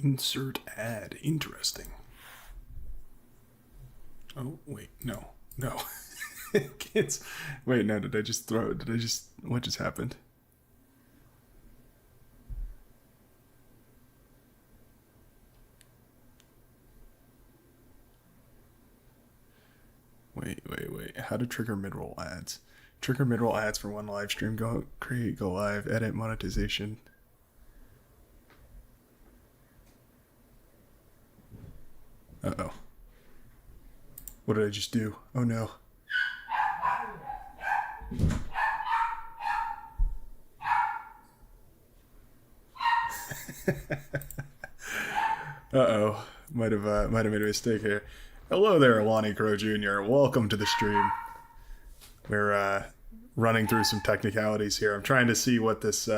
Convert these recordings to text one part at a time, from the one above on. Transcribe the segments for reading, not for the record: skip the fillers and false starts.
Insert ad. Interesting. Oh, wait. No. No. Kids. Wait, no. Did I just throw it? What just happened? Wait. How to trigger mid-roll ads. Trigger mid-roll ads for one live stream. Go live, edit monetization. Uh-oh. What did I just do? Oh no. Uh-oh. Might have made a mistake here. Hello there, Lonnie Crow Jr. Welcome to the stream. We're running through some technicalities here. I'm trying to see what this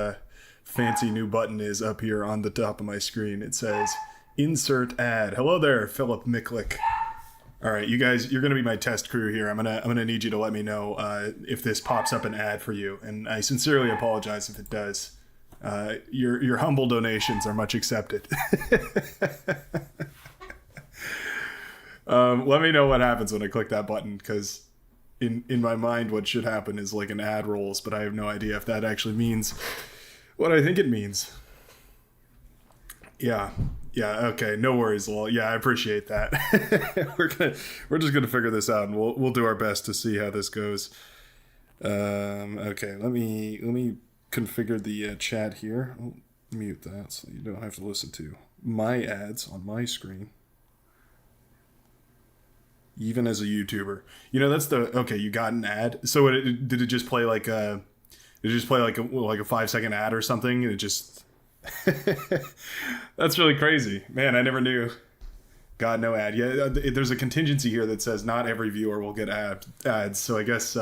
fancy new button is up here on the top of my screen. It says insert ad. Hello there, Philip Miklik. All right, you guys, you're gonna be my test crew here. I'm gonna need you to let me know if this pops up an ad for you, and I sincerely apologize if it does. Your humble donations are much accepted. Let me know what happens when I click that button, because in my mind what should happen is like an ad rolls, but I have no idea if that actually means what I think it means. Yeah, okay, no worries, Lol. Yeah, I appreciate that. we're just gonna figure this out, and we'll do our best to see how this goes. Okay, let me configure the chat here. I'll mute that so you don't have to listen to my ads on my screen. Even as a YouTuber, that's okay. You got an ad, so did it just play like a 5-second ad or something? And it just that's really crazy, man. I never knew. God, no ad. Yeah, there's a contingency here that says not every viewer will get ads. So I guess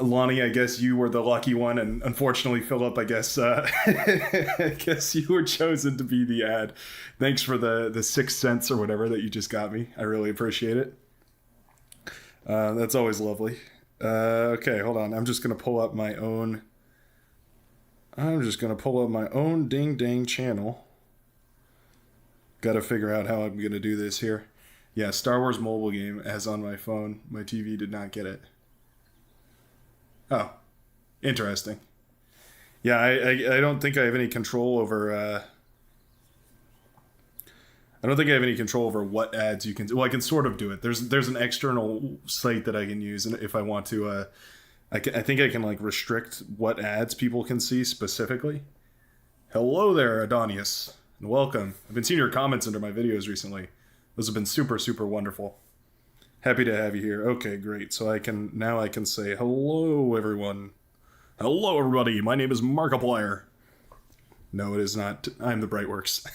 Lonnie, I guess you were the lucky one, and unfortunately, Philip, I guess I guess you were chosen to be the ad. Thanks for the 6 cents or whatever that you just got me. I really appreciate it. That's always lovely. Okay, hold on. I'm just gonna pull up my own ding dang channel. Got to figure out how I'm gonna do this here. Yeah, Star Wars mobile game as on my phone. My TV did not get it. Oh, interesting. Yeah, I don't think I have any control over. I don't think I have any control over what ads you can. Well, I can sort of do it. There's an external site that I can use, and if I want to, I think I can like restrict what ads people can see specifically. Hello there, Adonius, and welcome. I've been seeing your comments under my videos recently. Those have been super wonderful. Happy to have you here. Okay, great. So I can say hello, everyone. Hello, everybody. My name is Markiplier. No, it is not. I'm the Brightworks.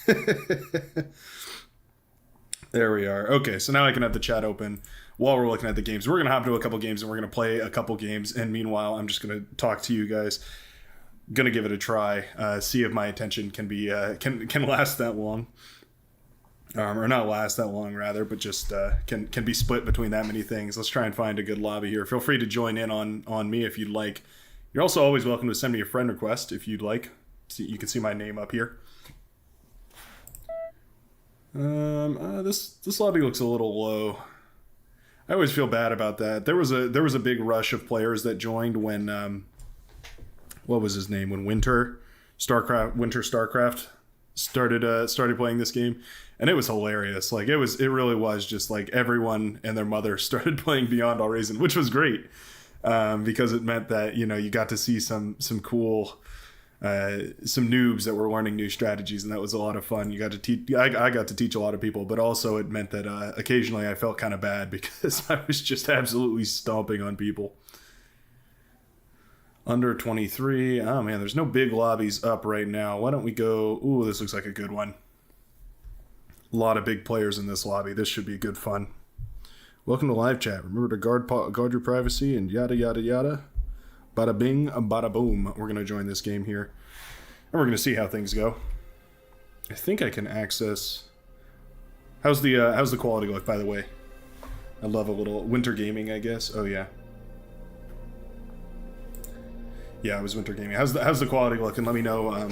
There we are. Okay, so now I can have the chat open while we're looking at the games. We're going to hop into a couple games, and we're going to play a couple games. And meanwhile, I'm just going to talk to you guys. Going to give it a try. See if my attention can be can last that long. Or not last that long, rather, but just can be split between that many things. Let's try and find a good lobby here. Feel free to join in on me if you'd like. You're also always welcome to send me a friend request if you'd like. You can see my name up here. This lobby looks a little low. I always feel bad about that. There was a big rush of players that joined when what was his name? When Winter Starcraft started playing this game. And it was hilarious. Like it really was just like everyone and their mother started playing Beyond All Reason, which was great because it meant that you got to see some cool some noobs that were learning new strategies, and that was a lot of fun. You got to teach. I got to teach a lot of people, but also it meant that occasionally I felt kind of bad because I was just absolutely stomping on people. Under 23. Oh man, there's no big lobbies up right now. Why don't we go? Ooh, this looks like a good one. A lot of big players in this lobby. This should be good fun. Welcome to live chat. Remember to guard your privacy and yada yada yada. Bada bing, bada boom. We're gonna join this game here, and we're gonna see how things go. I think I can access. How's the quality look, by the way? I love a little winter gaming, I guess. Oh yeah. Yeah, it was winter gaming. How's the quality look? And let me know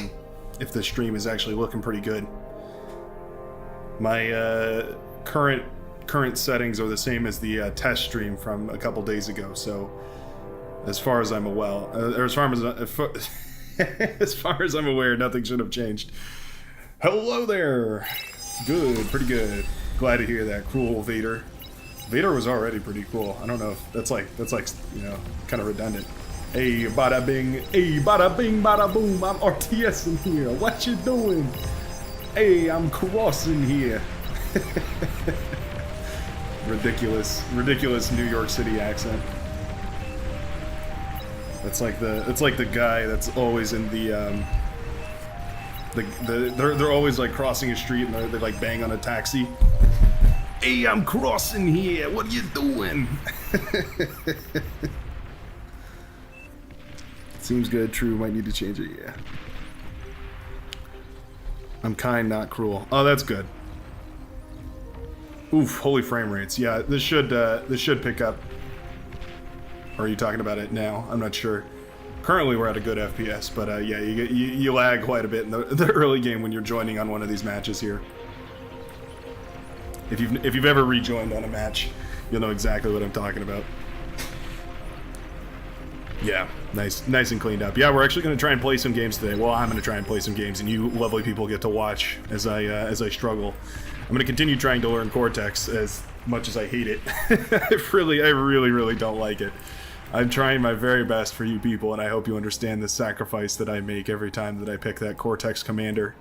if the stream is actually looking pretty good. My current settings are the same as the test stream from a couple days ago. So, as far as I'm as far as I'm aware, nothing should have changed. Hello there. Good, pretty good. Glad to hear that. Cruel Vader. Vader was already pretty cool. I don't know if that's like you know, kind of redundant. Hey, bada bing, bada boom. I'm RTS in here. What you doing? Hey, I'm crossing here. ridiculous New York City accent. It's like the guy that's always in they're always like crossing a street and they like bang on a taxi. Hey, I'm crossing here. What are you doing? Seems good. True. Might need to change it. Yeah. I'm kind, not cruel. Oh, that's good. Oof, holy frame rates. Yeah, this should pick up. Or are you talking about it now? I'm not sure. Currently, we're at a good FPS, but yeah, you lag quite a bit in the early game when you're joining on one of these matches here. If you've ever rejoined on a match, you'll know exactly what I'm talking about. Yeah, nice and cleaned up. Yeah, we're actually going to try and play some games today. Well, I'm going to try and play some games, and you lovely people get to watch as I struggle. I'm going to continue trying to learn Cortex as much as I hate it. I really don't like it. I'm trying my very best for you people, and I hope you understand the sacrifice that I make every time that I pick that Cortex commander.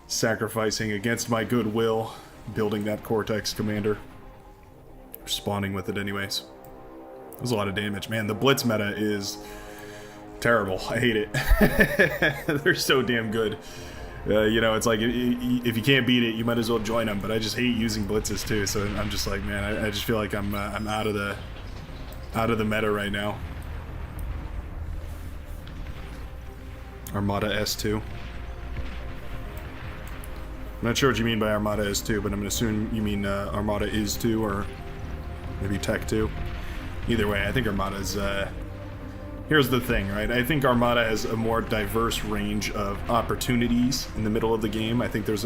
Sacrificing against my goodwill, building that Cortex commander. Spawning with it anyways. There's a lot of damage. Man, the Blitz meta is terrible. I hate it. They're so damn good. You know, it's like, if you can't beat it, you might as well join them, but I just hate using blitzes too, so I'm just like, man, I just feel like I'm out of the meta right now. Armada S2. I'm not sure what you mean by Armada S2, but I'm gonna assume you mean Armada is 2, or maybe Tech 2. Either way, I think Armada's, here's the thing, right? I think Armada has a more diverse range of opportunities in the middle of the game. I think there's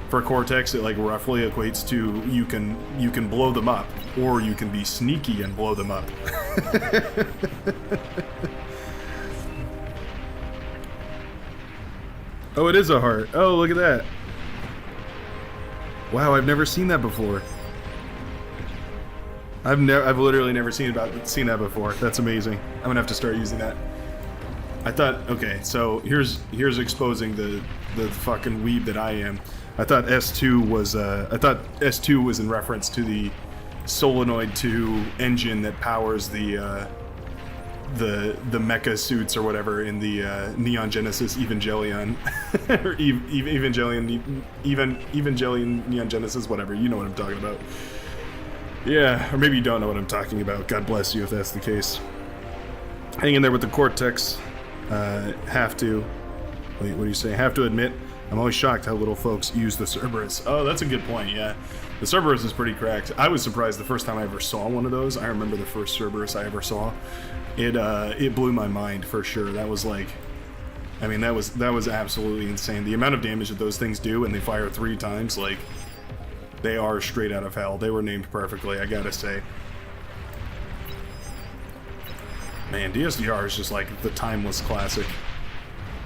for Cortex, it like roughly equates to you can blow them up, or you can be sneaky and blow them up. Oh, it is a heart. Oh, look at that. Wow, I've never seen that before. I've literally never seen that before. That's amazing. I'm gonna have to start using that. I thought, okay, so here's exposing the fucking weeb that I am. I thought S2 was in reference to the Solenoid 2 engine that powers the mecha suits or whatever in the Neon Genesis Evangelion or Evangelion Neon Genesis, whatever. You know what I'm talking about. Yeah, or maybe you don't know what I'm talking about. God bless you if that's the case. Hang in there with the Cortex. Have to... Wait, what do you say? Have to admit, I'm always shocked how little folks use the Cerberus. Oh, that's a good point, yeah. The Cerberus is pretty cracked. I was surprised the first time I ever saw one of those. I remember the first Cerberus I ever saw. It blew my mind, for sure. That was like... I mean, that was absolutely insane. The amount of damage that those things do, and they fire 3 times, like... They are straight out of hell. They were named perfectly, I gotta say. Man, DSDR is just like the timeless classic.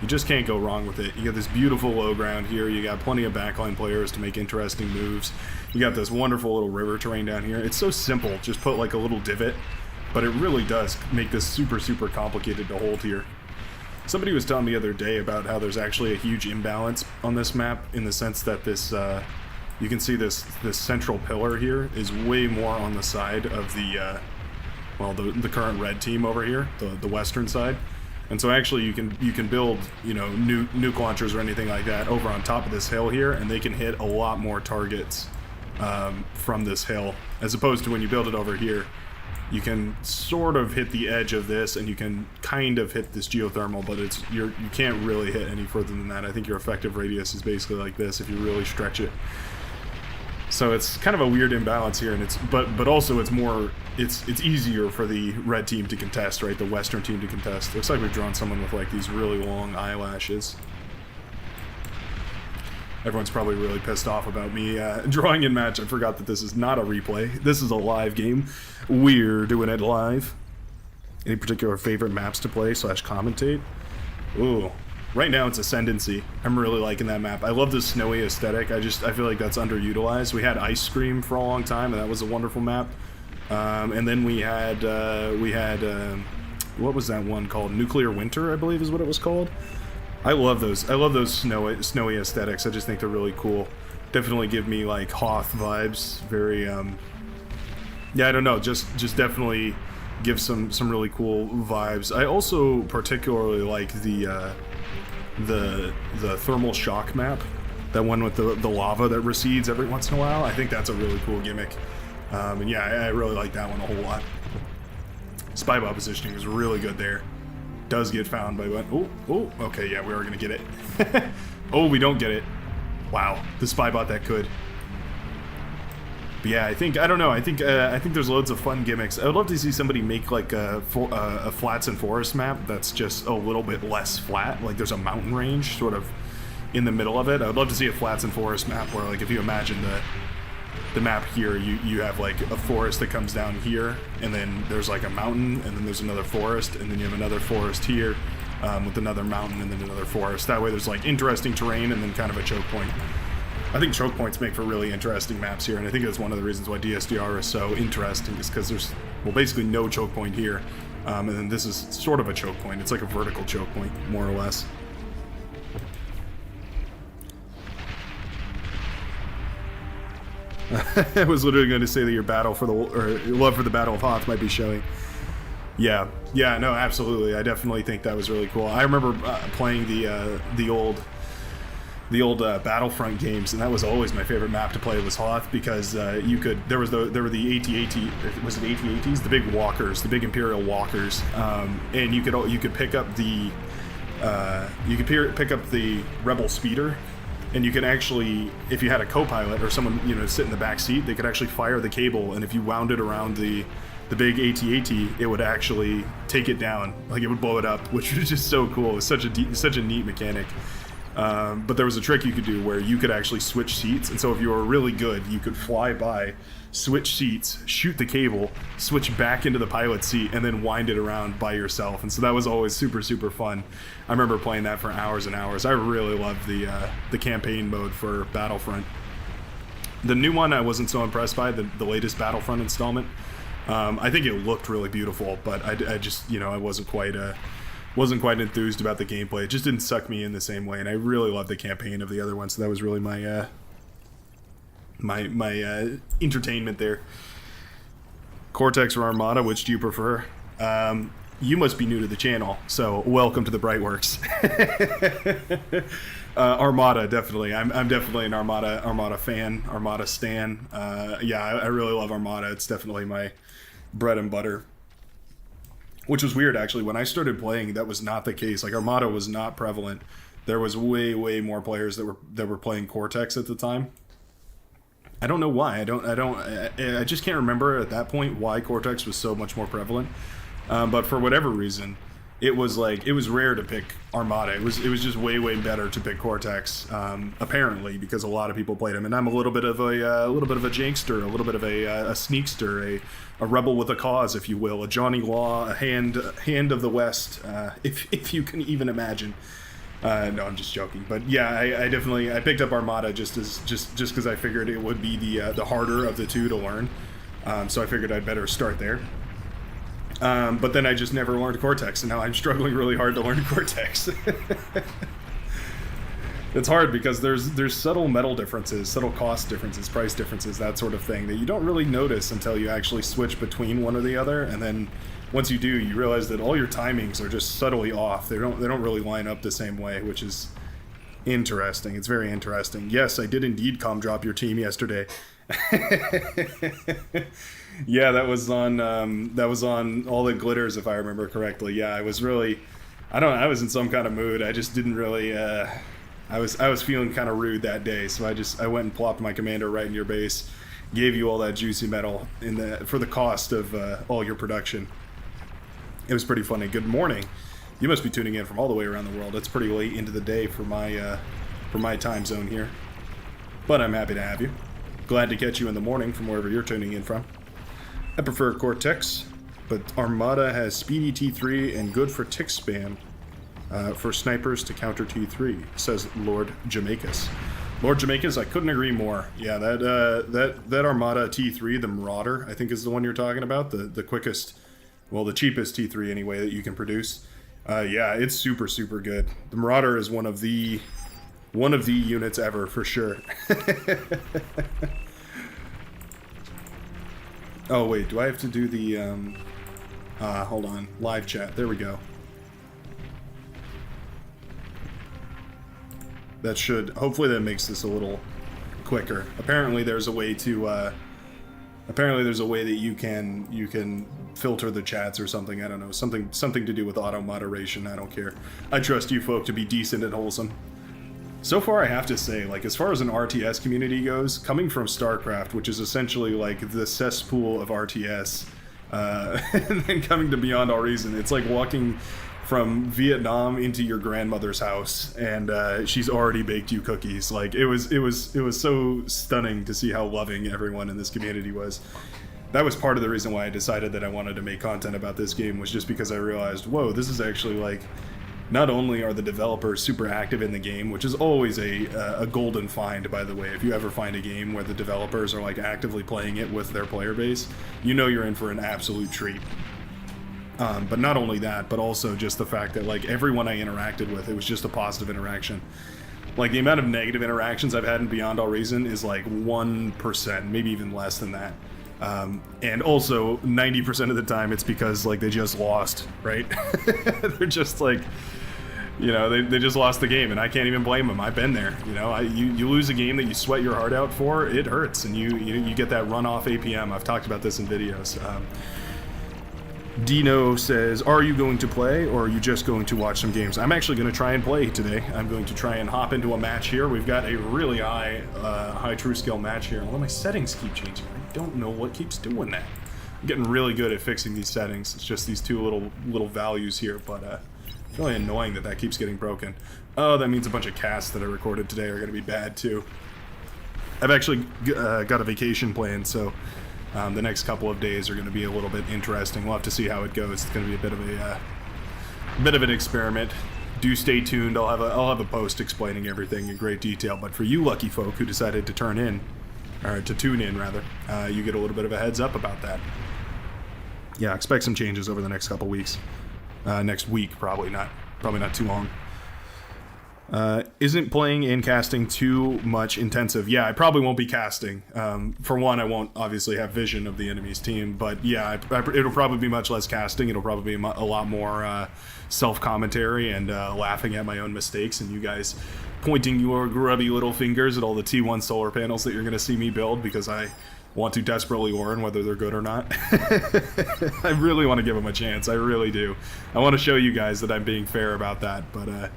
You just can't go wrong with it. You got this beautiful low ground here. You got plenty of backline players to make interesting moves. You got this wonderful little river terrain down here. It's so simple. Just put like a little divot. But it really does make this super complicated to hold here. Somebody was telling me the other day about how there's actually a huge imbalance on this map, in the sense that this... you can see this central pillar here is way more on the side of the the current red team over here, the western side, and so actually you can build, you know, nuke launchers or anything like that over on top of this hill here, and they can hit a lot more targets from this hill, as opposed to when you build it over here. You can sort of hit the edge of this, and you can kind of hit this geothermal, but you can't really hit any further than that. I think your effective radius is basically like this if you really stretch it. So it's kind of a weird imbalance here, and but also it's easier for the red team to contest, right? The western team to contest. Looks like we've drawn someone with like these really long eyelashes. Everyone's probably really pissed off about me drawing in match. I forgot that this is not a replay. This is a live game. We're doing it live. Any particular favorite maps to play / commentate? Ooh. Right now it's Ascendancy. I'm really liking that map. I love the snowy aesthetic. I feel like that's underutilized. We had Ice Scream for a long time, and that was a wonderful map. And then we had what was that one called? Nuclear Winter, I believe is what it was called. I love those snowy aesthetics. I just think they're really cool. Definitely give me like Hoth vibes. Very yeah, I don't know, just definitely give some really cool vibes. I also particularly like the thermal shock map, that one with the lava that recedes every once in a while. I think that's a really cool gimmick. And yeah, I really like that one a whole lot. Spy bot positioning is really good there. Does get found by one. Oh, okay, yeah, we are gonna get it. Oh, we don't get it. Wow, the spy bot that could. But yeah, I think there's loads of fun gimmicks. I would love to see somebody make like a flats and forest map that's just a little bit less flat. Like there's a mountain range sort of in the middle of it. I would love to see a flats and forest map where, like, if you imagine the map here, you have like a forest that comes down here, and then there's like a mountain, and then there's another forest, and then you have another forest here with another mountain, and then another forest. That way there's like interesting terrain and then kind of a choke point. I think choke points make for really interesting maps here, and I think that's one of the reasons why DSDR is so interesting, is because there's, well, basically no choke point here, and then this is sort of a choke point. It's like a vertical choke point, more or less. I was literally going to say that your love for the Battle of Hoth might be showing. Yeah, no, absolutely. I definitely think that was really cool. I remember playing the old Battlefront games, and that was always my favorite map to play was Hoth, because there were the AT-AT, was it AT-ATs? The big walkers, the big Imperial walkers, and you could pick up the Rebel speeder. And you can actually, if you had a co-pilot or someone, sit in the back seat, they could actually fire the cable, and if you wound it around the big AT-AT, it would actually take it down, like it would blow it up, which was just so cool. It was such a neat mechanic. But there was a trick you could do where you could actually switch seats, and so if you were really good, you could fly by, switch seats, shoot the cable, switch back into the pilot seat, and then wind it around by yourself. And so that was always super, super fun. I remember playing that for hours and hours. I really loved the campaign mode for Battlefront. The new one I wasn't so impressed by, the latest Battlefront installment. I think it looked really beautiful, but I just, I wasn't quite enthused about the gameplay. It just didn't suck me in the same way, and I really loved the campaign of the other one, so that was really my my entertainment there. Cortex or Armada, which do you prefer? You must be new to the channel, so welcome to the Brightworks. Armada, definitely. I'm definitely an Armada fan, Armada stan. Yeah, I really love Armada. It's definitely my bread and butter. Which was weird, actually. When I started playing, that was not the case. Like, Armada was not prevalent. There was way more players that were playing Cortex at the time. I don't know why. I just can't remember at that point why Cortex was so much more prevalent. But for whatever reason, it was rare to pick Armada. It was just way better to pick Cortex. Apparently, because a lot of people played him, and I'm a little bit of a jankster, a little bit of a sneakster, a rebel with a cause, if you will, a Johnny Law, a hand of the West, if you can even imagine. No, I'm just joking. But yeah, I picked up Armada just because I figured it would be the harder of the two to learn. So I figured I'd better start there. But then I just never learned Cortex, and now I'm struggling really hard to learn Cortex. It's hard because there's subtle metal differences, subtle cost differences, price differences, that sort of thing that you don't really notice until you actually switch between one or the other, and then once you do, you realize that all your timings are just subtly off. They don't really line up the same way, which is interesting. It's very interesting. Yes, I did indeed comm drop your team yesterday. Yeah, that was on All That Glitters, if I remember correctly. Yeah, I was in some kind of mood. I just didn't really I was feeling kind of rude that day, so I went and plopped my commander right in your base, gave you all that juicy metal for the cost of all your production. It was pretty funny. Good morning. You must be tuning in from all the way around the world. It's pretty late into the day for my time zone here. but I'm happy to have you. Glad to catch you in the morning from wherever you're tuning in from. I prefer Cortex, but Armada has speedy T3 and good for tick spam for snipers to counter T3, says Lord Jamaicus. Lord Jamaicus, I couldn't agree more. Yeah, that Armada T3, the Marauder, I think is the one you're talking about, the quickest, well, the cheapest T3 anyway that you can produce. Yeah, it's super, super good. The Marauder is one of the units ever, for sure. Oh, wait, do I have to do the, hold on, live chat, there we go. That should, hopefully that makes this a little quicker. Apparently there's a way to, that you can filter the chats or something, I don't know, something to do with auto moderation, I don't care. I trust you folk to be decent and wholesome. So far, I have to say, like, as far as an RTS community goes, coming from StarCraft, which is essentially, like, the cesspool of RTS, and then coming to Beyond All Reason, it's like walking from Vietnam into your grandmother's house, and she's already baked you cookies. Like, it was so stunning to see how loving everyone in this community was. That was part of the reason why I decided that I wanted to make content about this game, was just because I realized, whoa, this is actually, like... Not only are the developers super active in the game, which is always a golden find, by the way. If you ever find a game where the developers are like actively playing it with their player base, you know you're in for an absolute treat. But not only that, but also just the fact that like everyone I interacted with, it was just a positive interaction. Like the amount of negative interactions I've had in Beyond All Reason is like 1%, maybe even less than that. And also 90% of the time it's because like they just lost, right? They're just like, you know, they just lost the game, and I can't even blame them. I've been there, you know. You lose a game that you sweat your heart out for, it hurts, and you get that runoff APM. I've talked about this in videos. Dino says, are you going to play, or are you just going to watch some games? I'm actually going to try and play today. I'm going to try and hop into a match here. We've got a really high true skill match here. Although my settings keep changing. I don't know what keeps doing that. I'm getting really good at fixing these settings. It's just these two little values here, but it's really annoying that keeps getting broken. Oh, that means a bunch of casts that I recorded today are going to be bad too. I've actually got a vacation planned, so the next couple of days are going to be a little bit interesting. We'll have to see how it goes. It's going to be a bit of an experiment. Do stay tuned. I'll have a post explaining everything in great detail. But for you lucky folk who decided to tune in, you get a little bit of a heads up about that. Yeah, expect some changes over the next couple weeks. Next week, probably not too long. Isn't playing and casting too much intensive? Yeah, I probably won't be casting. For one, I won't obviously have vision of the enemy's team, but yeah, it'll probably be much less casting. It'll probably be a lot more self-commentary and laughing at my own mistakes, and you guys pointing your grubby little fingers at all the T1 solar panels that you're going to see me build, because I want to desperately learn whether they're good or not. I really want to give them a chance. I really do. I want to show you guys that I'm being fair about that, but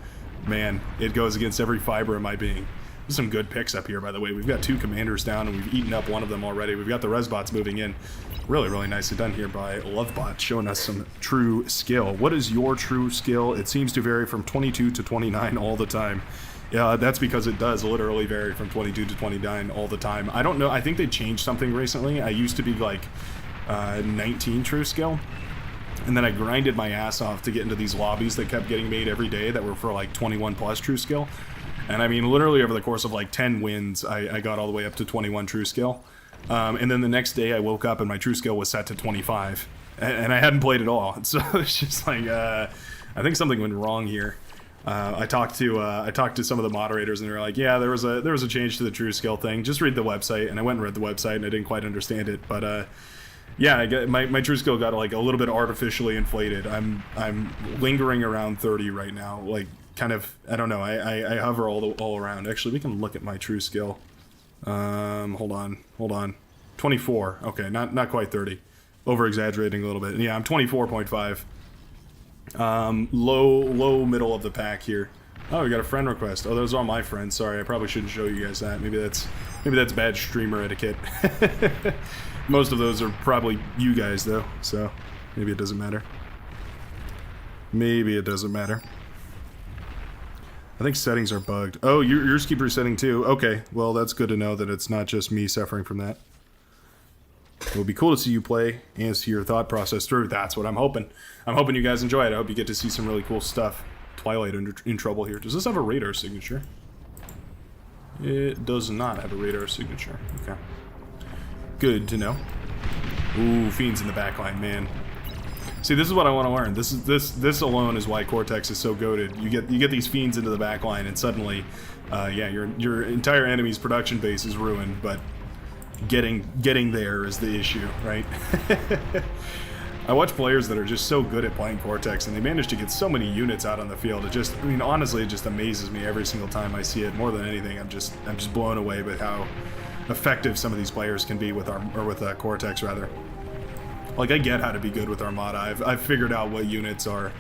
man, it goes against every fiber of my being. There's some good picks up here, by the way. We've got 2 commanders down, and we've eaten up one of them already. We've got the Resbots moving in. Really, really nicely done here by Lovebot, showing us some true skill. What is your true skill? It seems to vary from 22 to 29 all the time. Yeah, that's because it does literally vary from 22 to 29 all the time. I don't know. I think they changed something recently. I used to be like 19 true skill. And then I grinded my ass off to get into these lobbies that kept getting made every day that were for like 21 plus true skill. And I mean, literally over the course of like 10 wins, I got all the way up to 21 true skill. And then the next day I woke up and my true skill was set to 25. And I hadn't played at all. So it's just like, I think something went wrong here. I talked to some of the moderators, and they were like, yeah, there was a change to the true skill thing. Just read the website. And I went and read the website, and I didn't quite understand it. But yeah, my true skill got like a little bit artificially inflated. I'm lingering around 30 right now, like kind of, I don't know. I hover all around. Actually, we can look at my true skill. Hold on. 24. Okay, not quite 30. Over exaggerating a little bit. Yeah, I'm 24.5. Low middle of the pack here. Oh, we got a friend request. Oh, those are all my friends. Sorry, I probably shouldn't show you guys that. Maybe that's bad streamer etiquette. Most of those are probably you guys though, so maybe it doesn't matter. I think settings are bugged. Oh, yours keep resetting too. Okay, well that's good to know that it's not just me suffering from that. It would be cool to see you play and see your thought process through. That's what I'm hoping. I'm hoping you guys enjoy it. I hope you get to see some really cool stuff. Twilight in trouble here. Does this have a radar signature? It does not have a radar signature. Okay. Good to know. Ooh, Fiends in the backline, man. See, this is what I want to learn. This alone is why Cortex is so goated. You get these Fiends into the backline, and suddenly, yeah, your entire enemy's production base is ruined. But getting there is the issue, right? I watch players that are just so good at playing Cortex, and they manage to get so many units out on the field. It just, I mean, honestly, it just amazes me every single time I see it. More than anything, I'm just blown away by how effective some of these players can be with Cortex rather. Like, I get how to be good with Armada. I've figured out what units are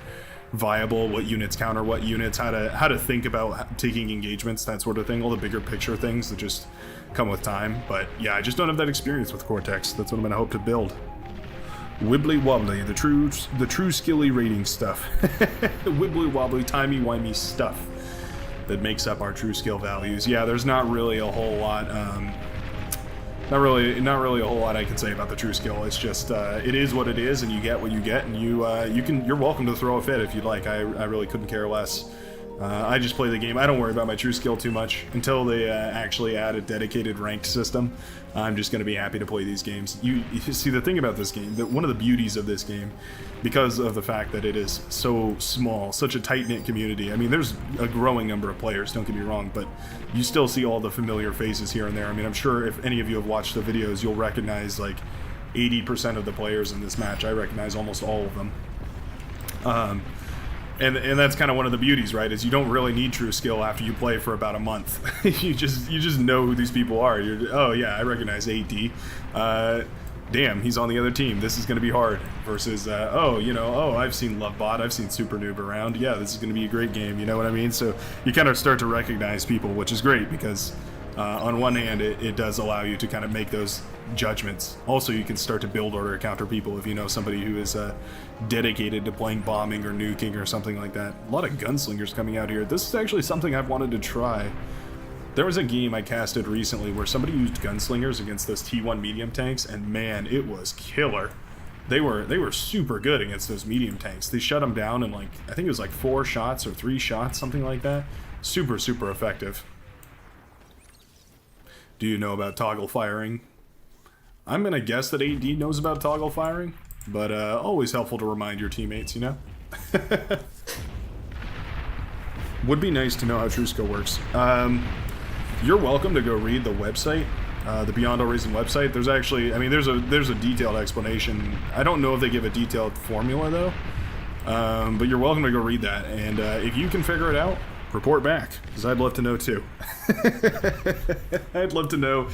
viable, what units counter what units, how to think about taking engagements, that sort of thing. All the bigger picture things that just come with time. But yeah, I just don't have that experience with Cortex. That's what I'm gonna hope to build. Wibbly wobbly, the true skilly rating stuff. Wibbly wobbly, timey wimey stuff that makes up our true skill values. Yeah, there's not really a whole lot. Not really a whole lot I can say about the true skill. It's just it is what it is, and you get what you get, and you're welcome to throw a fit if you'd like. I really couldn't care less. I just play the game. I don't worry about my true skill too much until they actually add a dedicated ranked system. I'm just going to be happy to play these games. You see, the thing about this game, that one of the beauties of this game, because of the fact that it is so small, such a tight-knit community. I mean, there's a growing number of players, don't get me wrong, but you still see all the familiar faces here and there. I mean, I'm sure if any of you have watched the videos, you'll recognize like 80% of the players in this match. I recognize almost all of them. And that's kind of one of the beauties, right? Is you don't really need true skill after you play for about a month. you just know who these people are. Oh yeah, I recognize AD. Damn, he's on the other team. This is going to be hard. Versus I've seen Lovebot, I've seen Super Noob around. Yeah, this is going to be a great game. You know what I mean? So you kind of start to recognize people, which is great because on one hand, it does allow you to kind of make those judgments. Also, you can start to build order counter people if you know somebody who is dedicated to playing bombing or nuking or something like that. A lot of gunslingers coming out here. This is actually something I've wanted to try. There was a game I casted recently where somebody used gunslingers against those T1 medium tanks, and man, it was killer. They were super good against those medium tanks. They shut them down in, like, I think it was like 4 shots or 3 shots, something like that. Super effective. Do you know about toggle firing? I'm gonna guess that AD knows about toggle firing, but always helpful to remind your teammates, you know? Would be nice to know how true skill works. You're welcome to go read the website, the Beyond All Reason website. There's actually, I mean, there's a detailed explanation. I don't know if they give a detailed formula though, but you're welcome to go read that. And if you can figure it out, report back, because I'd love to know too. I'd love to know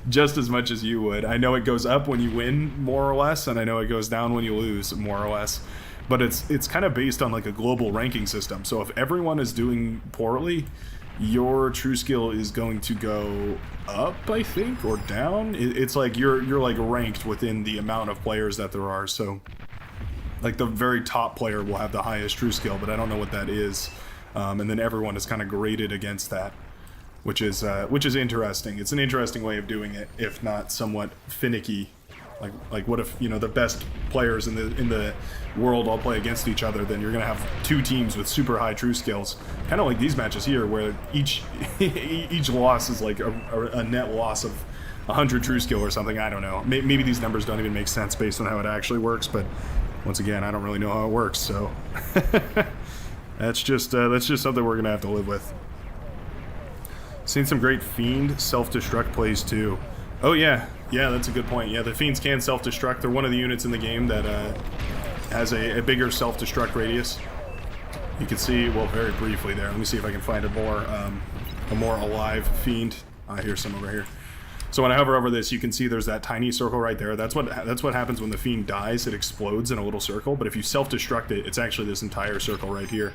just as much as you would. I know it goes up when you win, more or less, and I know it goes down when you lose, more or less. But it's kind of based on like a global ranking system. So if everyone is doing poorly, your true skill is going to go up, I think, or down. It's like you're like ranked within the amount of players that there are. So like the very top player will have the highest true skill, but I don't know what that is. And then everyone is kind of graded against that, which is interesting. It's an interesting way of doing it, if not somewhat finicky. Like what if, you know, the best players in the world all play against each other? Then you're gonna have 2 teams with super high true skills, kind of like these matches here, where each loss is like a net loss of 100 true skill or something. I don't know. Maybe these numbers don't even make sense based on how it actually works. But once again, I don't really know how it works, so. That's just something we're gonna have to live with. Seen some great Fiend self-destruct plays too. Oh yeah, that's a good point. Yeah, the Fiends can self-destruct. They're one of the units in the game that has a bigger self-destruct radius. You can see, well, very briefly there. Let me see if I can find a more alive Fiend. Here's some over here. So when I hover over this, you can see there's that tiny circle right there. That's what happens when the Fiend dies. It explodes in a little circle, but if you self-destruct it, it's actually this entire circle right here.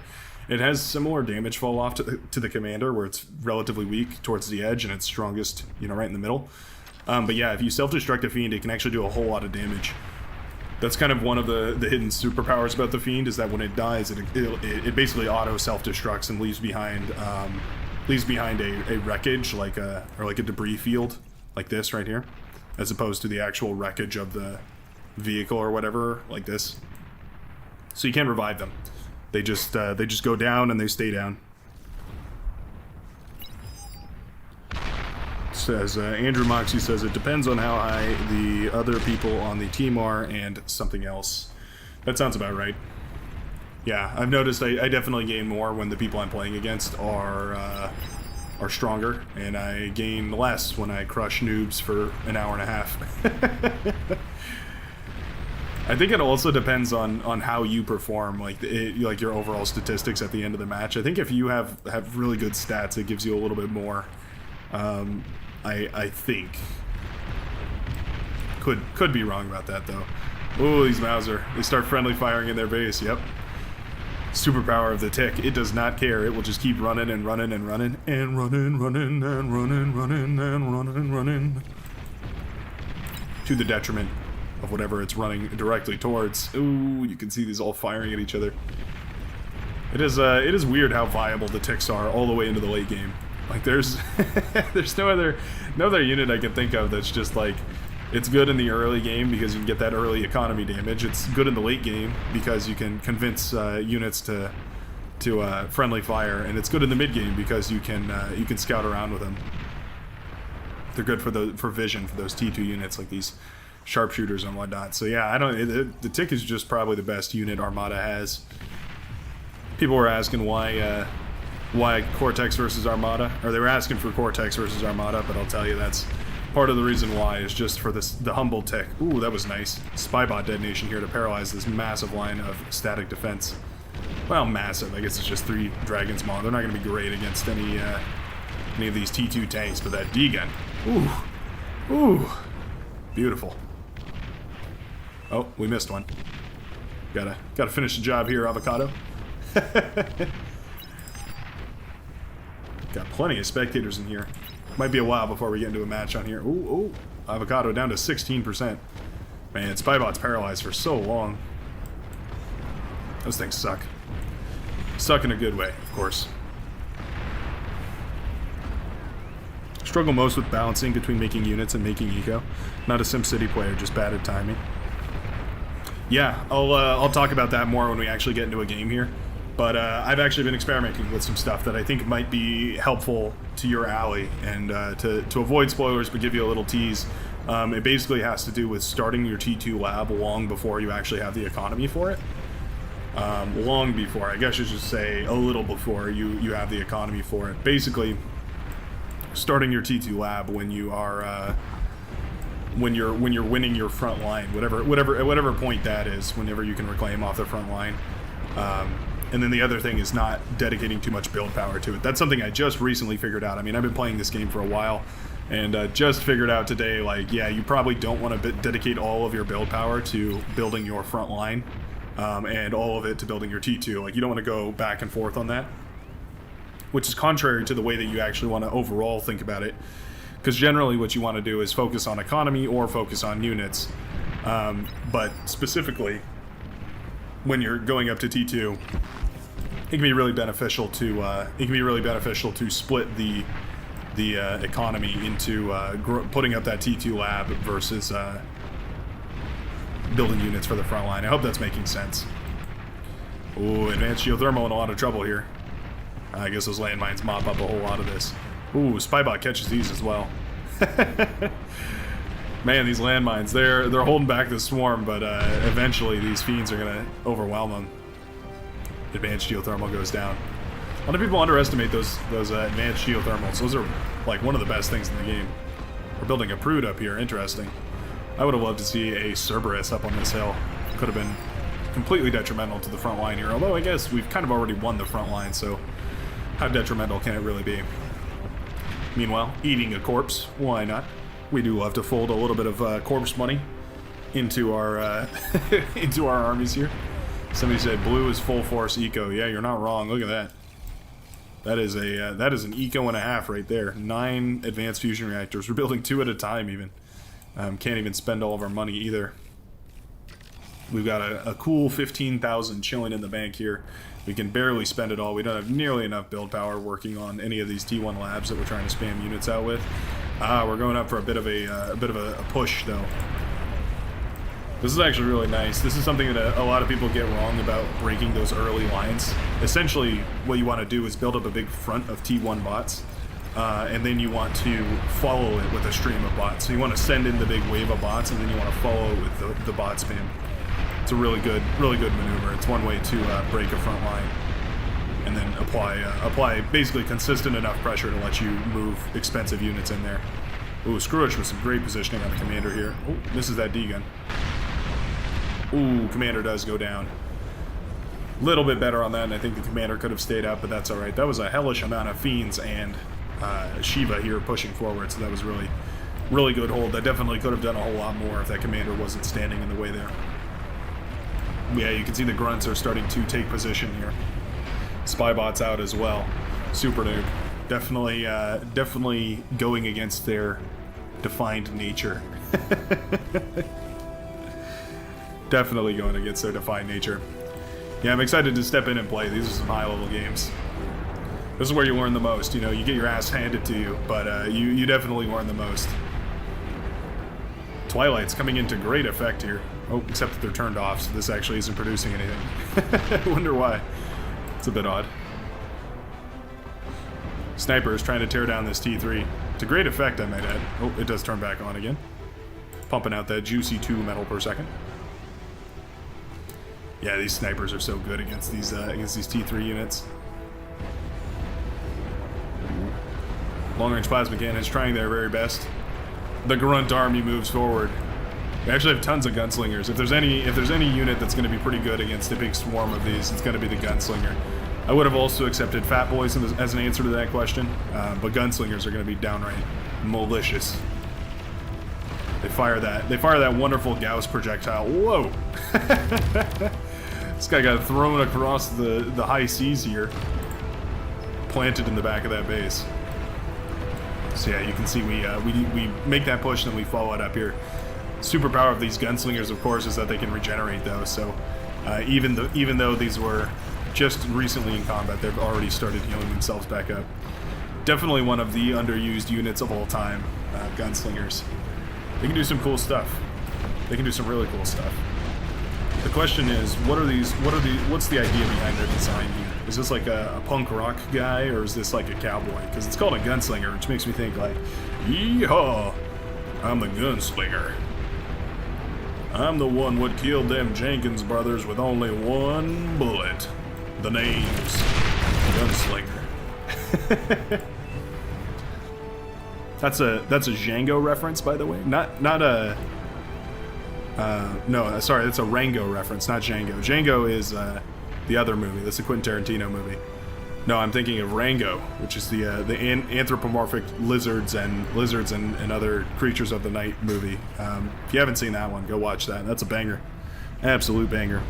It has similar damage fall off to the Commander, where it's relatively weak towards the edge and it's strongest, you know, right in the middle. But yeah, if you self-destruct a Fiend, it can actually do a whole lot of damage. That's kind of one of the hidden superpowers about the Fiend, is that when it dies, it basically auto self-destructs and leaves behind a wreckage, like a debris field, like this right here, as opposed to the actual wreckage of the vehicle or whatever, like this. So you can't revive them. They just go down and they stay down. Says Andrew Moxie says it depends on how high the other people on the team are and something else. That sounds about right. Yeah, I've noticed I definitely gain more when the people I'm playing against are stronger, and I gain less when I crush noobs for an hour and a half. I think it also depends on how you perform, like like your overall statistics at the end of the match. I think if you have really good stats, it gives you a little bit more. I think. Could be wrong about that though. Oh, these Mauser. They start friendly firing in their base. Yep. Superpower of the tick. It does not care. It will just keep running and running and running and running and running. To the detriment of whatever it's running directly towards. Ooh, you can see these all firing at each other. It is weird how viable the ticks are all the way into the late game. Like there's no other unit I can think of that's just like, it's good in the early game because you can get that early economy damage. It's good in the late game because you can convince units to friendly fire, and it's good in the mid game because you can scout around with them. They're good for vision for those T2 units like these sharpshooters and whatnot. So yeah, the tick is just probably the best unit Armada has. People were asking why Cortex versus Armada, or they were asking for Cortex versus Armada, but I'll tell you that's part of the reason why is just for the humble tick. Ooh, that was nice. Spybot detonation here to paralyze this massive line of static defense. Well, massive. I guess it's just 3 Dragon's Maw. They're not going to be great against any of these T2 tanks, but that D-gun. Ooh. Beautiful. Oh, we missed one. Gotta finish the job here, Avocado. Got plenty of spectators in here. Might be a while before we get into a match on here. Ooh. Avocado down to 16%. Man, Spybot's paralyzed for so long. Those things suck. Suck in a good way, of course. Struggle most with balancing between making units and making eco. Not a SimCity player, just bad at timing. Yeah, I'll talk about that more when we actually get into a game here. But I've actually been experimenting with some stuff that I think might be helpful to your alley, and to avoid spoilers but give you a little tease. It basically has to do with starting your T2 lab long before you actually have the economy for it. Long before, I guess you should say a little before you have the economy for it. Basically, starting your T2 lab when you are when you're winning your front line, whatever point that is, whenever you can reclaim off the front line. And then the other thing is not dedicating too much build power to it. That's something I just recently figured out. I mean, I've been playing this game for a while, and just figured out today, like, yeah, you probably don't want to dedicate all of your build power to building your front line, and all of it to building your T2. Like, you don't want to go back and forth on that, which is contrary to the way that you actually want to overall think about it. Because generally what you want to do is focus on economy or focus on units. But specifically, when you're going up to T2, it can be really beneficial to split the economy into putting up that T2 lab versus building units for the front line. I hope that's making sense. Ooh, advanced geothermal in a lot of trouble here. I guess those landmines mop up a whole lot of this. Ooh, Spybot catches these as well. Man, these landmines, they're holding back the swarm, but eventually these fiends are gonna overwhelm them. Advanced geothermal goes down. A lot of people underestimate those advanced geothermals. Those are like one of the best things in the game. We're building a Prude up here. Interesting. I would have loved to see a Cerberus up on this hill. Could have been completely detrimental to the front line here. Although I guess we've kind of already won the front line, so how detrimental can it really be? Meanwhile, eating a corpse. Why not? We do love to fold a little bit of corpse money into our into our armies here. Somebody said blue is full force eco. Yeah, you're not wrong. Look at that. That is an eco and a half right there. 9 advanced fusion reactors. We're building 2 at a time even. Can't even spend all of our money either. We've got a cool 15,000 chilling in the bank here. We can barely spend it all. We don't have nearly enough build power working on any of these T1 labs that we're trying to spam units out with. We're going up for a bit of a push though. This is actually really nice. This is something that a lot of people get wrong about breaking those early lines. Essentially, what you want to do is build up a big front of T1 bots, and then you want to follow it with a stream of bots. So you want to send in the big wave of bots, and then you want to follow it with the bot spam. It's a really good maneuver. It's one way to break a front line, and then apply basically consistent enough pressure to let you move expensive units in there. Ooh, Scrooge with some great positioning on the commander here. Oh, misses that D-gun. Ooh, commander does go down. Little bit better on that, and I think the commander could have stayed up, but that's alright. That was a hellish amount of Fiends and Shiva here pushing forward, so that was really good hold. That definitely could have done a whole lot more if that commander wasn't standing in the way there. Yeah, you can see the grunts are starting to take position here. Spybot's out as well. Super nuke. Definitely going against their defined nature. Definitely going against their defined nature. Yeah, I'm excited to step in and play. These are some high-level games. This is where you learn the most. You know, you get your ass handed to you, but you definitely learn the most. Twilight's coming into great effect here. Oh, except that they're turned off, so this actually isn't producing anything. I wonder why. It's a bit odd. Sniper is trying to tear down this T3. It's a great effect, I might add. Oh, it does turn back on again. Pumping out that juicy 2 metal per second. Yeah, these snipers are so good against these T3 units. Long-range plasma cannon is trying their very best. The grunt army moves forward. We actually have tons of gunslingers. If there's any unit that's going to be pretty good against a big swarm of these, it's going to be the gunslinger. I would have also accepted Fat Boys as an answer to that question, but gunslingers are going to be downright malicious. They fire that wonderful Gauss projectile. Whoa! This guy got thrown across the high seas here, planted in the back of that base. So yeah, you can see we make that push and then we follow it up here. Superpower of these gunslingers, of course, is that they can regenerate those. So even though these were just recently in combat, they've already started healing themselves back up. Definitely one of the underused units of all time, gunslingers. They can do some cool stuff. They can do some really cool stuff. The question is, what's the idea behind their design here? Is this like a punk rock guy, or is this like a cowboy? Because it's called a gunslinger, which makes me think like, yeehaw, I'm the gunslinger. I'm the one what killed them Jenkins brothers with only one bullet. The name's Gunslinger. That's a Django reference, by the way. Not a. No, sorry, that's a Rango reference, not Django. Django is the other movie. That's a Quentin Tarantino movie. No, I'm thinking of Rango, which is the anthropomorphic lizards and other creatures of the night movie. If you haven't seen that one, go watch that. That's a banger, absolute banger.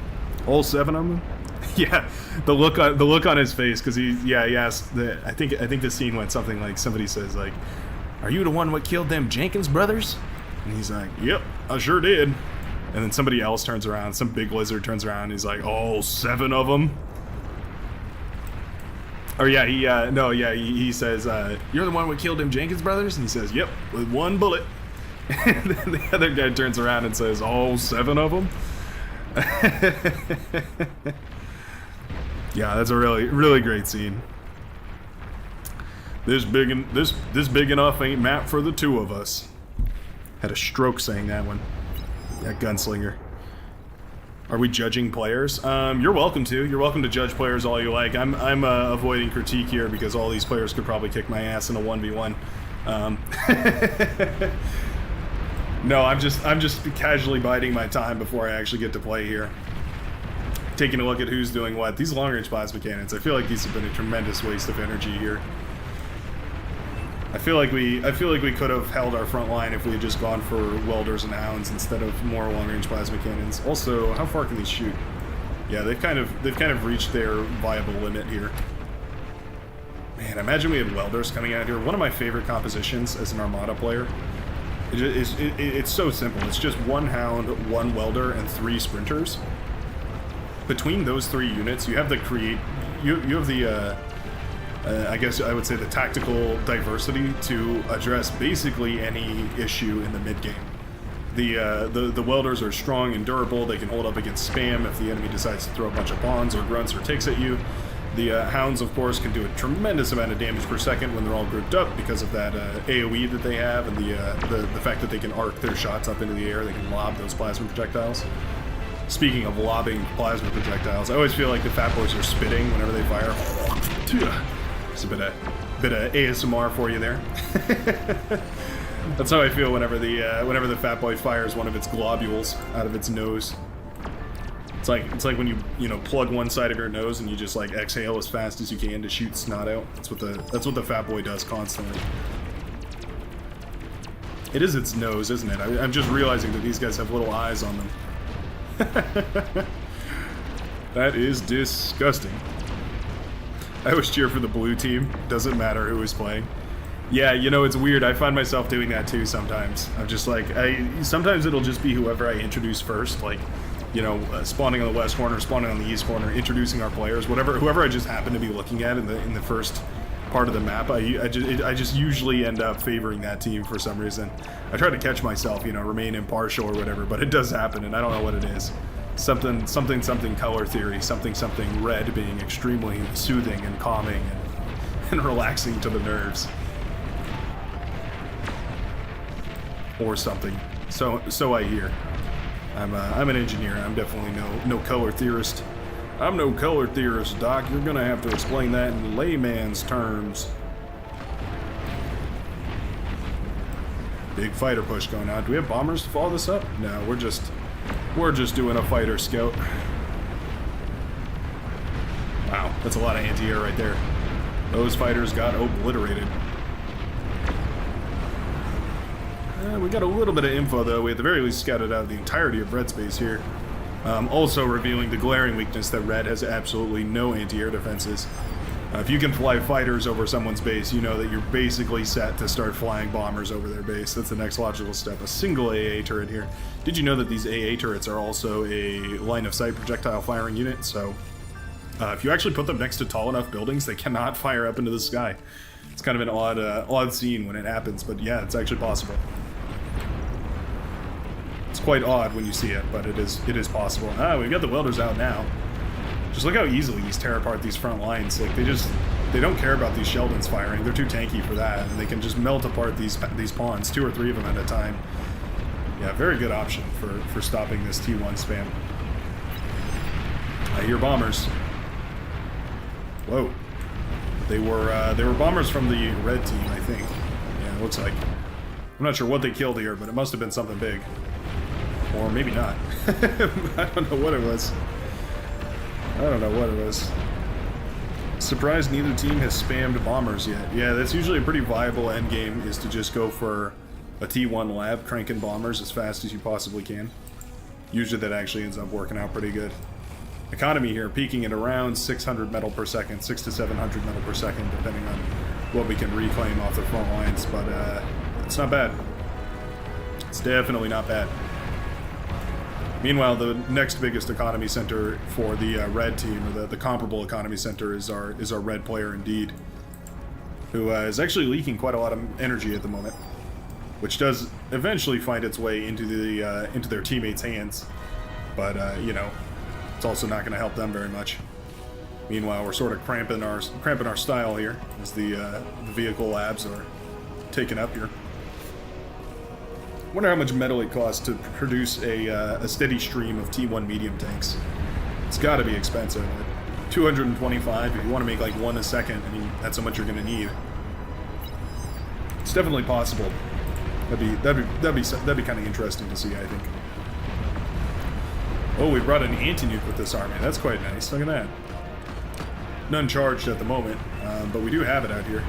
All 7 of them. Yeah, the look on his face, because he asked. I think the scene went something like, somebody says like, "Are you the one what killed them Jenkins brothers?" And he's like, "Yep, I sure did." And then somebody else turns around, some big lizard turns around, and he's like, "All 7 of them." Or yeah, he says, "You're the one what killed them Jenkins brothers?" And he says, "Yep, with 1 bullet." And then the other guy turns around and says, "All 7 of them?" Yeah, that's a really great scene. This big enough ain't map for the 2 of us. Had a stroke saying that one. That gunslinger. Are we judging players? You're welcome to. You're welcome to judge players all you like. I'm avoiding critique here because all these players could probably kick my ass in a 1v1. No, I'm just casually biding my time before I actually get to play here. Taking a look at who's doing what. These long-range plasma cannons, I feel like these have been a tremendous waste of energy here. I feel like we could have held our front line if we had just gone for welders and hounds instead of more long-range plasma cannons. Also, how far can these shoot? Yeah, they've kind of reached their viable limit here. Man, imagine we had welders coming out here. One of my favorite compositions as an Armada player It's so simple. It's just one hound, one welder, and 3 sprinters. Between those 3 units, you have the I guess I would say the tactical diversity to address basically any issue in the mid game. The welders are strong and durable. They can hold up against spam if the enemy decides to throw a bunch of pawns or grunts or ticks at you. The hounds, of course, can do a tremendous amount of damage per second when they're all grouped up because of that AoE that they have and the fact that they can arc their shots up into the air. They can lob those plasma projectiles. Speaking of lobbing plasma projectiles, I always feel like the fat boys are spitting whenever they fire. Just a bit of ASMR for you there. That's how I feel whenever the fat boy fires one of its globules out of its nose. It's like when you plug one side of your nose and you just like exhale as fast as you can to shoot snot out. That's what the fat boy does constantly. It is its nose, isn't it? I'm just realizing that these guys have little eyes on them. That is disgusting. I always cheer for the blue team. Doesn't matter who is playing. Yeah, it's weird. I find myself doing that too sometimes. I'm just like, sometimes it'll just be whoever I introduce first, like, spawning on the west corner, spawning on the east corner, introducing our players, whoever I just happen to be looking at in the first part of the map. I just usually end up favoring that team for some reason. I try to catch myself, remain impartial or whatever, but it does happen, and I don't know what it is. Something color theory, something red being extremely soothing and calming and relaxing to the nerves. Or something. So I hear. I'm an engineer. I'm definitely no color theorist. I'm no color theorist, Doc. You're gonna have to explain that in layman's terms. Big fighter push going on. Do we have bombers to follow this up? No, we're just doing a fighter scout. Wow, that's a lot of anti-air right there. Those fighters got obliterated. We got a little bit of info, though. We at the very least scouted out the entirety of Red space here. Also revealing the glaring weakness that Red has absolutely no anti-air defenses. If you can fly fighters over someone's base, you know that you're basically set to start flying bombers over their base. That's the next logical step. A single AA turret here. Did you know that these AA turrets are also a line-of-sight projectile firing unit? So if you actually put them next to tall enough buildings, they cannot fire up into the sky. It's kind of an odd scene when it happens, but yeah, it's actually possible. It's quite odd when you see it, but it is possible. We've got the welders out now. Just look how easily these tear apart these front lines. Like they don't care about these Sheldons firing. They're too tanky for that, and they can just melt apart these pawns, 2 or 3 of them at a time. Yeah, very good option for stopping this T1 spam. I hear bombers. Whoa, they were bombers from the red team, I think. Yeah, it looks like. I'm not sure what they killed here, but it must have been something big. Or maybe not. I don't know what it was. Surprised neither team has spammed bombers yet. Yeah, that's usually a pretty viable endgame, is to just go for a T1 lab, cranking bombers as fast as you possibly can. Usually that actually ends up working out pretty good. Economy here peaking at around 600 metal per second, 600 to 700 metal per second, depending on what we can reclaim off the front lines, but it's not bad. It's definitely not bad. Meanwhile, the next biggest economy center for the red team, or the comparable economy center, is our red player Indeed, who is actually leaking quite a lot of energy at the moment, which does eventually find its way into their teammates' hands, but it's also not going to help them very much. Meanwhile, we're sort of cramping our style here as the vehicle labs are taken up here. Wonder how much metal it costs to produce a steady stream of T1 medium tanks. It's got to be expensive. 225 if you want to make like 1 a second. I mean, that's how much you're going to need. It's definitely possible. That'd be kind of interesting to see, I think. Oh, we brought an anti-nuke with this army. That's quite nice. Look at that. None charged at the moment, but we do have it out here.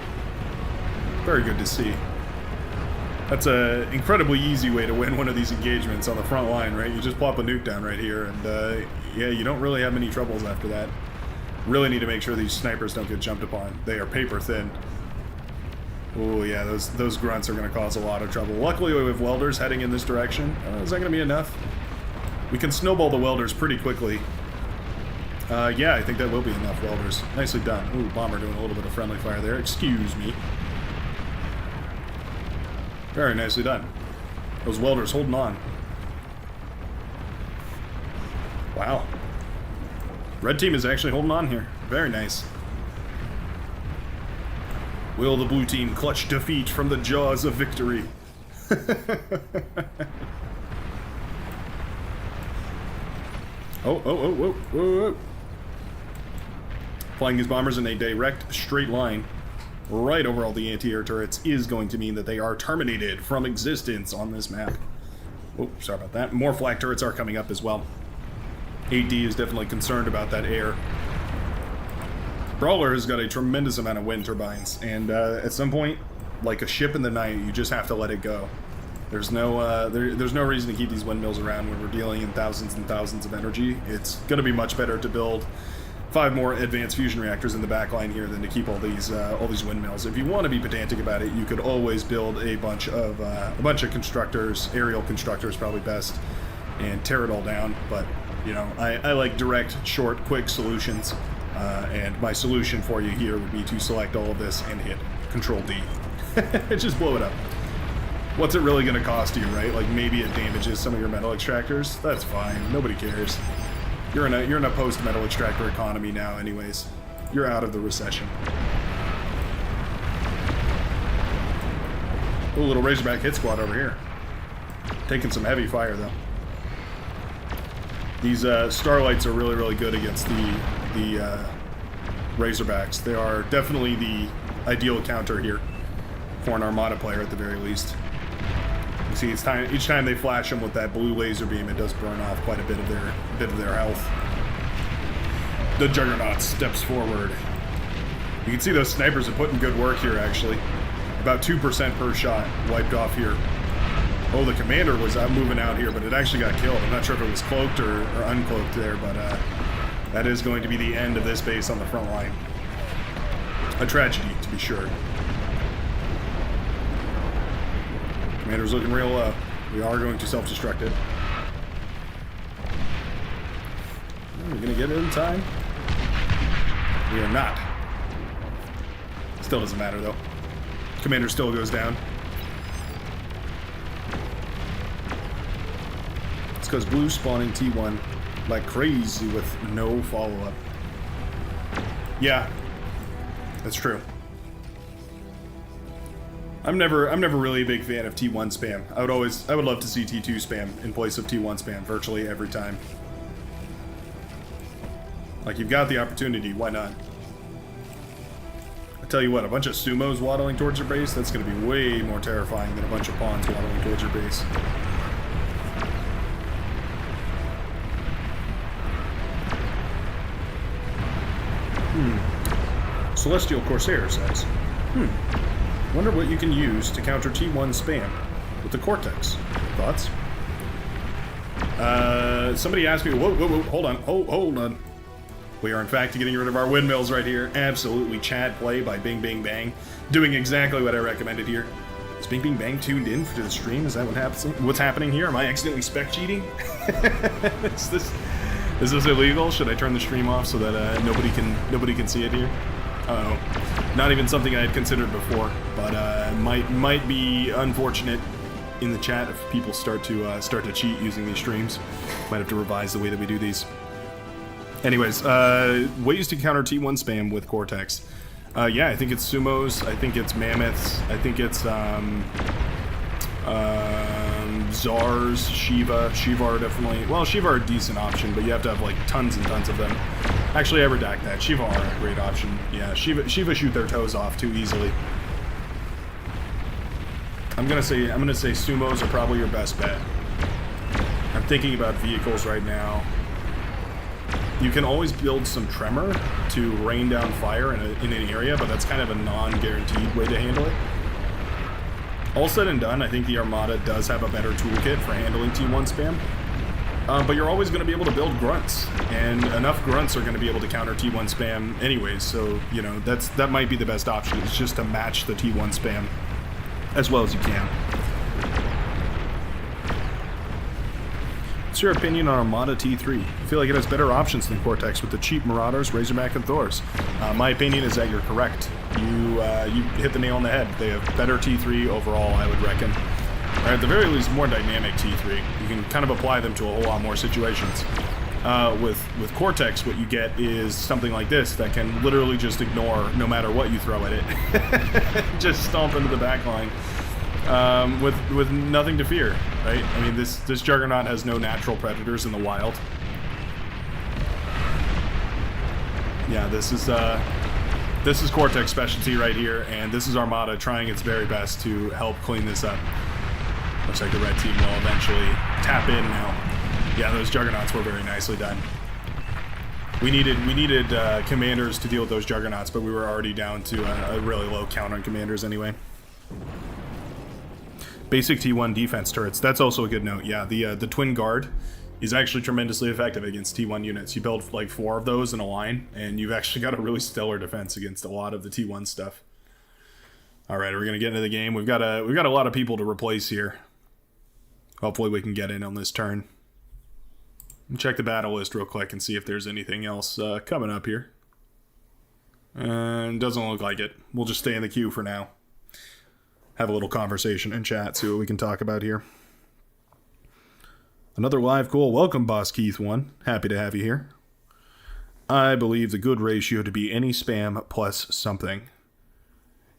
Very good to see. That's an incredibly easy way to win one of these engagements on the front line, right? You just plop a nuke down right here, and yeah, you don't really have many troubles after that. Really need to make sure these snipers don't get jumped upon. They are paper thin. Oh yeah, those grunts are going to cause a lot of trouble. Luckily, we have welders heading in this direction. Is that going to be enough? We can snowball the welders pretty quickly. Yeah, I think that will be enough welders. Nicely done. Ooh, bomber doing a little bit of friendly fire there. Excuse me. Very nicely done. Those welders holding on. Wow. Red team is actually holding on here. Very nice. Will the blue team clutch defeat from the jaws of victory? Whoa. Flying these bombers in a direct straight line right over all the anti-air turrets is going to mean that they are terminated from existence on this map. Oh, sorry about that. More flak turrets are coming up as well. 8D is definitely concerned about that air. Brawler has got a tremendous amount of wind turbines, and at some point, like a ship in the night, you just have to let it go. There's no there's no reason to keep these windmills around when we're dealing in thousands and thousands of energy. It's going to be much better to build 5 more advanced fusion reactors in the back line here than to keep all these windmills. If you want to be pedantic about it, you could always build a bunch of constructors, aerial constructors probably best, and tear it all down. But you know, I like direct, short, quick solutions. And my solution for you here would be to select all of this and hit Control D. Just blow it up. What's it really going to cost you, right? Like maybe it damages some of your metal extractors. That's fine. Nobody cares. You're in a post metal extractor economy now, anyways. You're out of the recession. Ooh, little Razorback hit squad over here. Taking some heavy fire though. These Starlights are really, really good against the Razorbacks. They are definitely the ideal counter here for an Armada player at the very least. You see, each time they flash them with that blue laser beam, it does burn off quite a bit of their health. The Juggernaut steps forward. You can see those snipers are putting good work here, actually. About 2% per shot wiped off here. Oh, the commander was moving out here, but it actually got killed. I'm not sure if it was cloaked or uncloaked there, but that is going to be the end of this base on the front line. A tragedy, to be sure. Commander's looking real low. We are going to self-destruct it. Are we going to get it in time? We are not. Still doesn't matter, though. Commander still goes down. It's because blue spawning T1 like crazy with no follow-up. Yeah, that's true. I'm never really a big fan of T1 spam. I would love to see T2 spam in place of T1 spam virtually every time. Like, you've got the opportunity, why not? I tell you what, a bunch of sumos waddling towards your base, that's going to be way more terrifying than a bunch of pawns waddling towards your base. Celestial Corsair says, wonder what you can use to counter T1 spam with the Cortex. Thoughts? Somebody asked me, whoa, hold on. We are in fact getting rid of our windmills right here. Absolutely Chad play by Bing Bing Bang. Doing exactly what I recommended here. Is Bing Bing Bang tuned in to the stream? Is that what's happening here? Am I accidentally spec cheating? Is this illegal? Should I turn the stream off so that nobody can see it here? Uh-oh. Not even something I had considered before, but might be unfortunate in the chat if people start to cheat using these streams. Might have to revise the way that we do these. Anyways, ways to counter T1 spam with Cortex. Yeah, I think it's sumos. I think it's mammoths. I think it's Zars, Shiva. Shiva are definitely... Well, Shiva are a decent option, but you have to have, like, tons and tons of them. Actually, I redact that. Shiva are a great option. Yeah, Shiva shoot their toes off too easily. I'm gonna say sumos are probably your best bet. I'm thinking about vehicles right now. You can always build some tremor to rain down fire in an area, but that's kind of a non-guaranteed way to handle it. All said and done, I think the Armada does have a better toolkit for handling T1 spam. But you're always going to be able to build grunts, and enough grunts are going to be able to counter T1 spam anyways. So that might be the best option. It's just to match the T1 spam as well as you can. What's your opinion on Armada T3? I feel like it has better options than Cortex with the cheap Marauders, Razorback, and Thors. My opinion is that you're correct. You hit the nail on the head. They have better T3 overall, I would reckon. Or at the very least, more dynamic T3. You can kind of apply them to a whole lot more situations. With Cortex, what you get is something like this that can literally just ignore no matter what you throw at it. Just stomp into the back line. With nothing to fear, right? I mean, this Juggernaut has no natural predators in the wild. Yeah, this is Cortex specialty right here, and this is Armada trying its very best to help clean this up. Looks like the red team will eventually tap in now. Yeah, those Juggernauts were very nicely done. We needed commanders to deal with those Juggernauts, but we were already down to a really low count on commanders anyway. Basic T1 defense turrets. That's also a good note. Yeah, the Twin Guard is actually tremendously effective against T1 units. You build like 4 of those in a line, and you've actually got a really stellar defense against a lot of the T1 stuff. All right, we're gonna get into the game. We've got a lot of people to replace here. Hopefully, we can get in on this turn. Check the battle list real quick and see if there's anything else coming up here. And doesn't look like it. We'll just stay in the queue for now. Have a little conversation and chat, see what we can talk about here. Another live cool. Welcome, Boss Keith 1. Happy to have you here. I believe the good ratio to be any spam plus something.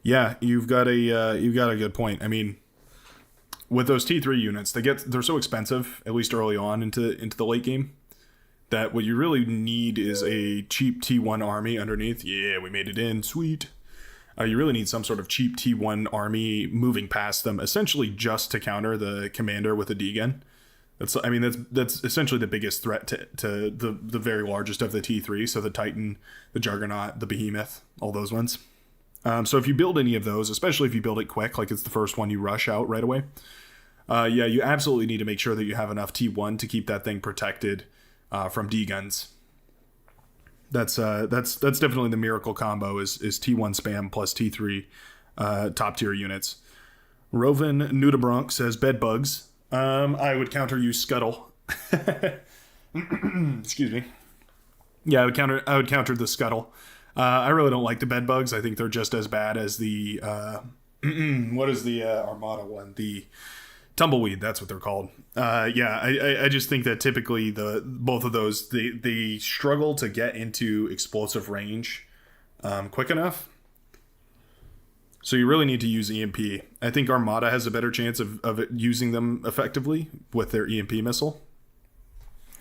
Yeah, you've got a good point. I mean, with those T3 units, they're so expensive, at least early on into the late game, that what you really need is a cheap T1 army underneath. Yeah, we made it in. Sweet. You really need some sort of cheap T1 army moving past them, essentially just to counter the commander with a D-gun. That's essentially the biggest threat to the very largest of the T3, so the Titan, the Juggernaut, the Behemoth, all those ones. So if you build any of those, especially if you build it quick, like it's the first one you rush out right away, yeah, you absolutely need to make sure that you have enough T1 to keep that thing protected from D-guns. That's definitely the miracle combo is T1 spam plus T3 top tier units. Rovan Nudabronk says bed bugs. I would counter use Scuttle. Excuse me. Yeah, I would counter the Scuttle. I really don't like the bed bugs. I think they're just as bad as the what is the Armada one? The Tumbleweed, that's what they're called. Yeah, I just think that typically both of those they struggle to get into explosive range quick enough. So you really need to use EMP. I think Armada has a better chance of using them effectively with their EMP missile.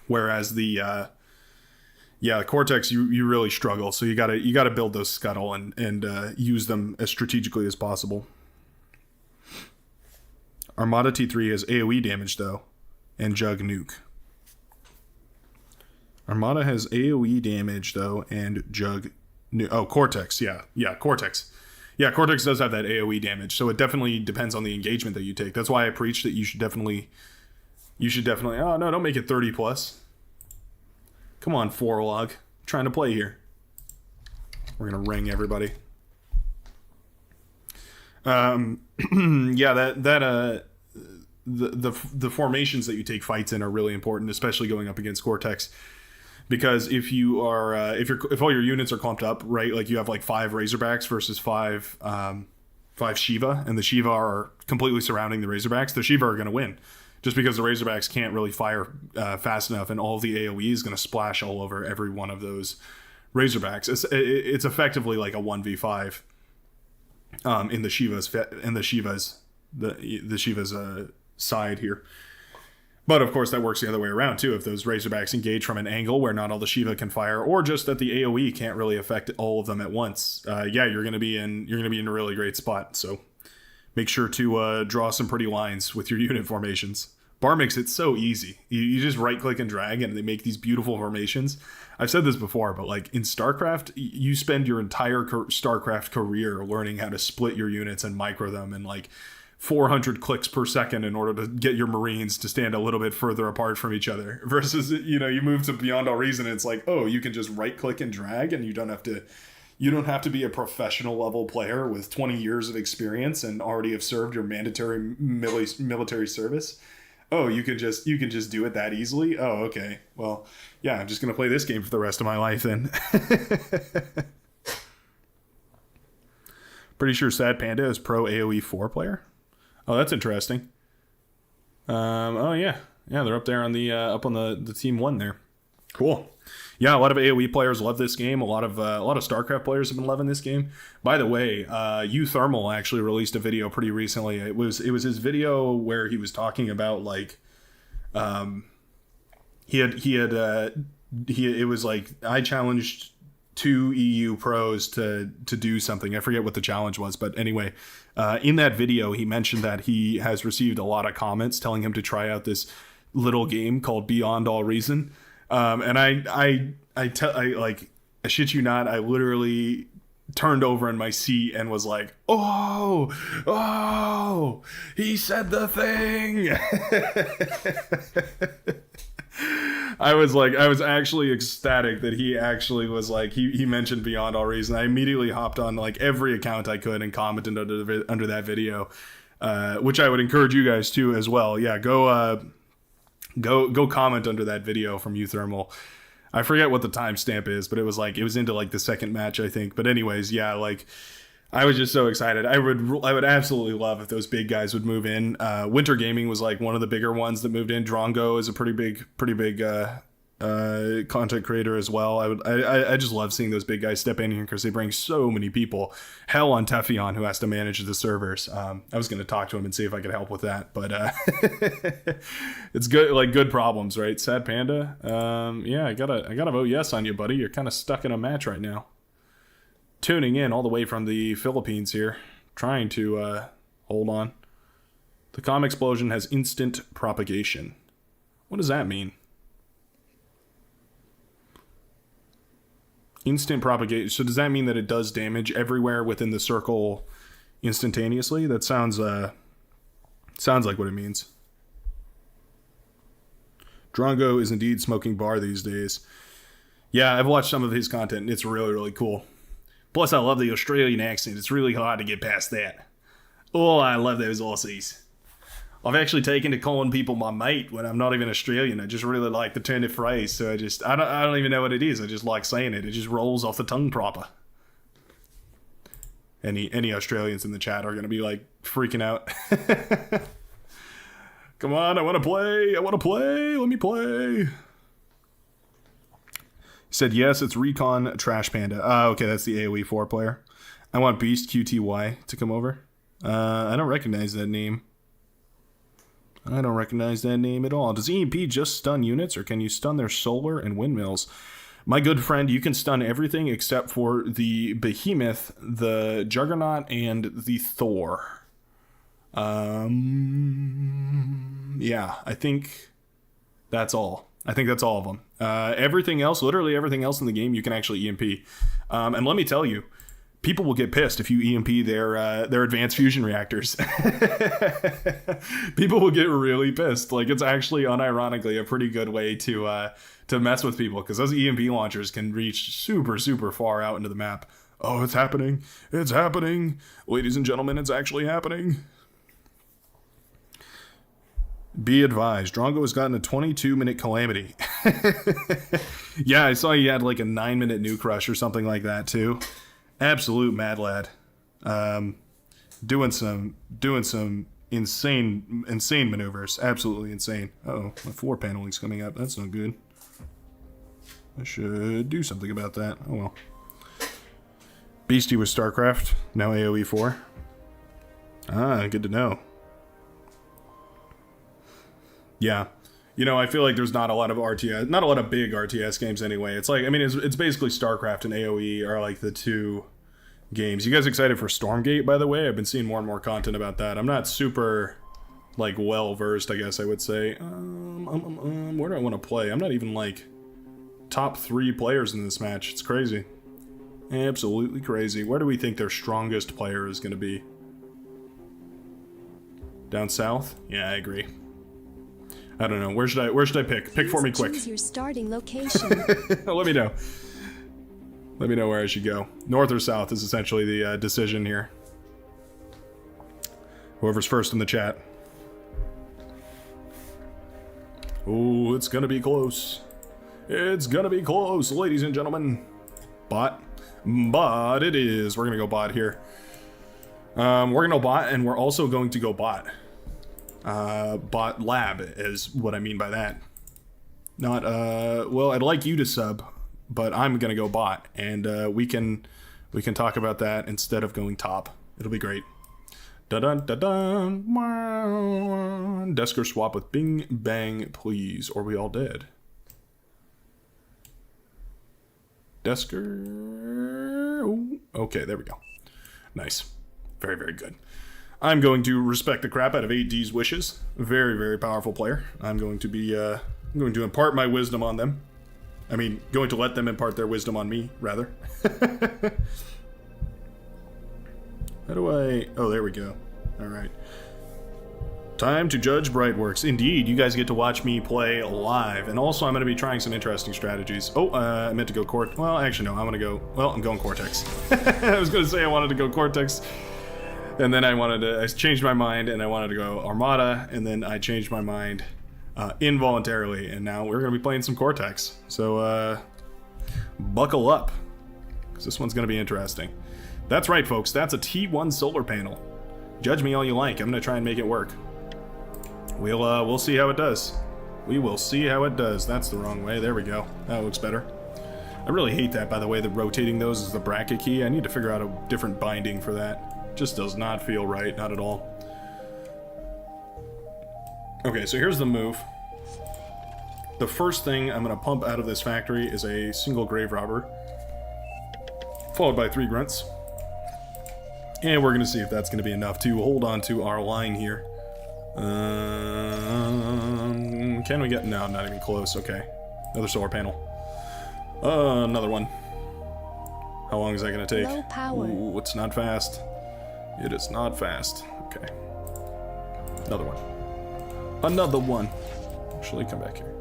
Whereas the Cortex, you really struggle. So you gotta build those Scuttle and use them as strategically as possible. Armada T3 has AoE damage, though, and Jug Nuke. Armada has AoE damage, though, and Jug Nuke. Oh, Cortex, yeah, Cortex. Yeah, Cortex does have that AoE damage, so it definitely depends on the engagement that you take. That's why I preach that you should definitely, oh, no, don't make it 30 plus. Come on, Forlog. I'm trying to play here. We're going to ring everybody. Yeah, the formations that you take fights in are really important, especially going up against Cortex, because if you are if all your units are clumped up, right, like you have like 5 Razorbacks versus 5 Shiva, and the Shiva are completely surrounding the Razorbacks, the Shiva are going to win, just because the Razorbacks can't really fire fast enough, and all of the AoE is going to splash all over every one of those Razorbacks. It's effectively like a 1v5 in the Shiva's side here. But of course that works the other way around too. If those Razorbacks engage from an angle where not all the Shiva can fire, or just that the AoE can't really affect all of them at once, yeah, you're gonna be in a really great spot. So make sure to draw some pretty lines with your unit formations. Bar makes it so easy. You just right click and drag and they make these beautiful formations. I've said this before, but like in StarCraft, you spend your entire StarCraft career learning how to split your units and micro them and like 400 clicks per second in order to get your Marines to stand a little bit further apart from each other. Versus, you know, you move to Beyond All Reason, and it's like, oh, you can just right click and drag, and you don't have to be a professional level player with 20 years of experience and already have served your mandatory military service. Oh, you can just do it that easily? Oh, okay. Well, yeah, I'm just going to play this game for the rest of my life then. Pretty sure Sad Panda is pro AoE 4 player. Oh, that's interesting. Oh yeah. Yeah, they're up there on the team 1 there. Cool. Yeah, a lot of AoE players love this game. A lot of StarCraft players have been loving this game. By the way, Thermal actually released a video pretty recently. It was his video where he was talking about like, it was like, I challenged 2 EU pros to do something. I forget what the challenge was, but anyway, in that video he mentioned that he has received a lot of comments telling him to try out this little game called Beyond All Reason. And I shit you not, I literally turned over in my seat and was like, oh, he said the thing. I was actually ecstatic that he actually was like, he mentioned Beyond All Reason. I immediately hopped on like every account I could and commented under that video, which I would encourage you guys to as well. Yeah, go comment under that video from Thermal. I forget what the timestamp is, but it was into like the second match, I think. But anyways, yeah, like I was just so excited. I would absolutely love if those big guys would move in. Winter Gaming was like one of the bigger ones that moved in. Drongo is a pretty big content creator as well. I just love seeing those big guys step in here because they bring so many people. Hell on Teffion, who has to manage the servers. I was going to talk to him and see if I could help with that, but it's good, like good problems, right? Sad Panda. Yeah, I gotta vote yes on you, buddy. You're kind of stuck in a match right now. Tuning in all the way from the Philippines here, trying to hold on. The comm explosion has instant propagation. What does that mean? Instant propagation. So does that mean that it does damage everywhere within the circle instantaneously? That sounds like what it means. Drongo is indeed smoking bar these days. Yeah, I've watched some of his content and it's really, really cool. Plus, I love the Australian accent. It's really hard to get past that. Oh, I love those Aussies. I've actually taken to calling people my mate when I'm not even Australian. I just really like the turn of phrase. So I don't even know what it is. I just like saying it. It just rolls off the tongue proper. Any Australians in the chat are going to be like freaking out. Come on, I want to play. Let me play. He said, yes, it's Recon Trash Panda. Okay, that's the AoE 4 player. I want Beast QTY to come over. I don't recognize that name. I don't recognize that name at all. Does EMP just stun units, or can you stun their solar and windmills? My good friend, you can stun everything except for the Behemoth, the Juggernaut, and the Thor. Yeah, I think that's all. I think that's all of them. Everything else, literally everything else in the game, you can actually EMP. And let me tell you, people will get pissed if you EMP their advanced fusion reactors. People will get really pissed. Like, it's actually unironically a pretty good way to mess with people, because those EMP launchers can reach super, super far out into the map. Oh, it's happening. It's happening. Ladies and gentlemen, it's actually happening. Be advised, Drongo has gotten a 22-minute calamity. Yeah, I saw he had like a 9-minute nuke rush or something like that too. Absolute mad lad. Doing some insane maneuvers. Absolutely insane. Uh-oh, my floor paneling's coming up. That's not good. I should do something about that. Oh well. Beastie was StarCraft, now AoE 4. Ah, good to know. Yeah. You know, I feel like there's not a lot of RTS, not a lot of big RTS games anyway. It's like, I mean, it's basically StarCraft and AoE are like the two games. You guys excited for Stormgate, by the way? I've been seeing more and more content about that. I'm not super, like, well-versed, I guess I would say. Where do I want to play? I'm not even, like, top 3 players in this match. It's crazy. Absolutely crazy. Where do we think their strongest player is going to be? Down south? Yeah, I agree. I don't know. Where should I pick? Pick for me quick. Choose your starting location. Let me know. Let me know where I should go. North or south is essentially the decision here. Whoever's first in the chat. Oh, it's gonna be close. It's gonna be close, ladies and gentlemen. Bot. Bot it is. We're gonna go bot here. We're gonna go bot, and we're also going to go bot. Bot lab is what I mean by that. Not, well, I'd like you to sub, but I'm gonna go bot, and we can talk about that instead of going top. It'll be great. Da-dun, da-dun. Desker swap with Bing Bang, please, or we all dead. Desker. Ooh. Okay, there we go. Nice. Very, very good. I'm going to respect the crap out of 8D's wishes. Very, very powerful player. I'm going to be, I'm going to impart my wisdom on them. I mean, going to let them impart their wisdom on me, rather. How do I... Oh, there we go. Alright. Time to judge Brightworks. Indeed, you guys get to watch me play live. And also, I'm going to be trying some interesting strategies. Oh, I meant to go Well, actually, no. I'm going to go... Well, I'm going Cortex. I was going to say I wanted to go Cortex. And then I changed my mind, and I wanted to go Armada. And then I changed my mind involuntarily. And now we're going to be playing some Cortex. So, buckle up. Because this one's going to be interesting. That's right, folks. That's a T1 solar panel. Judge me all you like. I'm going to try and make it work. We'll see how it does. We will see how it does. That's the wrong way. There we go. That looks better. I really hate that, by the way, that rotating those is the bracket key. I need to figure out a different binding for that. Just does not feel right. Not at all. Okay, so here's the move. The first thing I'm going to pump out of this factory is a single grave robber, followed by 3 grunts. And we're going to see if that's going to be enough to hold on to our line here. Can we get... No, not even close. Okay. Another solar panel. Another one. How long is that going to take? Low power. Ooh, it's not fast. It is not fast. Okay. Another one. Another one. Actually, come back here.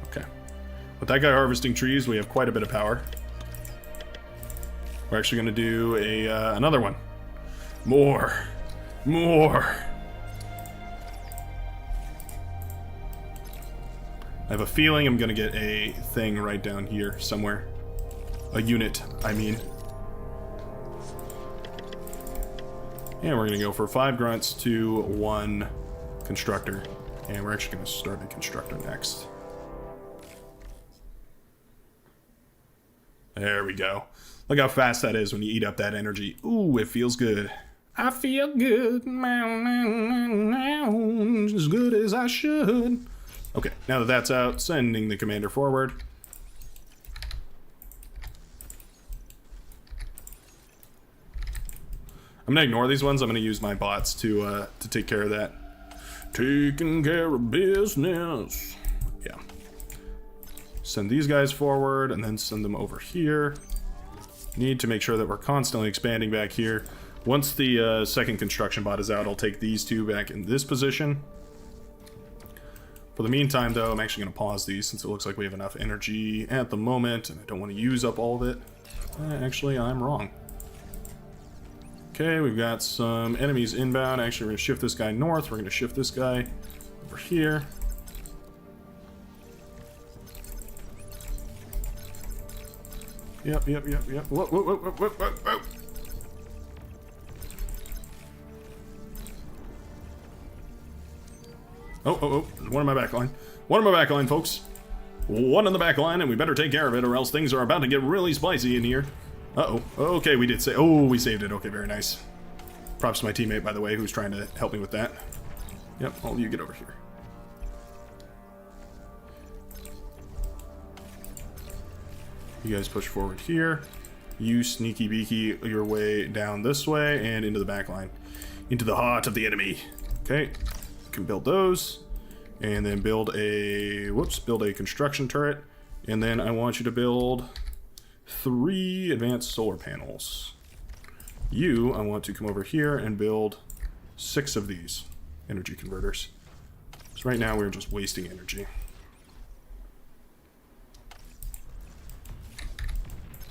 Okay. With that guy harvesting trees, we have quite a bit of power. We're actually going to do another one. More. I have a feeling I'm going to get a thing right down here somewhere. A unit, I mean. And we're going to go for 5 grunts to 1 constructor. And we're actually going to start a constructor next. There we go. Look how fast that is when you eat up that energy. Ooh, it feels good. I feel good. As good as I should. Okay, now that that's out, sending the commander forward. I'm gonna ignore these ones. I'm gonna use my bots to take care of that. Taking care of business. Yeah. Send these guys forward and then send them over here. Need to make sure that we're constantly expanding back here. Once the second construction bot is out, I'll take these 2 back in this position. For the meantime, though, I'm actually going to pause these since it looks like we have enough energy at the moment, and I don't want to use up all of it. Actually, I'm wrong. Okay, we've got some enemies inbound. Actually, we're going to shift this guy north. We're going to shift this guy over here. Yep. Whoa. Oh. One in my back line. One in my back line, folks. One in the back line, and we better take care of it, or else things are about to get really spicy in here. Uh-oh. Okay, we did say... Oh, we saved it. Okay, very nice. Props to my teammate, by the way, who's trying to help me with that. Yep, all of you get over here. You guys push forward here. You sneaky beaky your way down this way and into the back line. Into the heart of the enemy. Okay. You can build those. And then build a... Whoops. Build a construction turret. And then I want you to build 3 advanced solar panels. You, I want to come over here and build 6 of these energy converters. So right now we're just wasting energy.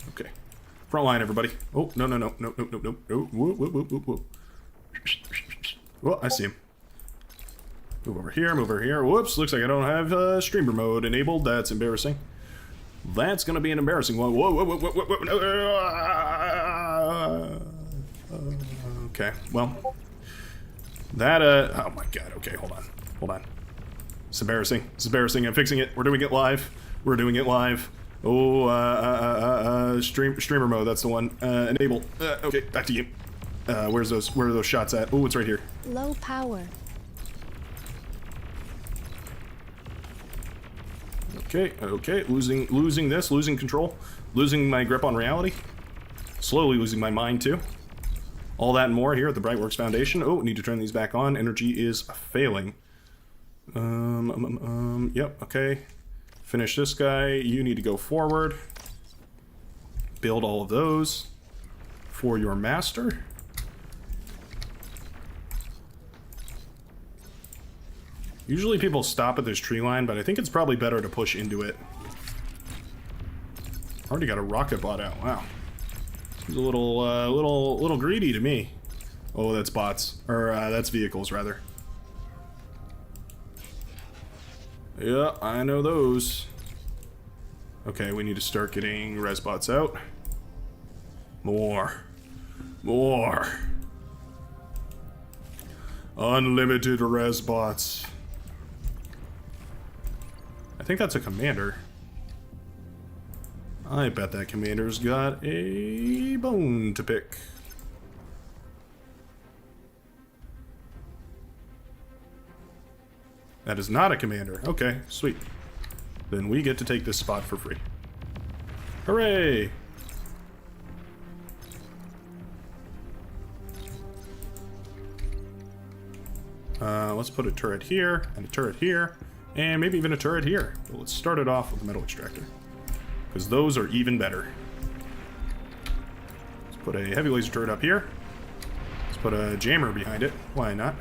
Okay. Front line, everybody. Oh, no, no, no, no, no, no, no, no. Whoa, whoa, whoa, whoa, whoa. Well, I see him. Move over here, move over here. Whoops, looks like I don't have streamer mode enabled. That's embarrassing. That's gonna be an embarrassing one. Whoa, whoa, whoa, whoa, whoa, whoa. Okay, well. That, oh my god, okay, hold on. Hold on. It's embarrassing. It's embarrassing. I'm fixing it. We're doing it live. We're doing it live. Oh, streamer mode, that's the one. Enable. Okay, back to you. Where are those shots at? Oh, it's right here. Low power. Okay, okay, losing control, losing my grip on reality, slowly losing my mind too. All that and more here at the Brightworks Foundation. Oh, need to turn these back on. Energy is failing. Yep, okay. Finish this guy. You need to go forward. Build all of those for your master. Usually people stop at this tree line, but I think it's probably better to push into it. Already got a rocket bot out. Wow. He's a little greedy to me. Oh, that's bots. Or, that's vehicles, rather. Yeah, I know those. Okay, we need to start getting res bots out. More. More. Unlimited res bots. I think that's a commander. I bet that commander's got a bone to pick. That is not a commander. Okay, sweet. Then we get to take this spot for free. Hooray! Let's put a turret here, and a turret here, and maybe even a turret here. But let's start it off with a metal extractor, because those are even better. Let's put a heavy laser turret up here. Let's put a jammer behind it. Why not?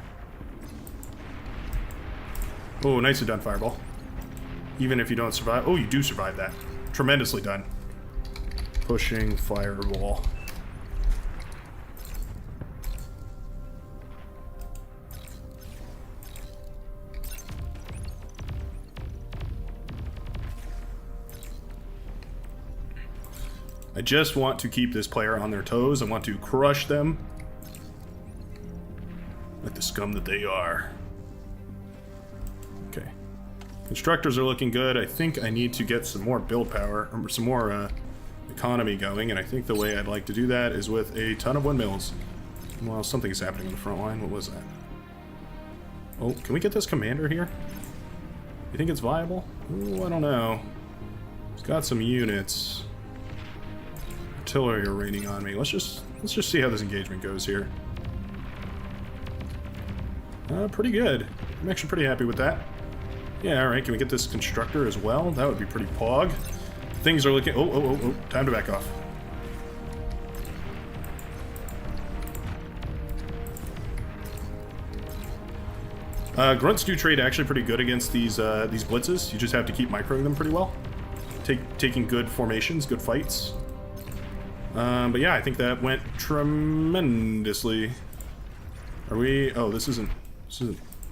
Oh, nicely done, Fireball. Even if you don't survive... Oh, you do survive that. Tremendously done. Pushing Fireball. I just want to keep this player on their toes. I want to crush them like the scum that they are. Okay. Constructors are looking good. I think I need to get some more build power, or some more economy going, and I think the way I'd like to do that is with a ton of windmills. Well, something's happening on the front line. What was that? Oh, can we get this commander here? You think it's viable? Ooh, I don't know. It's got some units. Artillery are raining on me. Let's just see how this engagement goes here. Pretty good. I'm actually pretty happy with that. Yeah, alright, can we get this constructor as well? That would be pretty pog. Things are looking... Oh, time to back off. Grunts do trade actually pretty good against these blitzes. You just have to keep microing them pretty well. Taking good formations, good fights. But yeah, I think that went tremendously. Are we... Oh, this isn't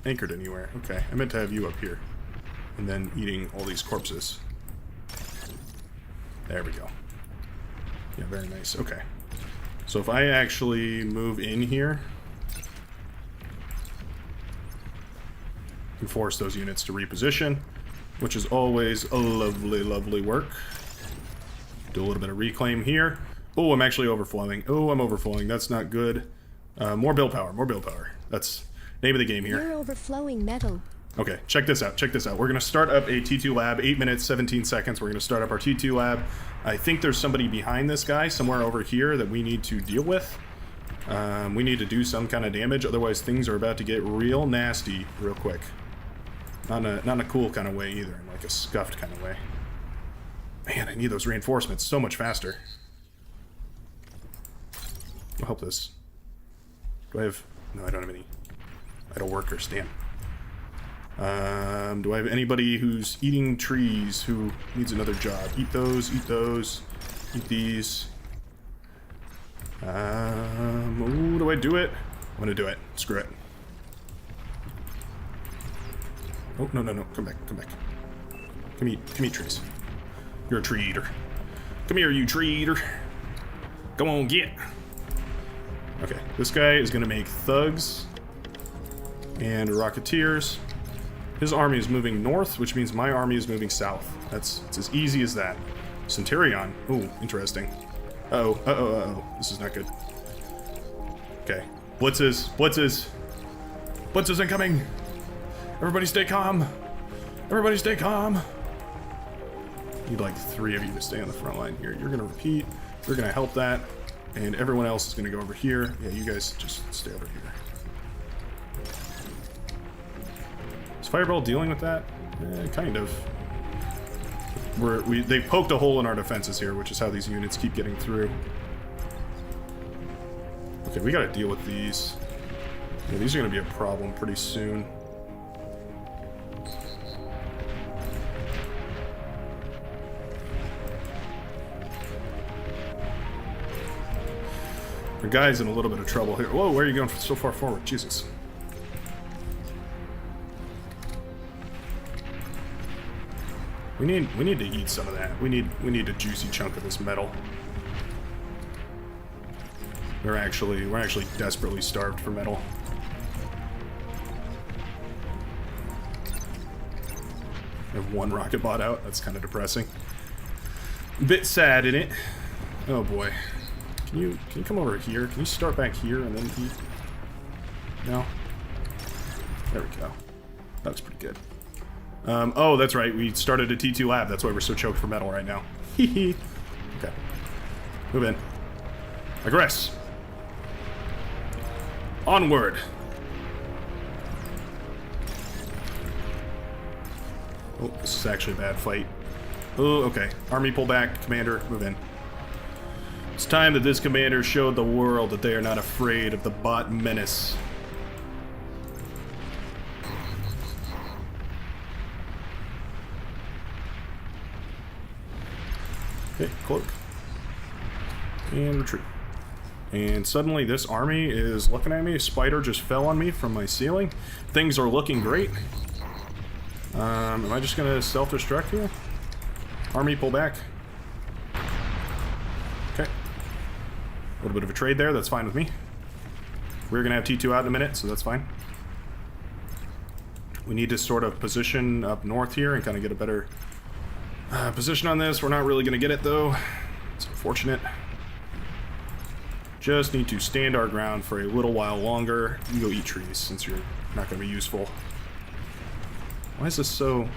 anchored anywhere. Okay, I meant to have you up here. And then eating all these corpses. There we go. Yeah, very nice. Okay. So if I actually move in here... and force those units to reposition, which is always a lovely, lovely work. Do a little bit of reclaim here. Oh, I'm actually overflowing. Oh, I'm overflowing. That's not good. More build power. More build power. That's name of the game here. You're overflowing metal. Okay, check this out. Check this out. We're going to start up a T2 lab. 8 minutes, 17 seconds. We're going to start up our T2 lab. I think there's somebody behind this guy somewhere over here that we need to deal with. We need to do some kind of damage. Otherwise, things are about to get real nasty real quick. Not in a cool kind of way either. In like a scuffed kind of way. Man, I need those reinforcements so much faster. I'll help this. Do I have... No, I don't have any idle workers, damn. Do I have anybody who's eating trees who needs another job? Eat those, eat these. Ooh, do I do it? I'm gonna do it. Screw it. Oh, no, come back. Come eat trees. You're a tree eater. Come here, you tree eater. Come on, get. Okay, this guy is gonna make thugs and rocketeers. His army is moving north, which means my army is moving south. It's as easy as that. Centurion. Ooh, interesting. Uh-oh. This is not good. Okay. Blitzes incoming! Everybody stay calm! Need like 3 of you to stay on the front line here. You're gonna repeat, you're gonna help that, and everyone else is gonna go over here. Yeah, you guys just stay over here. Is Fireball dealing with that? Kind of. They poked a hole in our defenses here, which is how these units keep getting through. Okay, we gotta deal with these. Yeah, these are gonna be a problem pretty soon. The guy's in a little bit of trouble here. Whoa, where are you going so far forward? Jesus. We need to eat some of that. We need a juicy chunk of this metal. We're actually desperately starved for metal. I have 1 rocket bot out. That's kind of depressing. A bit sad, isn't it? Oh boy. Can you come over here? Can you start back here and then eat? No? There we go. That was pretty good. Oh, that's right. We started a T2 lab. That's why we're so choked for metal right now. Hee. Okay. Move in. Aggress. Onward. Oh, this is actually a bad fight. Oh, okay. Army pull back. Commander, move in. It's time that this commander showed the world that they are not afraid of the bot menace. Okay, cloak. And retreat. And suddenly this army is looking at me. A spider just fell on me from my ceiling. Things are looking great. Am I just gonna self-destruct here? Army, pull back. Okay. A little bit of a trade there, that's fine with me. We're gonna have T2 out in a minute, so that's fine. We need to sort of position up north here and kind of get a better position on this. We're not really gonna get it though. It's unfortunate. Just need to stand our ground for a little while longer. You go eat trees since you're not gonna be useful. Why is this so...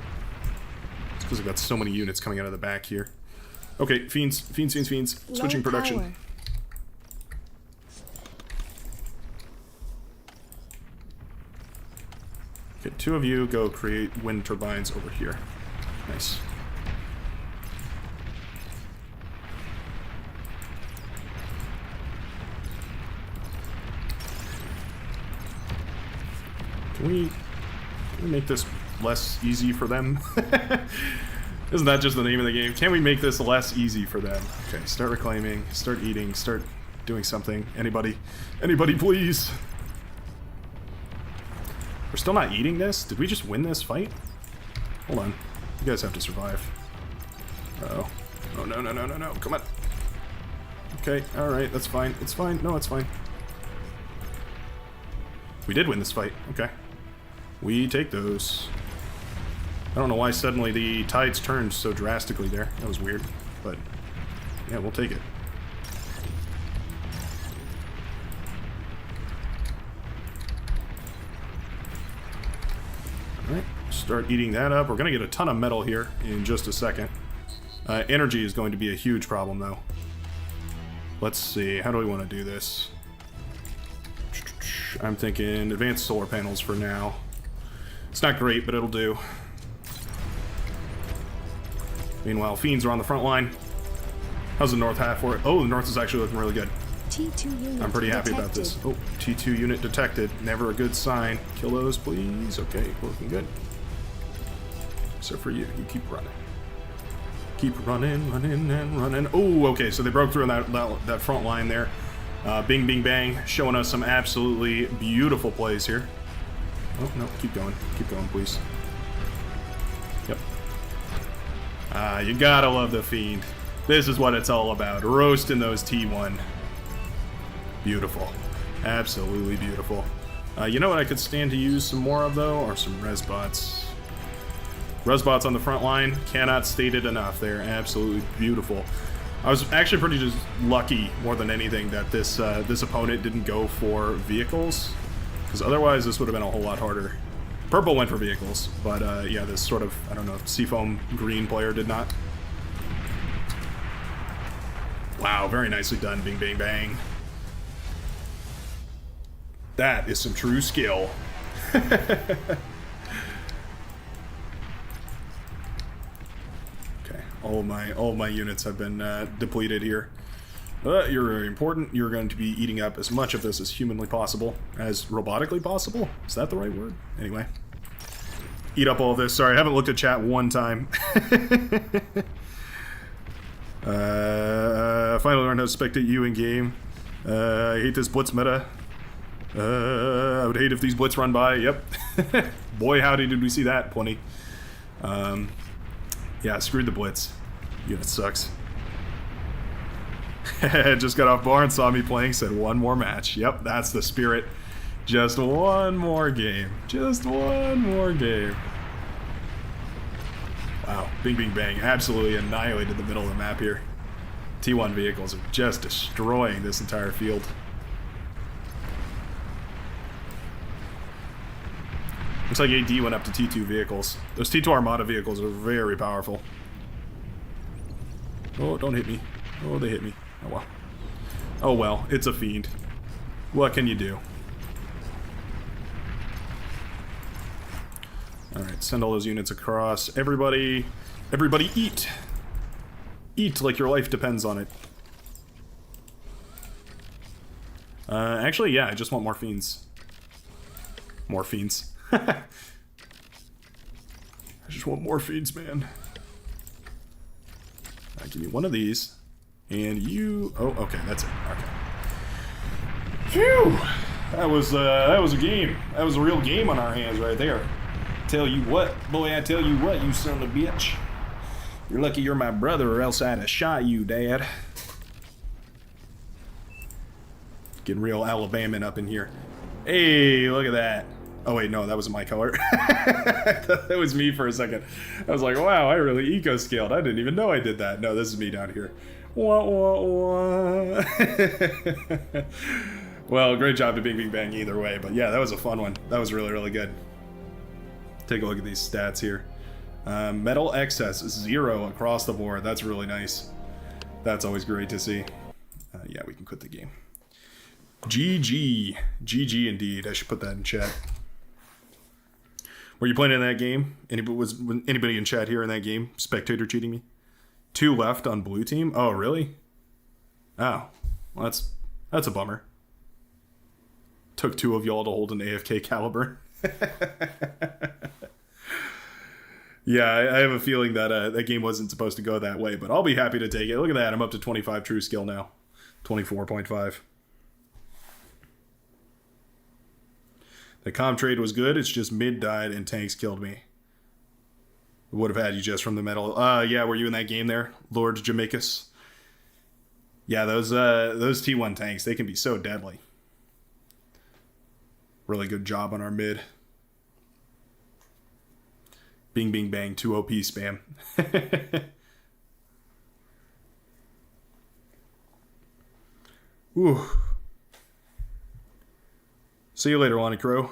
It's because I've got so many units coming out of the back here. Okay, fiends. Switching production. Power. Okay, 2 of you go create wind turbines over here. Nice. Can we make this less easy for them? Isn't that just the name of the game? Can we make this less easy for them? Okay, start reclaiming, start eating, start doing something. Anybody please? We're still not eating this? Did we just win this fight? Hold on. You guys have to survive. Uh-oh. Oh, no. Come on. Okay, alright, that's fine. It's fine. No, it's fine. We did win this fight. Okay. We take those. I don't know why suddenly the tides turned so drastically there. That was weird. But, yeah, we'll take it. Alright, start eating that up. We're going to get a ton of metal here in just a second. Energy is going to be a huge problem, though. Let's see. How do we want to do this? I'm thinking advanced solar panels for now. It's not great, but it'll do. Meanwhile, Fiends are on the front line. How's the North half for it? Oh, the North is actually looking really good. T2 unit I'm pretty happy about this. Oh, T2 unit detected. Never a good sign. Kill those, please. Okay, looking good. Except for you. You keep running. Keep running, running, and running. Oh, okay, so they broke through that front line there. Bing, bing, bang. Showing us some absolutely beautiful plays here. Oh, no, keep going. Keep going, please. Yep. You gotta love the Fiend. This is what it's all about. Roasting those T1. Beautiful. Absolutely beautiful. You know what I could stand to use some more of, though? Are some Resbots. Resbots on the front line. Cannot state it enough. They're absolutely beautiful. I was actually pretty just lucky, more than anything, that this opponent didn't go for vehicles. Because otherwise, this would have been a whole lot harder. Purple went for vehicles, but yeah, this sort of, I don't know, Seafoam green player did not. Wow, very nicely done, bing, bang, bang. That is some true skill. Okay, all of my units have been depleted here. You're very important. You're going to be eating up as much of this as humanly possible, as robotically possible. Is that the right word? Anyway, eat up all of this. Sorry, I haven't looked at chat one time. Finally learned how to spectate you in game. I hate this blitz meta. I would hate if these blitz run by. Yep. Boy, howdy did we see that. Plenty. Yeah, screw the blitz. Unit sucks. Just got off bar and saw me playing, said one more match. Yep, that's the spirit. Just one more game. Just one more game. Wow, bing, bing, bang. Absolutely annihilated the middle of the map here. T1 vehicles are just destroying this entire field. Looks like AD went up to T2 vehicles. Those T2 Armada vehicles are very powerful. Oh, don't hit me. Oh, they hit me. Oh well. Oh well, it's a Fiend. What can you do? Alright, send all those units across. Everybody eat! Eat like your life depends on it. Actually, yeah, I just want more Fiends. More Fiends. I just want more Fiends, man. Give me one of these. And you... Oh, okay, that's it. Okay. Phew! That was a game. That was a real game on our hands right there. Tell you what, boy, I tell you what, you son of a bitch. You're lucky you're my brother, or else I'd have shot you, Dad. Getting real Alabaman up in here. Hey, look at that. Oh wait, no, that wasn't my color. That was me for a second. I was like, wow, I really eco-scaled. I didn't even know I did that. No, this is me down here. Wah, wah, wah. Well, great job to Bing Bing Bang either way. But yeah, that was a fun one. That was really, really good. Take a look at these stats here. Metal excess, 0 across the board. That's really nice. That's always great to see. Yeah, we can quit the game. GG. GG indeed. I should put that in chat. Were you playing in that game? Was anybody in chat here in that game? Spectator cheating me? 2 left on blue team? Oh, really? Oh. Well, that's a bummer. Took 2 of y'all to hold an AFK caliber. Yeah, I have a feeling that that game wasn't supposed to go that way, but I'll be happy to take it. Look at that. I'm up to 25 true skill now. 24.5. The comm trade was good. It's just mid died and tanks killed me. Would have had you just from the metal. Yeah, were you in that game there, Lord Jamaicus? Yeah, those T1 tanks, they can be so deadly. Really good job on our mid. Bing, bing, bang, 2 OP spam. Ooh. See you later, Lonnie Crow.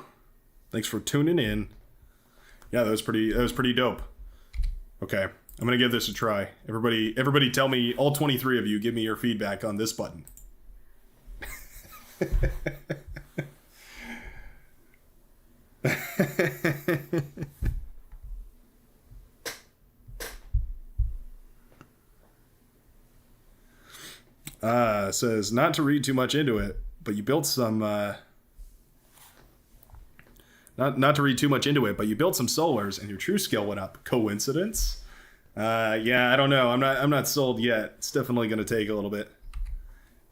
Thanks for tuning in. Yeah, that was pretty dope. Okay, I'm gonna give this a try. Everybody tell me, all 23 of you, give me your feedback on this button. Says not to read too much into it, but you built some. Not to read too much into it, but you built some solars and your true skill went up. Coincidence? Yeah, I don't know. I'm not sold yet. It's definitely going to take a little bit.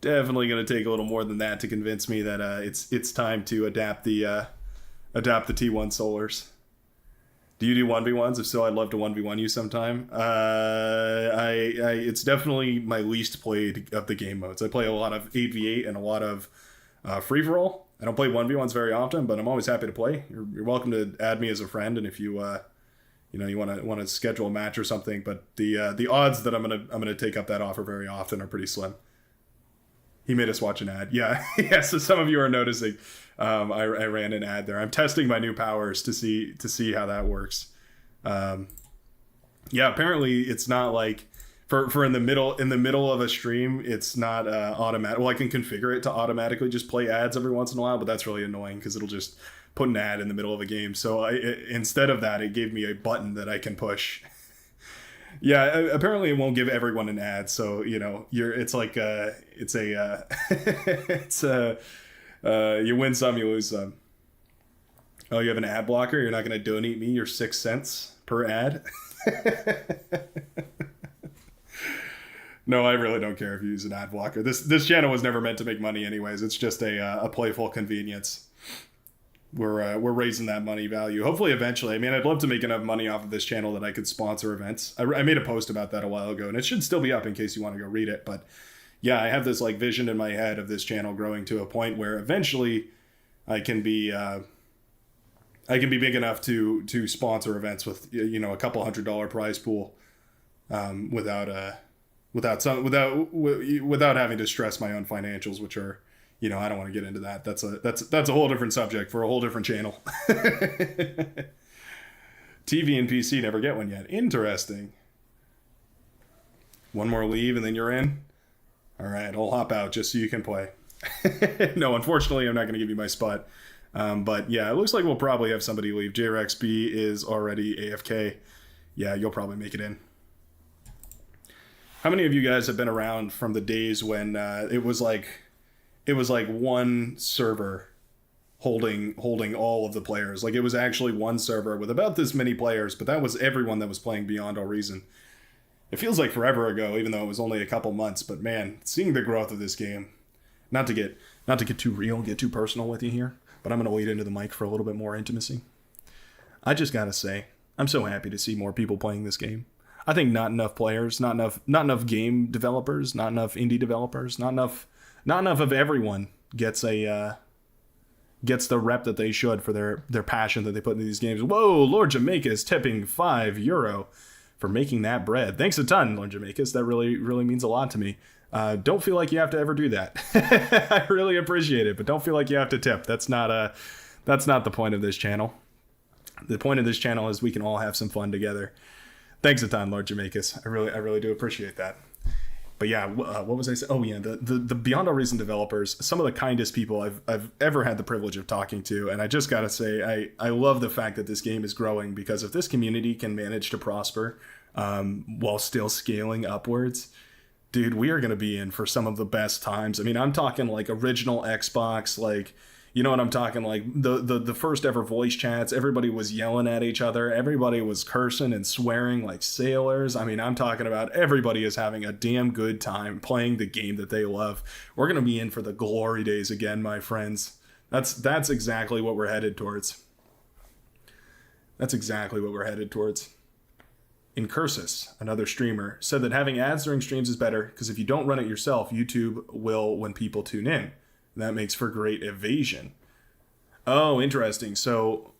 Definitely going to take a little more than that to convince me that it's time to adapt the T1 solars. Do you do 1v1s? If so, I'd love to 1v1 you sometime. It's definitely my least played of the game modes. I play a lot of 8v8 and a lot of free-for-all. I don't play 1v1s very often, but I'm always happy to play. You're welcome to add me as a friend, and if you you want to schedule a match or something, but the odds that I'm gonna take up that offer very often are pretty slim. He made us watch an ad. Yeah, yeah. So some of you are noticing. I ran an ad there. I'm testing my new powers to see how that works. Yeah, apparently it's not like for in the middle of a stream, it's not automatic. Well, I can configure it to automatically just play ads every once in a while, but that's really annoying because it'll just put an ad in the middle of a game. So instead of that, it gave me a button that I can push. Yeah, apparently it won't give everyone an ad. So it's you win some, you lose some. Oh, you have an ad blocker? You're not going to donate me your 6 cents per ad? No, I really don't care if you use an ad blocker. This channel was never meant to make money anyways. It's just a playful convenience. We're raising that money value. Hopefully eventually. I mean, I'd love to make enough money off of this channel that I could sponsor events. I made a post about that a while ago, and it should still be up in case you want to go read it. But yeah, I have this like vision in my head of this channel growing to a point where eventually I can be big enough to sponsor events with a couple $100 prize pool without having to stress my own financials, which are I don't want to get into that. That's a whole different subject for a whole different channel. TV and PC never get one yet. Interesting. One more leave and then you're in. All right, I'll hop out just so you can play. No, unfortunately, I'm not going to give you my spot. But yeah, it looks like we'll probably have somebody leave. JRXB is already AFK. Yeah, you'll probably make it in. How many of you guys have been around from the days when it was like one server holding all of the players? Like it was actually one server with about this many players, but that was everyone that was playing Beyond All Reason. It feels like forever ago, even though it was only a couple months. But man, seeing the growth of this game, not to get too real, get too personal with you here, but I'm going to lead into the mic for a little bit more intimacy. I just got to say, I'm so happy to see more people playing this game. I think not enough players, not enough game developers, not enough indie developers, not enough of everyone gets the rep that they should for their passion that they put into these games. Whoa, Lord Jamaica is tipping €5 for making that bread. Thanks a ton, Lord Jamaica. That really, really means a lot to me. Don't feel like you have to ever do that. I really appreciate it, but don't feel like you have to tip. That's not the point of this channel. The point of this channel is we can all have some fun together. Thanks a ton, Lord Jamaica. I really do appreciate that. But yeah, what was I saying? Oh yeah, the Beyond All Reason developers, some of the kindest people I've ever had the privilege of talking to, and I just gotta say, I love the fact that this game is growing, because if this community can manage to prosper while still scaling upwards, dude, we are gonna be in for some of the best times. I mean, I'm talking like original Xbox, like. You know what I'm talking, like the first ever voice chats, everybody was yelling at each other, everybody was cursing and swearing like sailors. I mean, I'm talking about everybody is having a damn good time playing the game that they love. We're going to be in for the glory days again, my friends. That's exactly what we're headed towards. That's exactly what we're headed towards. Incursus, another streamer, said that having ads during streams is better because if you don't run it yourself, YouTube will when people tune in. That makes for great evasion. Oh, interesting. So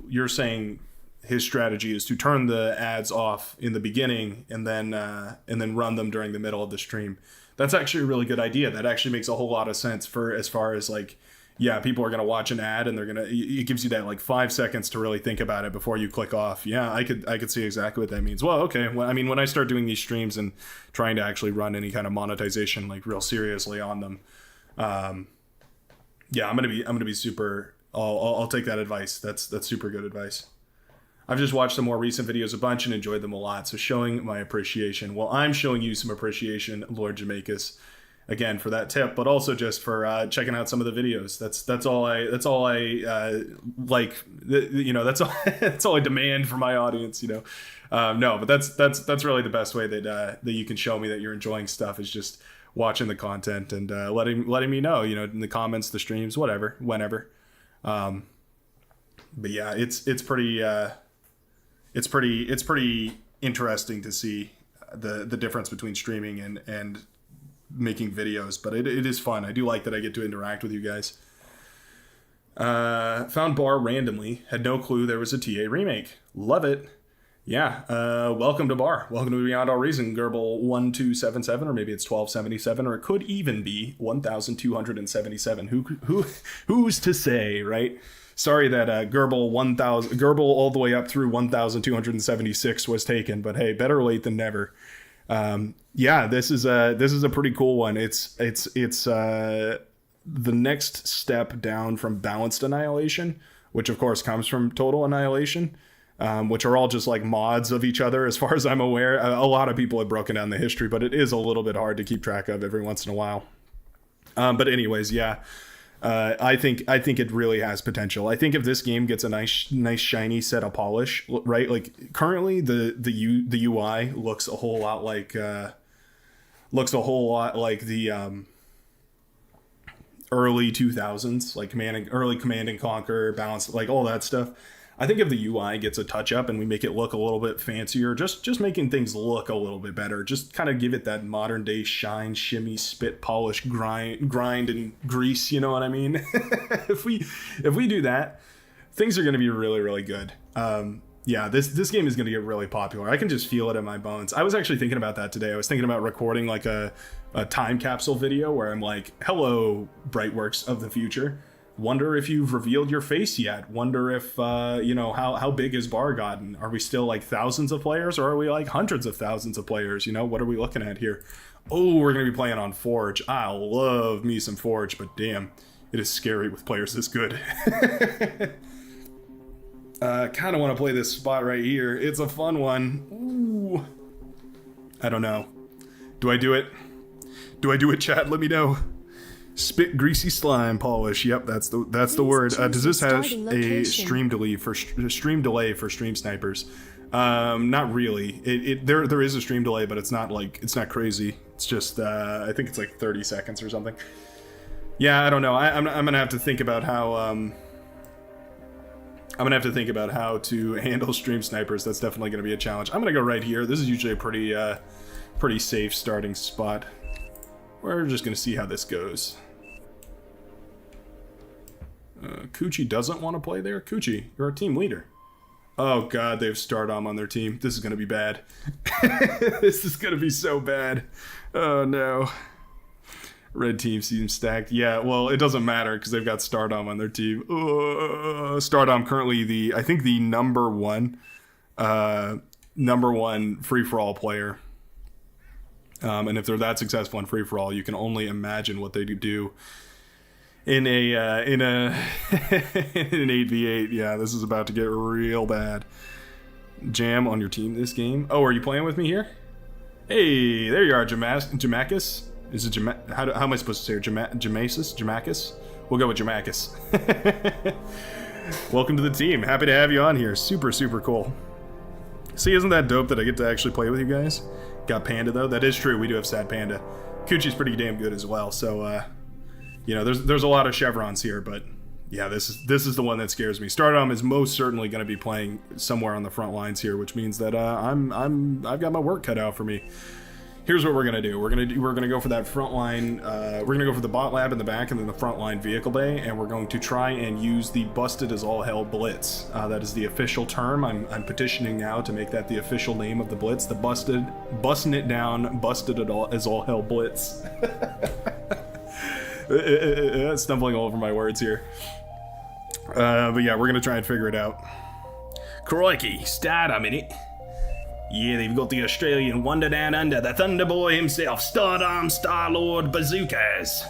you're saying his strategy is to turn the ads off in the beginning and then run them during the middle of the stream. That's actually a really good idea. That actually makes a whole lot of sense for as far as like, yeah, people are going to watch an ad and it gives you that like 5 seconds to really think about it before you click off. Yeah, I could see exactly what that means. Well, okay. Well, I mean, when I start doing these streams and trying to actually run any kind of monetization like real seriously on them, yeah, I'm gonna be super. I'll take that advice. That's super good advice. I've just watched some more recent videos a bunch and enjoyed them a lot. So showing my appreciation. Well, I'm showing you some appreciation, Lord Jamaica. again for that tip, but also just for checking out some of the videos. That's all I like. You know, that's all that's all I demand from my audience. You know, no, but that's really the best way that you can show me that you're enjoying stuff is just watching the content and letting me know. You know, in the comments, the streams, whatever, whenever. But yeah, it's pretty interesting to see the difference between streaming and making videos, but it is fun. I do like that I get to interact with you guys. Found Bar randomly, had no clue there was a TA remake. Love it. Yeah, welcome to Bar. Welcome to Beyond All Reason, Gerbil 1277, or maybe it's 1277, or it could even be 1277. Who's to say, right? Sorry that Gerbil all the way up through 1276 was taken, but hey, better late than never. Yeah, this is a pretty cool one. It's the next step down from Balanced Annihilation, which of course comes from Total Annihilation, which are all just like mods of each other as far as I'm aware. A lot of people have broken down the history, but it is a little bit hard to keep track of every once in a while. But anyways, yeah. I think it really has potential. I think if this game gets a nice shiny set of polish, right? Like currently the UI looks a whole lot like the early 2000s, like early Command and Conquer, Balance, like all that stuff. I think if the UI gets a touch up and we make it look a little bit fancier, just making things look a little bit better, just kind of give it that modern day shine, shimmy, spit, polish, grind and grease, you know what I mean? If we do that, things are going to be really, really good. Yeah, this game is going to get really popular. I can just feel it in my bones. I was actually thinking about that today. I was thinking about recording like a time capsule video where I'm like, hello, Brightworks of the future. Wonder if you've revealed your face yet. Wonder if, how big is Bar gotten? Are we still like thousands of players, or are we like hundreds of thousands of players? You know, what are we looking at here? Oh, we're going to be playing on Forge. I love me some Forge, but damn, it is scary with players this good. Kind of want to play this spot right here. It's a fun one. Ooh. I don't know. Do I do it? Do I do it, chat? Let me know. Spit greasy slime polish. Yep, that's the word. Does this have a stream delay for stream snipers? Not really. There is a stream delay, but it's not crazy. It's just I think it's like 30 seconds or something. Yeah, I don't know. I'm gonna have to think about how to handle stream snipers. That's definitely gonna be a challenge. I'm gonna go right here. This is usually a pretty safe starting spot. We're just gonna see how this goes. Coochie doesn't want to play there. Coochie, you're our team leader. Oh god, they have Stardom on their team. This is gonna be bad. This is gonna be so bad. Oh no. Red team seems stacked. Yeah, well, it doesn't matter because they've got Stardom on their team. Stardom currently I think the number one free-for-all player. And if they're that successful in free-for-all, you can only imagine what they do in an 8v8. Yeah, this is about to get real bad. Jam on your team this game. Oh, are you playing with me here? Hey, there you are, Jamacus. Is it how am I supposed to say it? Jamacus? We'll go with Jamacus. Welcome to the team. Happy to have you on here. Super, super cool. See, isn't that dope that I get to actually play with you guys? Got Panda though. That is true. We do have Sad Panda. Coochie's pretty damn good as well. So, there's a lot of chevrons here, but yeah, this is the one that scares me. Stardom is most certainly going to be playing somewhere on the front lines here, which means that I've got my work cut out for me. Here's what we're gonna do. We're gonna go for that front line. We're gonna go for the bot lab in the back and then the front line vehicle bay, and we're going to try and use the Busted as All Hell Blitz. That is the official term. I'm petitioning now to make that the official name of the Blitz. The busting it down, busted as all hell Blitz. Stumbling all over my words here. But yeah, we're gonna try and figure it out. Crikey, start a minute. Yeah, they've got the Australian wonder down under, the Thunder Boy himself, Stardom Star-Lord Bazookas.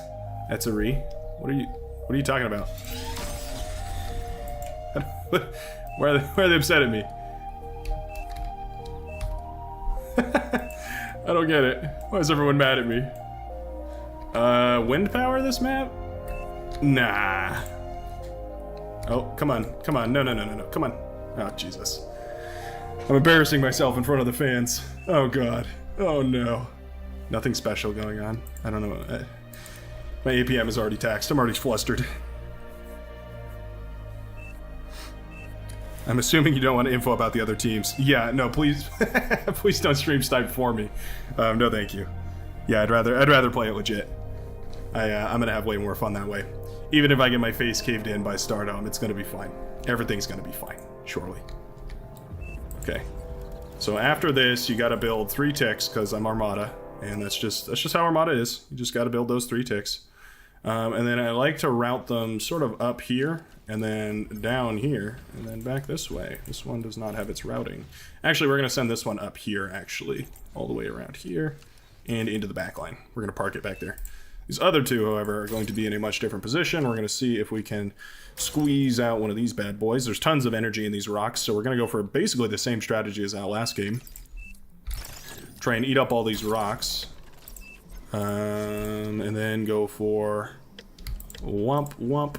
That's a re. What are you talking about? Why are they upset at me? I don't get it. Why is everyone mad at me? Wind power this map? Nah. Oh, come on. Come on. No, no, no, no, no. Come on. Oh, Jesus. I'm embarrassing myself in front of the fans. Oh, God. Oh, no. Nothing special going on. I don't know. My APM is already taxed. I'm already flustered. I'm assuming you don't want info about the other teams. Yeah, no, please. Please don't stream snipe for me. No, thank you. Yeah, I'd rather play it legit. I'm gonna have way more fun that way. Even if I get my face caved in by Stardom, it's gonna be fine. Everything's gonna be fine, surely. Okay. So after this, you gotta build 3 ticks, because I'm Armada. And that's just how Armada is. You just gotta build those 3 ticks. And then I like to route them sort of up here, and then down here, and then back this way. This one does not have its routing. Actually, we're gonna send this one up here, actually. All the way around here, and into the back line. We're gonna park it back there. These other 2, however, are going to be in a much different position. We're gonna see if we can squeeze out one of these bad boys. There's tons of energy in these rocks, so we're gonna go for basically the same strategy as that last game. Try and eat up all these rocks. And then go for wump wump.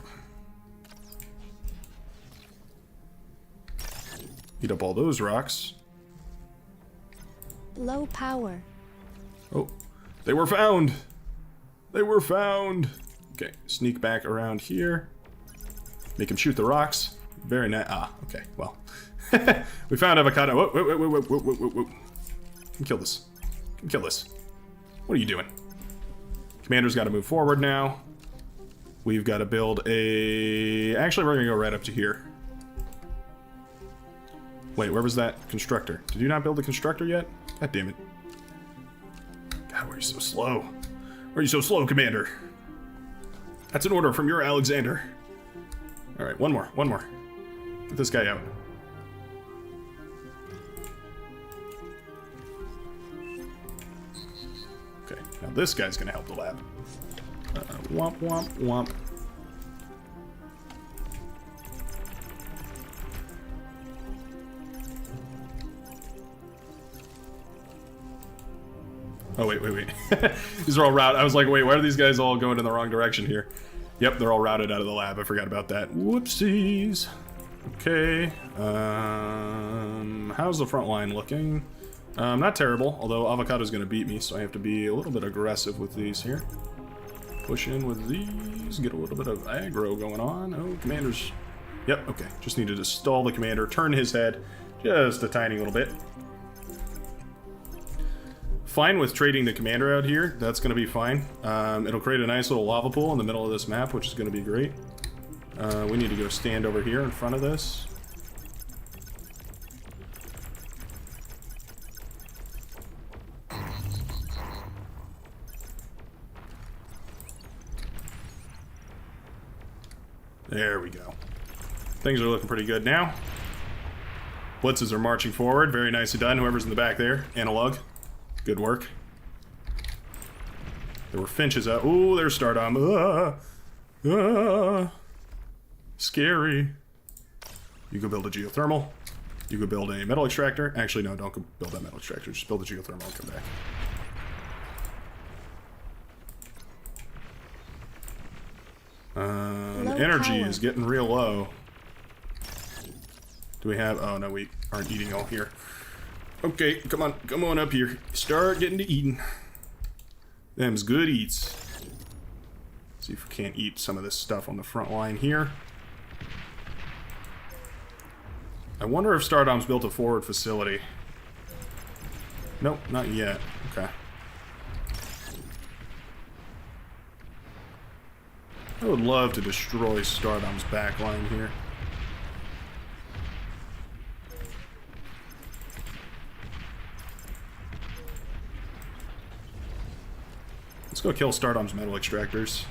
Eat up all those rocks. Low power. Oh, they were found! They were found! Okay, sneak back around here. Make him shoot the rocks. Very nice. Ah, okay, well. We found avocado. Whoa, whoa, whoa, whoa, whoa, whoa, whoa, whoa. Come kill this. Come kill this. What are you doing? Commander's got to move forward now. We've got to build a... Actually, we're going to go right up to here. Wait, where was that constructor? Did you not build the constructor yet? God damn it. God, why are you so slow? Why are you so slow, Commander? That's an order from your Alexander. Alright, one more. Get this guy out. Okay, now this guy's gonna help the lab. Womp, womp, womp. Oh, wait. These are all routed. I was like, wait, why are these guys all going in the wrong direction here? Yep, they're all routed out of the lab. I forgot about that. Whoopsies. Okay. How's the front line looking? Not terrible, although Avocado's going to beat me, so I have to be a little bit aggressive with these here. Push in with these, get a little bit of aggro going on. Oh, Commander's... Yep, okay. Just needed to stall the Commander, turn his head just a tiny little bit. Fine with trading the Commander out here. That's going to be fine. It'll create a nice little lava pool in the middle of this map, which is going to be great. We need to go stand over here in front of this. There we go. Things are looking pretty good now. Blitzes are marching forward. Very nicely done. Whoever's in the back there. Analog. Good work. There were Finches out. Ooh, there's Stardom. Scary. You go build a geothermal. You go build a metal extractor. Actually, no, don't go build that metal extractor. Just build a geothermal and come back. Energy is getting real low. Do we have... Oh, no, we aren't eating all here. Okay, come on up here. Start getting to eating. Them's good eats. See if we can't eat some of this stuff on the front line here. I wonder if Stardom's built a forward facility. Nope, not yet. Okay. I would love to destroy Stardom's backline here. Let's go kill Stardom's metal extractors.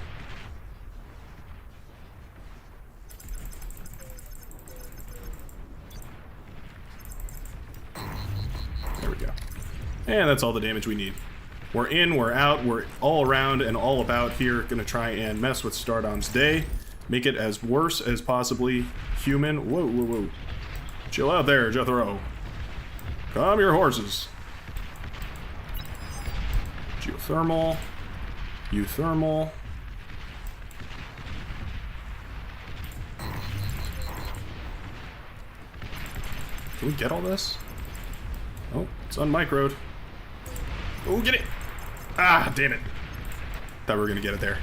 There we go. And that's all the damage we need. We're in, we're out, we're all around and all about here. Gonna try and mess with Stardom's day. Make it as worse as possibly human. Whoa, whoa, whoa. Chill out there, Jethro. Calm your horses. Geothermal. Euthermal. Can we get all this? Oh, it's unmicroed. Oh, get it! Ah, damn it. Thought we were gonna get it there.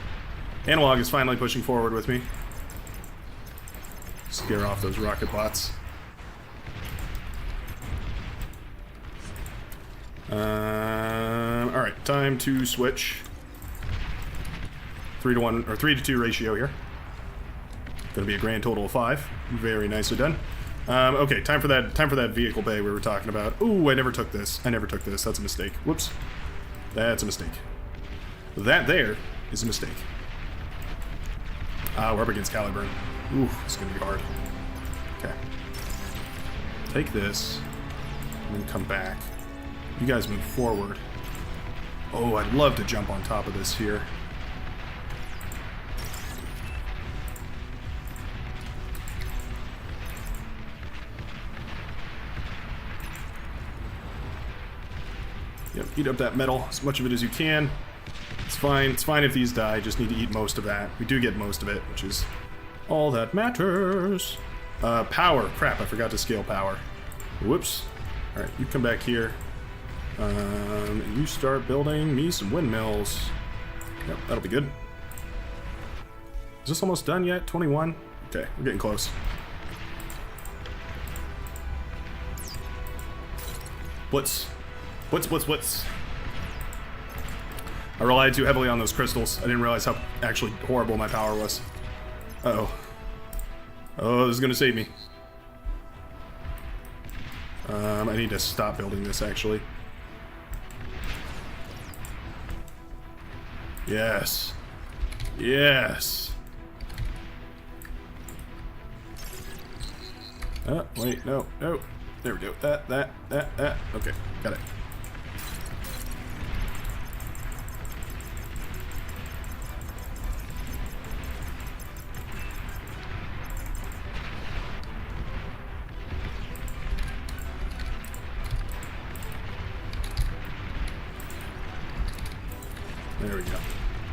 Analog is finally pushing forward with me. Scare off those rocket bots. Alright, time to switch. 3 to 1 or 3 to 2 ratio here. Gonna be a grand total of 5. Very nicely done. Okay, time for that vehicle bay we were talking about. Ooh, I never took this. That's a mistake. Whoops. That's a mistake. That there is a mistake. We're up against Caliburn. Ooh, it's gonna be hard. Okay. Take this, and then come back. You guys move forward. Oh, I'd love to jump on top of this here. Yep, eat up that metal, as much of it as you can. It's fine if these die, just need to eat most of that. We do get most of it, which is all that matters. Power, crap, I forgot to scale power. Whoops. Alright, you come back here. And you start building me some windmills. Yep, that'll be good. Is this almost done yet? 21? Okay, we're getting close. Blitz. Blitz. I relied too heavily on those crystals. I didn't realize how actually horrible my power was. Uh-oh. Oh, this is gonna save me. I need to stop building this, actually. Yes. Yes. Wait, no. There we go. That. Okay, got it. There we go.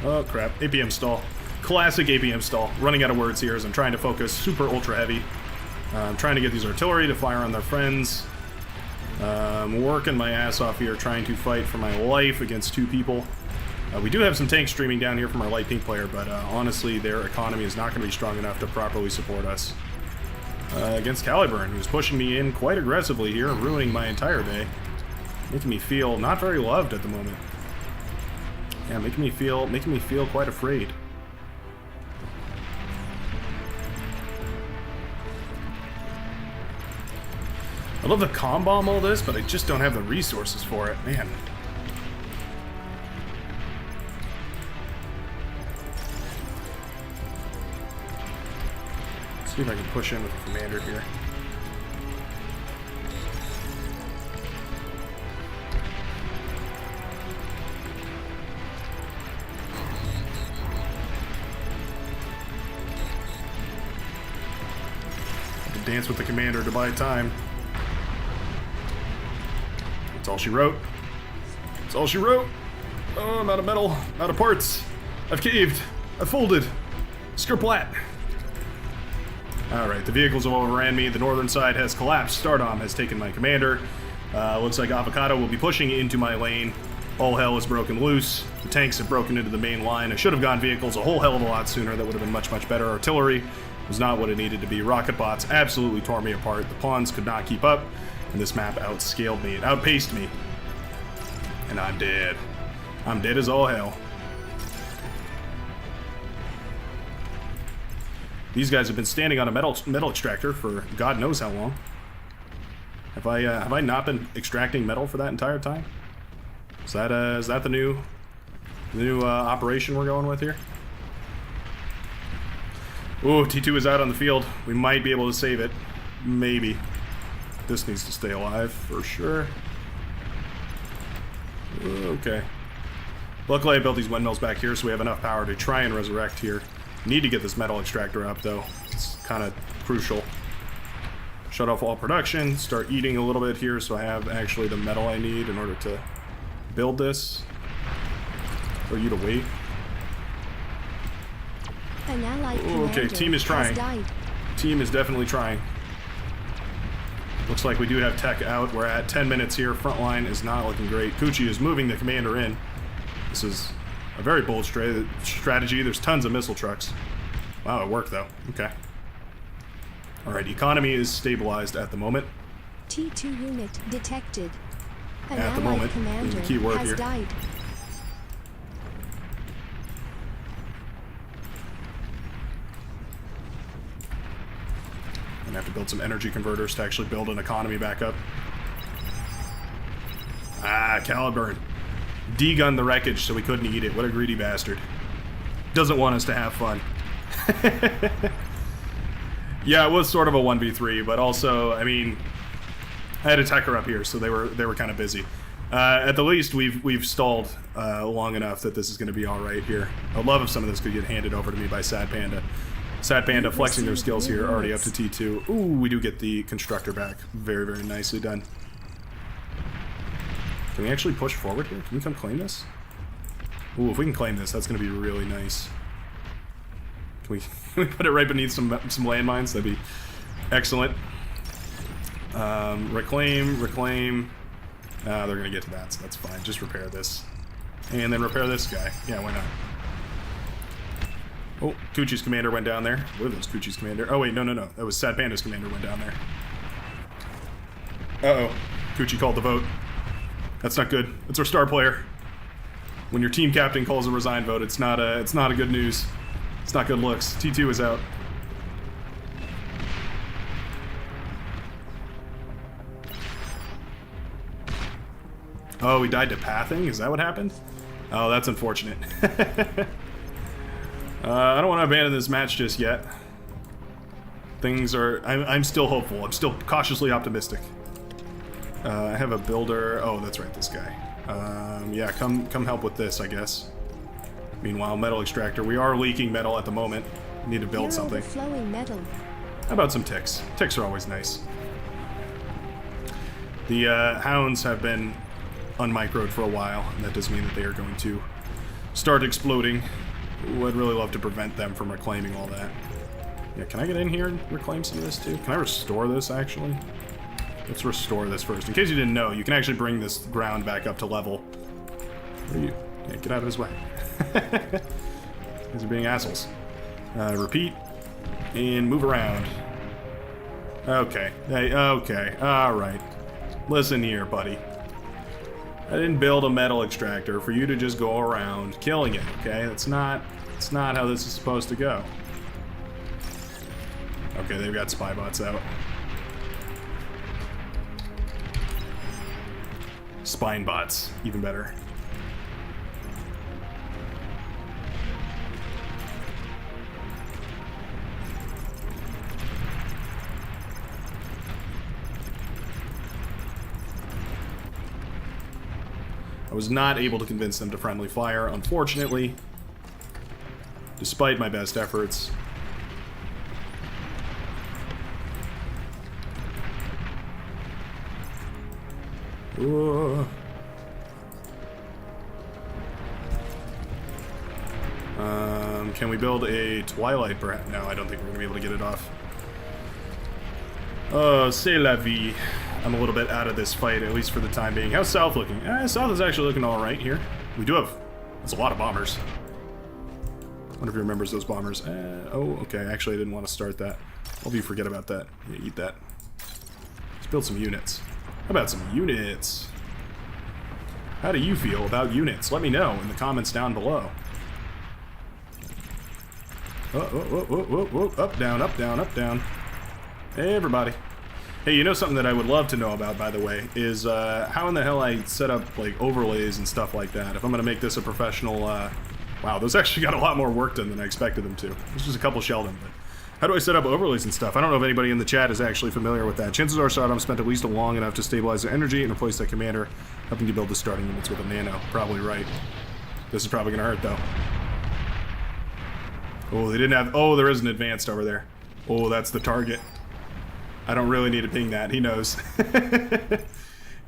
Oh, crap. APM stall. Classic APM stall. Running out of words here as I'm trying to focus super ultra heavy. I'm trying to get these artillery to fire on their friends. I'm working my ass off here trying to fight for my life against 2 people. We do have some tanks streaming down here from our light pink player, but honestly, their economy is not going to be strong enough to properly support us. Against Caliburn, who's pushing me in quite aggressively here, ruining my entire day. Making me feel not very loved at the moment. Yeah, making me feel quite afraid. I love the comm bomb all this, but I just don't have the resources for it, man. Let's see if I can push in with the commander here. Dance with the commander to buy time. That's all she wrote. That's all she wrote. Oh, I'm out of metal. I'm out of parts. I've caved. I've folded. Skerplat. Alright, the vehicles have overran me. The northern side has collapsed. Stardom has taken my commander. Looks like Avocado will be pushing into my lane. All hell is broken loose. The tanks have broken into the main line. I should have gone vehicles a whole hell of a lot sooner. That would have been much, much better. Artillery was not what it needed to be. Rocket bots absolutely tore me apart. The pawns could not keep up, and this map outscaled me. It outpaced me. And I'm dead. I'm dead as all hell. These guys have been standing on a metal extractor for God knows how long. Have I not been extracting metal for that entire time? Is that the new operation we're going with here? Ooh, T2 is out on the field. We might be able to save it. Maybe. This needs to stay alive, for sure. Okay. Luckily I built these windmills back here so we have enough power to try and resurrect here. Need to get this metal extractor up, though. It's kind of crucial. Shut off all production. Start eating a little bit here so I have actually the metal I need in order to build this. For you to wait. An allied Okay, commander team is trying. has died. Team is definitely trying. Looks like we do have tech out. We're at 10 minutes here. Front line is not looking great. Kuchi is moving the commander in. This is a very bold strategy. There's tons of missile trucks. Wow, it worked though. Okay. Alright, economy is stabilized at the moment. T2 unit detected. An At the allied moment. commander There's a key word has here. died. I'm gonna have to build some energy converters to actually build an economy back up. Ah, Caliburn. D-gunned the wreckage so we couldn't eat it. What a greedy bastard. Doesn't want us to have fun. Yeah, it was sort of a 1v3, but also, I mean, I had a techer up here, so they were kind of busy. At the least, we've stalled long enough that this is going to be all right here. I'd love if some of this could get handed over to me by Sad Panda. Sad Panda flexing their skills here, already up to T2. Ooh, we do get the constructor back. Very, very nicely done. Can we actually push forward here? Can we come claim this? Ooh, if we can claim this, that's going to be really nice. Can we put it right beneath some landmines? That'd be excellent. Reclaim. They're going to get to that, so that's fine. Just repair this. And then repair this guy. Yeah, why not? Oh, Kuchi's commander went down there. What are those Kuchi's commander? Oh, wait, no. That was Sad Panda's commander went down there. Uh-oh. Kuchi called the vote. That's not good. It's our star player. When your team captain calls a resign vote, it's not a good news. It's not good looks. T2 is out. Oh, he died to pathing? Is that what happened? Oh, that's unfortunate. I don't want to abandon this match just yet. Things are... I'm still hopeful. I'm still cautiously optimistic. I have a builder... Oh, that's right, this guy. Yeah, come help with this, I guess. Meanwhile, metal extractor. We are leaking metal at the moment. We need to build something. Flowing metal. How about some ticks? Ticks are always nice. The hounds have been unmicroed for a while, and that does mean that they are going to start exploding. Ooh, I'd really love to prevent them from reclaiming all that. Yeah, can I get in here and reclaim some of this too? Can I restore this, actually? Let's restore this first. In case you didn't know, you can actually bring this ground back up to level. Where are you? Yeah, get out of his way. These are being assholes. Repeat. And move around. Okay. Hey, okay. Alright. Listen here, buddy. I didn't build a metal extractor for you to just go around killing it, okay? That's not how this is supposed to go. Okay, they've got spy bots out. Spine bots, even better. I was not able to convince them to friendly fire, unfortunately, despite my best efforts. Ooh. Can we build a Twilight? No, I don't think we're going to be able to get it off. Oh, c'est la vie. I'm a little bit out of this fight, at least for the time being. How's South looking? South is actually looking alright here. We do have... That's a lot of bombers. I wonder if he remembers those bombers. Oh, okay. Actually, I didn't want to start that. Hope you forget about that. Yeah, eat that. Let's build some units. How about some units? How do you feel about units? Let me know in the comments down below. Oh, up, down, up, down, up, down. Hey, everybody. Hey, you know something that I would love to know about, by the way, is how in the hell I set up, like, overlays and stuff like that. If I'm going to make this a professional, wow, those actually got a lot more work done than I expected them to. There's just a couple Sheldon, but how do I set up overlays and stuff? I don't know if anybody in the chat is actually familiar with that. Chances are Saddam spent at least long enough to stabilize their energy and replace that commander, helping to build the starting units with a nano. Probably right. This is probably going to hurt, though. Oh, they didn't have... Oh, there is an advanced over there. Oh, that's the target. I don't really need to ping that. He knows.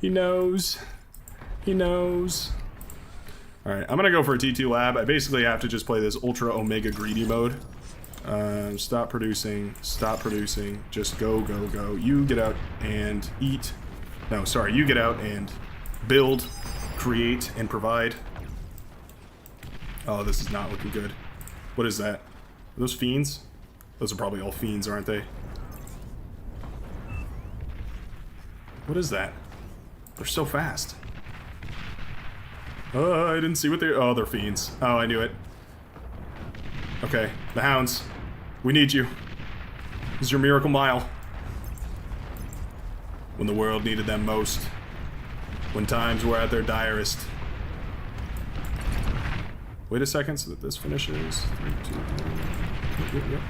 He knows. He knows. Alright, I'm gonna go for a T2 lab. I basically have to just play this ultra omega greedy mode. Stop producing. Stop producing. Just go, go, go. You get out and eat. No, sorry. You get out and build, create, and provide. Oh, this is not looking good. What is that? Are those fiends? Those are probably all fiends, aren't they? What is that? They're so fast. I didn't see what they... Oh, they're fiends. Oh, I knew it. Okay, the hounds. We need you. This is your miracle mile. When the world needed them most. When times were at their direst. Wait a second so that this finishes. 3, 2, 1. Yep.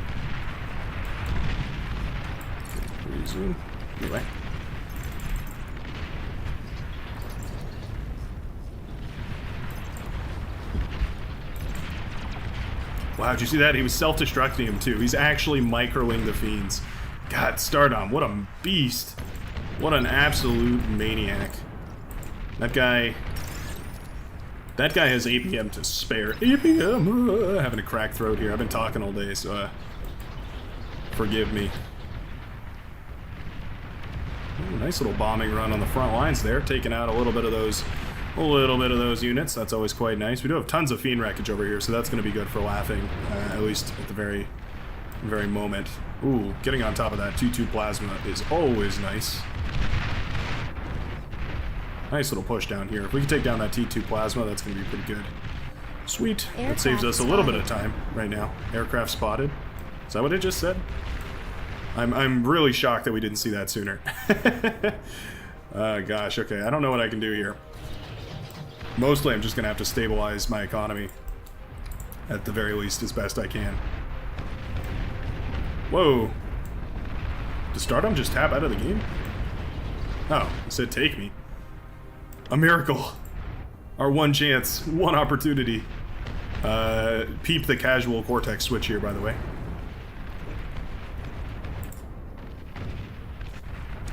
Resume. Anyway. Wow, did you see that? He was self-destructing him too. He's actually microing the fiends. God, Stardom, what a beast. What an absolute maniac. That guy has APM to spare. APM! Having a cracked throat here. I've been talking all day, so forgive me. Ooh, nice little bombing run on the front lines there, taking out a little bit of those units. That's always quite nice. We do have tons of fiend wreckage over here, so that's going to be good for laughing, at least at the very moment. Ooh, getting on top of that 2-2 plasma is always nice. Nice little push down here. If we can take down that T2 plasma, that's going to be pretty good. Sweet. That saves us a little bit of time right now. Aircraft spotted. Is that what it just said? I'm really shocked that we didn't see that sooner. Gosh, okay. I don't know what I can do here. Mostly I'm just going to have to stabilize my economy. At the very least, as best I can. Whoa. Did Stardom just tap out of the game? Oh, it said take me. A miracle. Our one chance, one opportunity. Peep the casual Cortex switch here, by the way.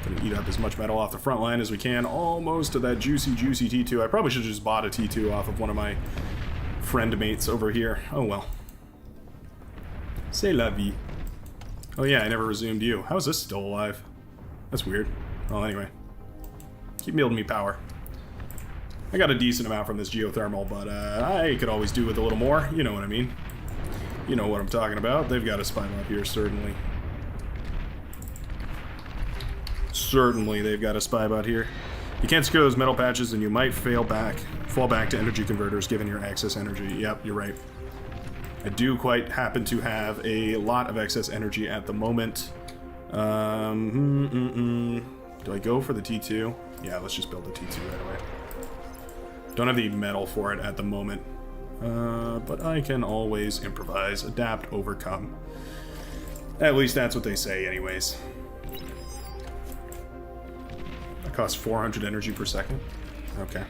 Gonna eat up as much metal off the front line as we can. Almost to that juicy T2. I probably should have just bought a T2 off of one of my friend mates over here. Oh well. C'est la vie. Oh yeah, I never resumed you. How is this still alive? That's weird. Well, anyway. Keep building me power. I got a decent amount from this geothermal, but I could always do with a little more. You know what I mean. You know what I'm talking about. They've got a spy mob here, certainly. Certainly they've got a spy bot here. You can't secure those metal patches and you might fall back to energy converters given your excess energy. Yep, you're right. I do quite happen to have a lot of excess energy at the moment. Do I go for the T2? Yeah, let's just build the T2 right away. Don't have the metal for it at the moment. But I can always improvise, adapt, overcome. At least that's what they say anyways. Costs 400 energy per second. Okay.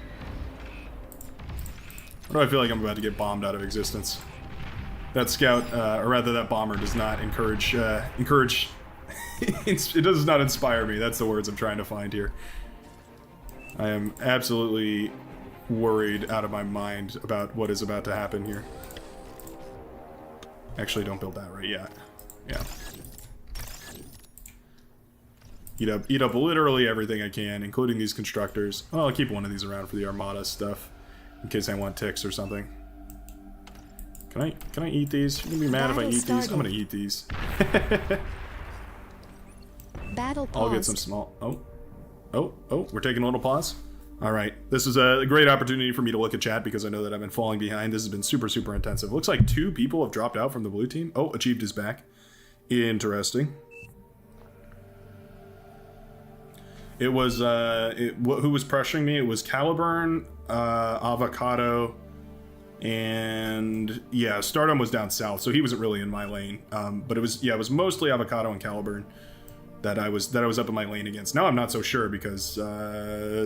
What do I feel like I'm about to get bombed out of existence? That scout, or rather that bomber, does not encourage, it does not inspire me. That's the words I'm trying to find here. I am absolutely worried out of my mind about what is about to happen here. Actually, don't build that right yet. Yeah. Eat up literally everything I can, including these constructors. Well, I'll keep one of these around for the Armada stuff, in case I want ticks or something. Can I eat these? You're gonna be mad if I eat these? I'm gonna eat these. Battle pause. I'll get some small... Oh, we're taking a little pause? Alright, this is a great opportunity for me to look at chat because I know that I've been falling behind. This has been super, super intensive. Looks like 2 people have dropped out from the blue team. Oh, Achieved is back. Interesting. It was, who was pressuring me? It was Caliburn, Avocado, and yeah, Stardom was down south, so he wasn't really in my lane. But it was mostly Avocado and Caliburn that I was up in my lane against. Now I'm not so sure because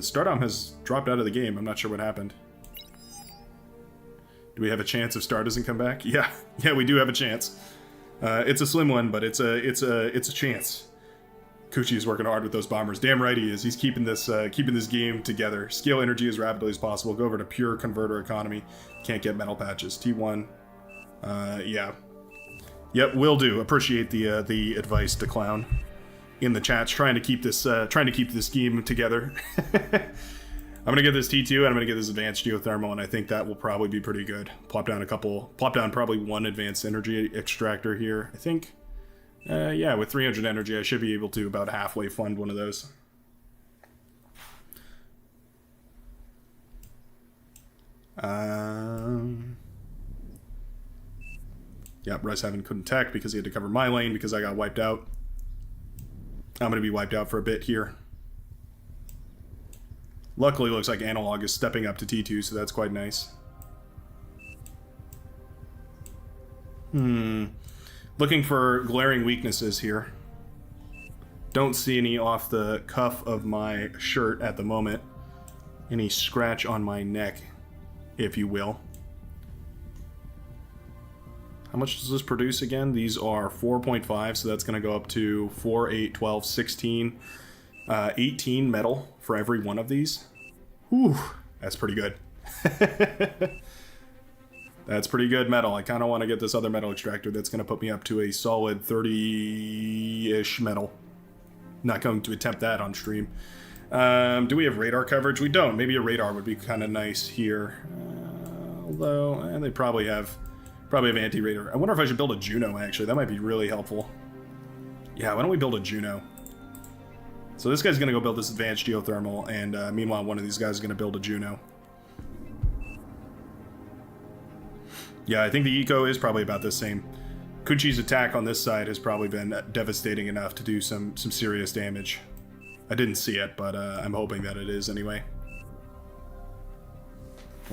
Stardom has dropped out of the game. I'm not sure what happened. Do we have a chance if Star doesn't come back? Yeah, we do have a chance. It's a slim one, but it's a chance. Kuchi is working hard with those bombers. Damn right he is. He's keeping this game together. Scale energy as rapidly as possible. Go over to pure converter economy. Can't get metal patches. T1. Yeah. Yep, will do. Appreciate the advice to Clown in the chats. Trying to keep this game together. I'm gonna get this T2 and I'm gonna get this advanced geothermal, and I think that will probably be pretty good. Plop down probably one advanced energy extractor here. I think, yeah, with 300 energy, I should be able to about halfway fund one of those. Yeah, Russ Heaven couldn't tech because he had to cover my lane because I got wiped out. I'm gonna be wiped out for a bit here. Luckily, looks like Analog is stepping up to T2, so that's quite nice. Looking for glaring weaknesses here. Don't see any off the cuff of my shirt at the moment. Any scratch on my neck, if you will. How much does this produce again? These are 4.5, so that's going to go up to 4, 8, 12, 16... 18 metal for every one of these. Whew, that's pretty good. That's pretty good metal. I kind of want to get this other metal extractor that's going to put me up to a solid 30-ish metal. Not going to attempt that on stream. Do we have radar coverage? We don't. Maybe a radar would be kind of nice here. Although, they probably have anti-radar. I wonder if I should build a Juno, actually. That might be really helpful. Yeah, why don't we build a Juno? So this guy's going to go build this advanced geothermal, and meanwhile one of these guys is going to build a Juno. Yeah, I think the eco is probably about the same. Kuchi's attack on this side has probably been devastating enough to do some serious damage. I didn't see it, but I'm hoping that it is anyway.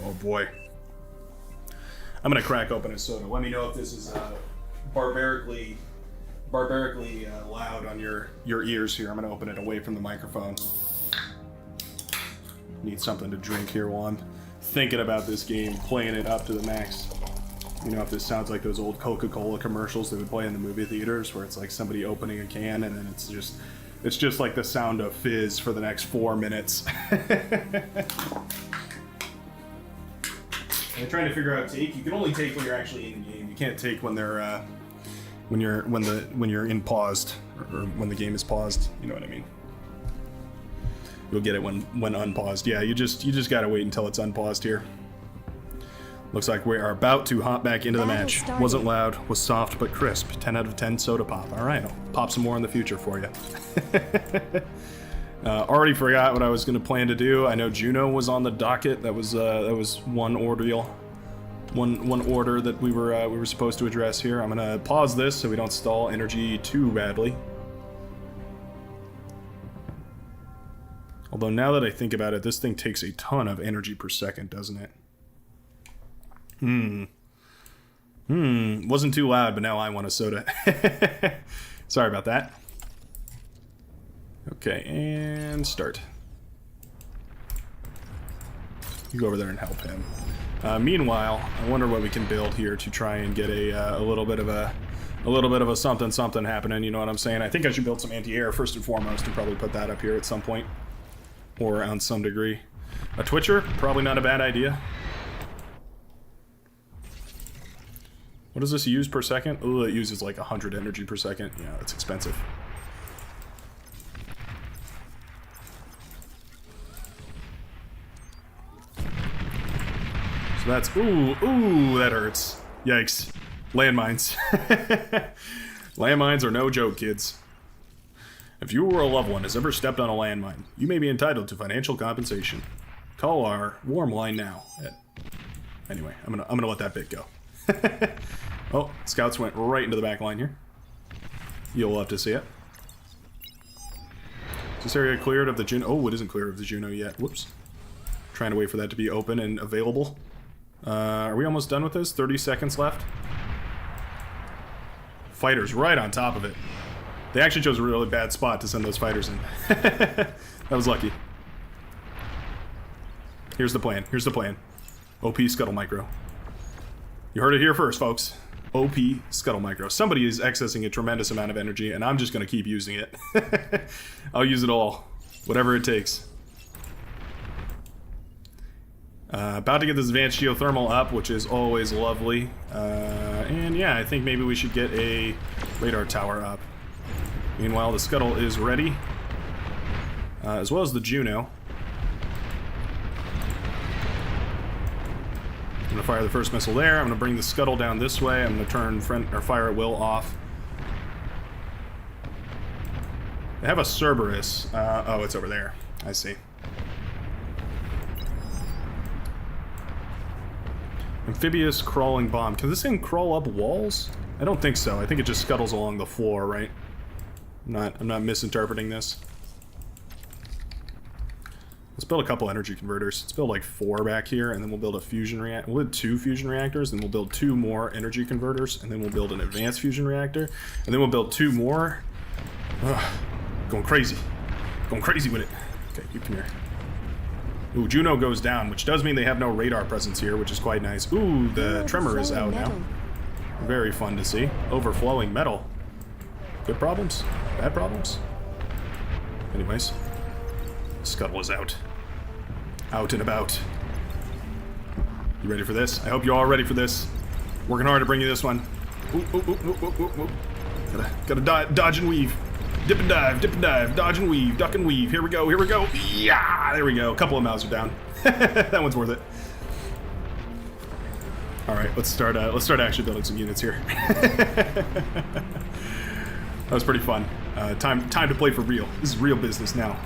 Oh boy. I'm going to crack open a soda. Let me know if this is barbarically loud on your ears here. I'm going to open it away from the microphone. Need something to drink here while I'm thinking about this game, playing it up to the max. You know, if this sounds like those old Coca-Cola commercials they would play in the movie theaters where it's like somebody opening a can and then it's just like the sound of fizz for the next 4 minutes. I'm trying to figure out take. You can only take when you're actually in the game. You can't take when they're when you're in paused or when the game is paused. You know what I mean? You'll get it when unpaused. Yeah, you just gotta wait until it's unpaused here. Looks like we are about to hop back into the match. Wasn't loud, was soft but crisp. 10 out of 10 soda pop. All right, I'll pop some more in the future for you. Already forgot what I was going to plan to do. I know Juno was on the docket. That was one ordeal, one order that we were supposed to address here. I'm going to pause this so we don't stall energy too badly. Although now that I think about it, this thing takes a ton of energy per second, doesn't it? Wasn't too loud, but now I want a soda. Sorry about that. Okay, and start. You go over there and help him. Meanwhile, I wonder what we can build here to try and get a little bit of a something happening. You know what I'm saying? I think I should build some anti-air first and foremost, and probably put that up here at some point, or on some degree. A Twitcher, probably not a bad idea. What does this use per second? Oh, it uses like 100 energy per second. Yeah, it's expensive. So that's, ooh, that hurts. Yikes. Landmines. Landmines are no joke, kids. If you or a loved one has ever stepped on a landmine, you may be entitled to financial compensation. Call our warm line now. Anyway, I'm gonna let that bit go. Oh, scouts went right into the back line here. You'll love to see it. Is this area cleared of the Juno? Oh, it isn't clear of the Juno yet. Whoops. Trying to wait for that to be open and available. Are we almost done with this? 30 seconds left. Fighters right on top of it. They actually chose a really bad spot to send those fighters in. That was lucky. Here's the plan. Here's the plan. OP Scuttle Micro. You heard it here first, folks. OP Scuttle Micro. Somebody is accessing a tremendous amount of energy, and I'm just going to keep using it. I'll use it all. Whatever it takes. About to get this advanced geothermal up, which is always lovely. And yeah, I think maybe we should get a radar tower up. Meanwhile, the Scuttle is ready, as well as the Juno. I'm going to fire the first missile there. I'm going to bring the Scuttle down this way. I'm going to turn fire at will off. They have a Cerberus. Oh, it's over there. I see. Amphibious crawling bomb. Can this thing crawl up walls? I don't think so. I think it just scuttles along the floor, right? I'm not misinterpreting this. Let's build a couple energy converters. Let's build like 4 back here, and then we'll build a fusion reactor. We'll build 2 fusion reactors, then we'll build 2 more energy converters, and then we'll build an advanced fusion reactor, and then we'll build 2 more. Ugh, going crazy. Going crazy with it. Okay, you come here. Ooh, Juno goes down, which does mean they have no radar presence here, which is quite nice. Ooh, the tremor is out now. Very fun to see. Overflowing metal. Good problems? Bad problems? Anyways. Scuttle is out. Out and about. You ready for this? I hope you're all ready for this. Working hard to bring you this one. Ooh, ooh, ooh, ooh, ooh, ooh. Gotta dodge and weave. Dip and dive, dodge and weave, duck and weave. Here we go, here we go. Yeah, there we go. A couple of Mauser down. That one's worth it. All right, let's start actually building some units here. That was pretty fun. Time to play for real. This is real business now.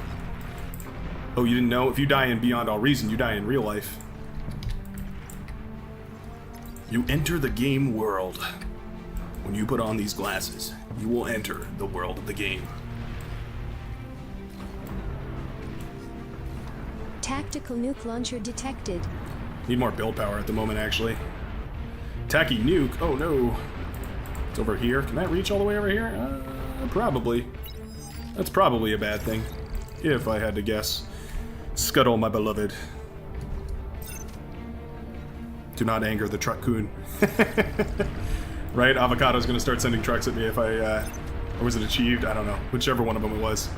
Oh, you didn't know? If you die in Beyond All Reason, you die in real life. You enter the game world. When you put on these glasses, you will enter the world of the game. Tactical nuke launcher detected. Need more build power at the moment, actually. Tacky nuke. Oh no. It's over here. Can that reach all the way over here? Probably. That's probably a bad thing, if I had to guess. Scuttle, my beloved. Do not anger the truck-coon. Right? Avocado's gonna start sending trucks at me if I, or was it Achieved? I don't know. Whichever one of them it was.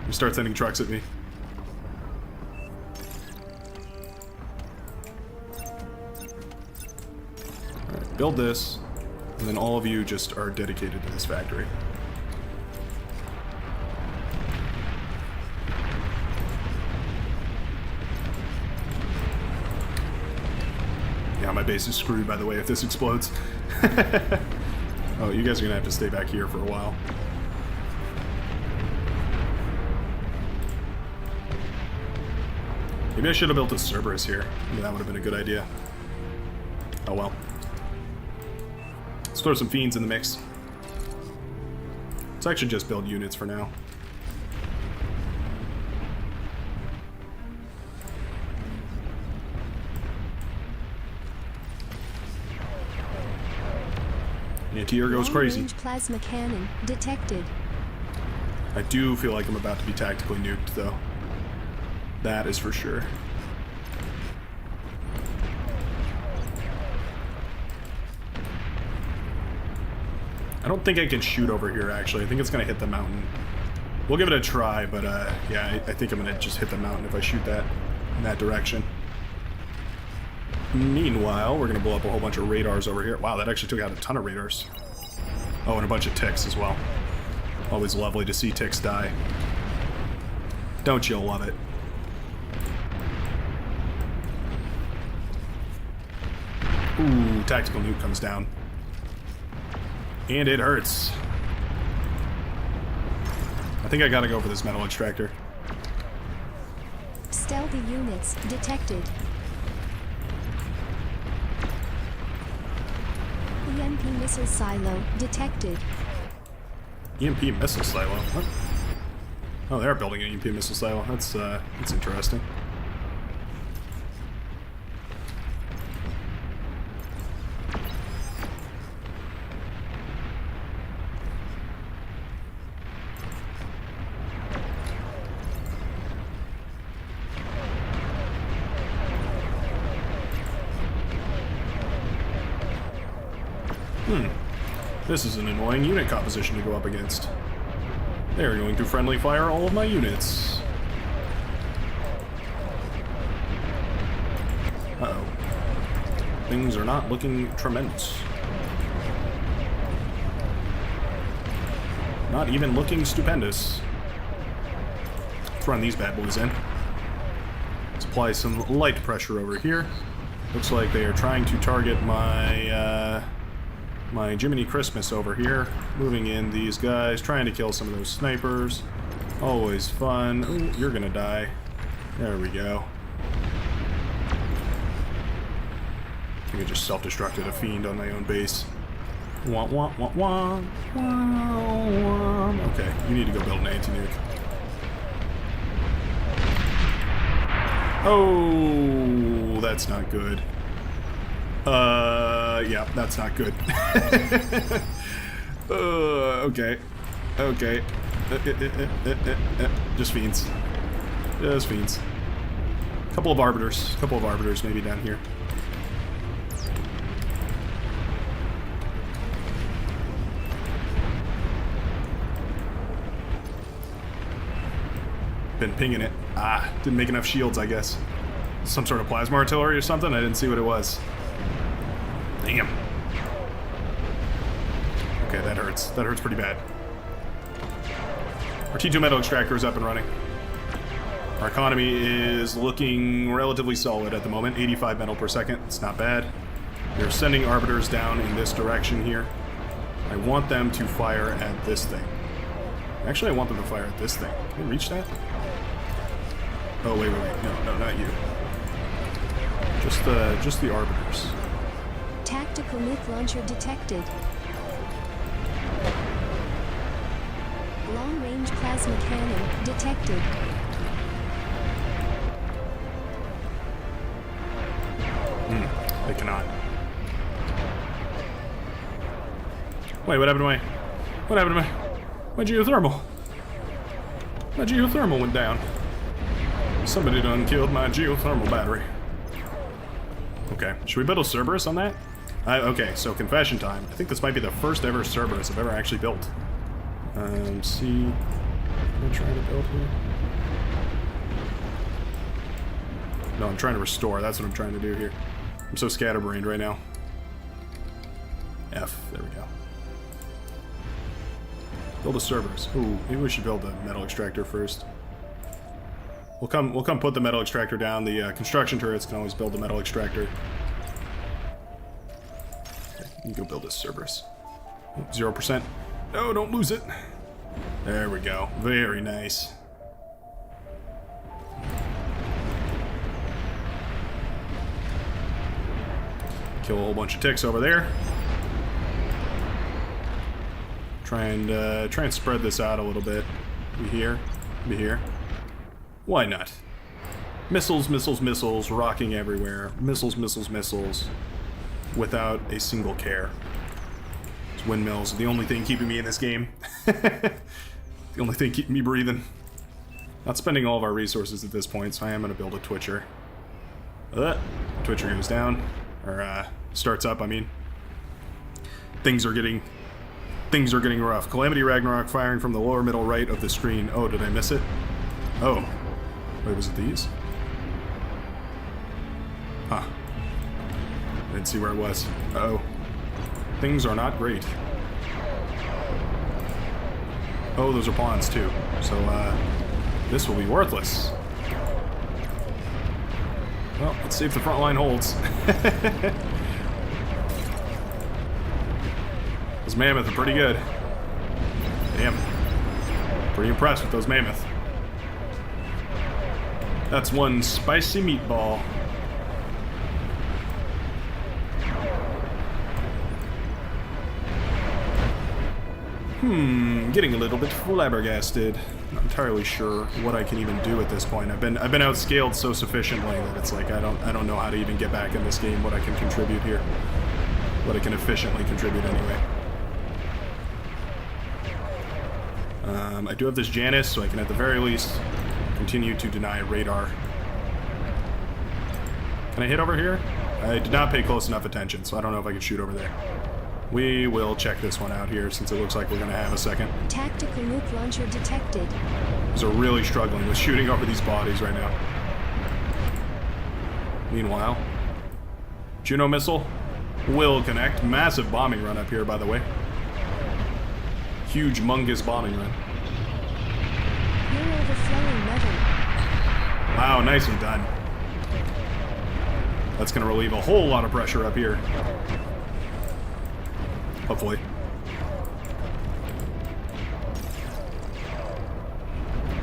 You start sending trucks at me. Alright, build this, and then all of you just are dedicated to this factory. Yeah, my base is screwed, by the way, if this explodes. Oh, you guys are gonna have to stay back here for a while. Maybe I should have built a Cerberus here. Maybe that would have been a good idea. Oh well. Let's throw some fiends in the mix. Let's actually just build units for now. Anti-air goes crazy. Long-range plasma cannon detected. I do feel like I'm about to be tactically nuked, though. That is for sure. I don't think I can shoot over here, actually. I think it's going to hit the mountain. We'll give it a try, but yeah, I think I'm going to just hit the mountain if I shoot that in that direction. Meanwhile, we're going to blow up a whole bunch of radars over here. Wow, that actually took out a ton of radars. Oh, and a bunch of ticks as well. Always lovely to see ticks die. Don't you love it? Ooh, tactical nuke comes down. And it hurts. I think I gotta go for this metal extractor. Stealthy units detected. EMP missile silo detected. EMP missile silo? What? Oh, they are building an EMP missile silo. That's interesting. This is an annoying unit composition to go up against. They are going to friendly fire all of my units. Uh-oh. Things are not looking tremendous. Not even looking stupendous. Let's run these bad boys in. Let's apply some light pressure over here. Looks like they are trying to target my my Jiminy Christmas over here. Moving in these guys, trying to kill some of those snipers. Always fun. Ooh, you're gonna die. There we go. I think I just self-destructed a fiend on my own base. Wah, wah, wah, wah, wah, wah. Okay, you need to go build an anti-nuke. Oh, that's not good. Yeah, that's not good. Okay. Okay. Just fiends. Just fiends. Couple of arbiters maybe down here. Been pinging it. Ah, didn't make enough shields, I guess. Some sort of plasma artillery or something? I didn't see what it was. Damn. Okay, that hurts. That hurts pretty bad. Our T2 metal extractor is up and running. Our economy is looking relatively solid at the moment. 85 metal per second. It's not bad. They're sending arbiters down in this direction here. I want them to fire at this thing. Actually, I want them to fire at this thing. Can we reach that? Oh, wait. No, not you. Just the arbiters. Tactical nuke launcher detected. Long-range plasma cannon detected. They cannot. Wait, what happened to my geothermal? My geothermal went down. Somebody done killed my geothermal battery. Okay, should we build a Cerberus on that? Okay, so confession time. I think this might be the first ever Cerberus I've ever actually built. See, what am I trying to build here? No, I'm trying to restore. That's what I'm trying to do here. I'm so scatterbrained right now. F, there we go. Build a Cerberus. Ooh, maybe we should build a metal extractor first. We'll come put the metal extractor down. The construction turrets can always build the metal extractor. Okay, you can go build this Cerberus. 0%. No, don't lose it. There we go. Very nice. Kill a whole bunch of ticks over there. Try and spread this out a little bit. Be here. Why not? Missiles, rocking everywhere. Missiles, without a single care. These windmills are the only thing keeping me in this game. The only thing keeping me breathing. Not spending all of our resources at this point, so I am going to build a Twitcher. Twitcher goes down. Or, starts up, I mean. Things are getting rough. Calamity Ragnarok firing from the lower middle right of the screen. Oh, did I miss it? Oh. Wait, was it these? Huh. I didn't see where it was. Uh-oh. Things are not great. Oh, those are pawns too. So, this will be worthless. Well, let's see if the front line holds. Those mammoth are pretty good. Damn. Pretty impressed with those mammoth. That's one spicy meatball. Getting a little bit flabbergasted. Not entirely sure what I can even do at this point. I've been outscaled so sufficiently that it's like I don't know how to even get back in this game. What I can contribute here, what I can efficiently contribute anyway. I do have this Janus, so I can at the very least continue to deny radar. Can I hit over here? I did not pay close enough attention, so I don't know if I can shoot over there. We will check this one out here, since it looks like we're going to have a second. Tactical nuke launcher detected. These are really struggling with shooting over these bodies right now. Meanwhile, Juno missile will connect. Massive bombing run up here, by the way. Huge, mungous bombing run. You're overflowing metal. Wow, nicely done. That's going to relieve a whole lot of pressure up here. Hopefully.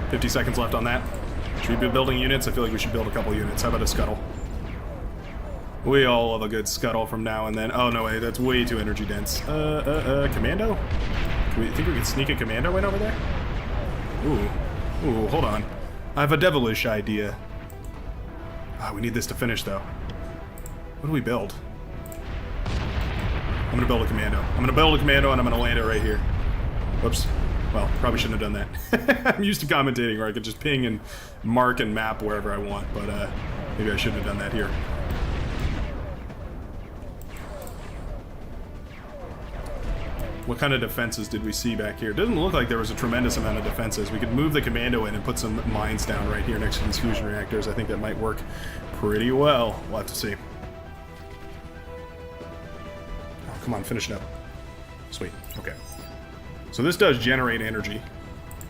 $50 seconds left on that. Should we be building units? I feel like we should build a couple units. How about a scuttle? We all love a good scuttle from now and then. Oh, no way. That's way too energy dense. Commando? Do we think we can sneak a commando in over there? Ooh, hold on. I have a devilish idea. Ah, we need this to finish, though. What do we build? I'm gonna build a commando. I'm gonna build a commando and I'm gonna land it right here. Whoops. Well, probably shouldn't have done that. I'm used to commentating where I could just ping and mark and map wherever I want, but maybe I shouldn't have done that here. What kind of defenses did we see back here? It doesn't look like there was a tremendous amount of defenses. We could move the commando in and put some mines down right here next to these fusion reactors. I think that might work pretty well. We'll have to see. Oh, come on, finish it up. Sweet. Okay. So this does generate energy.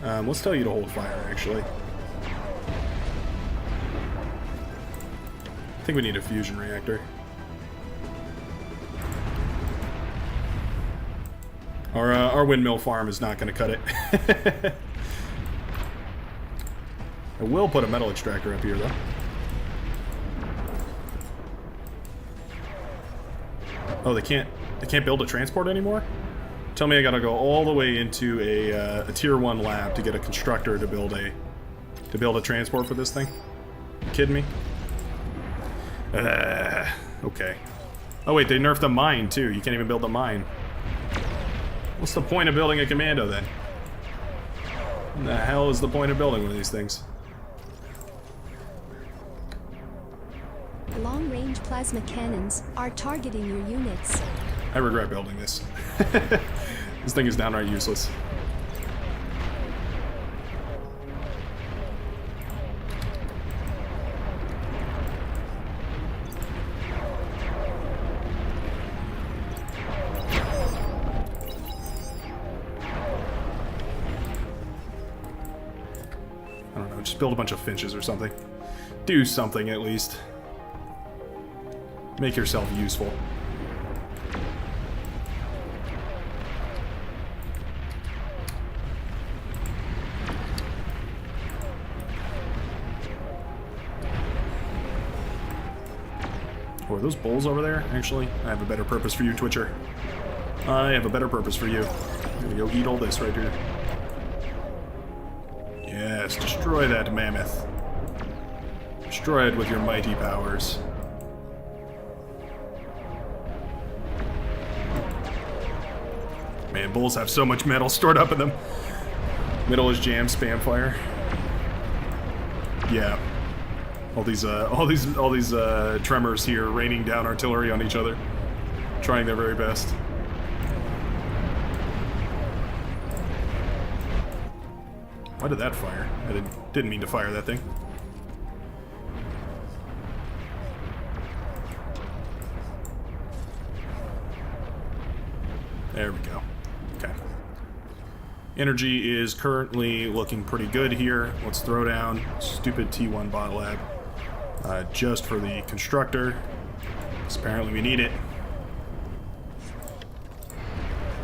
Let's tell you to hold fire, actually. I think we need a fusion reactor. Our windmill farm is not going to cut it. I will put a metal extractor up here, though. Oh, they can't build a transport anymore? Tell me I gotta go all the way into a tier 1 lab to get a constructor to build a transport for this thing? You kidding me? Okay. Oh wait, they nerfed the mine too. You can't even build the mine. What's the point of building a commando then? What the hell is the point of building one of these things? Long-range plasma cannons are targeting your units. I regret building this. This thing is downright useless. I don't know, just build a bunch of finches or something. Do something at least. Make yourself useful. Oh, are those bulls over there? Actually, I have a better purpose for you, Twitcher. I have a better purpose for you. I'm gonna go eat all this right here. Yes, destroy that mammoth. Destroy it with your mighty powers. Man, bulls have so much metal stored up in them. Middle is jam, spam fire. Yeah. All these tremors here raining down artillery on each other, trying their very best. Why did that fire? I didn't mean to fire that thing. There we go. Okay. Energy is currently looking pretty good here. Let's throw down stupid T1 bot lab. Just for the constructor, because apparently we need it.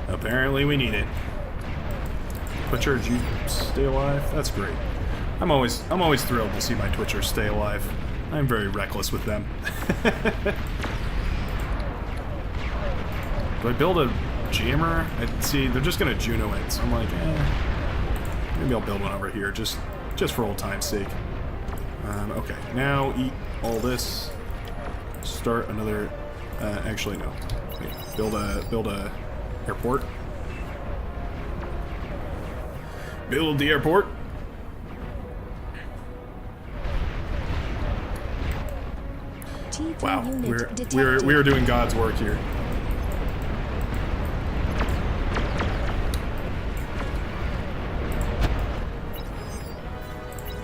Apparently we need it. Twitcher, did you stay alive? That's great. I'm always thrilled to see my Twitchers stay alive. I'm very reckless with them. Do I build a jammer? See, they're just gonna Juno it, so I'm like, maybe I'll build one over here, just for old time's sake. Okay, now eat all this. Start another. Actually, no. Wait, build a airport. Build the airport. T3 Wow, unit detected. we're doing God's work here.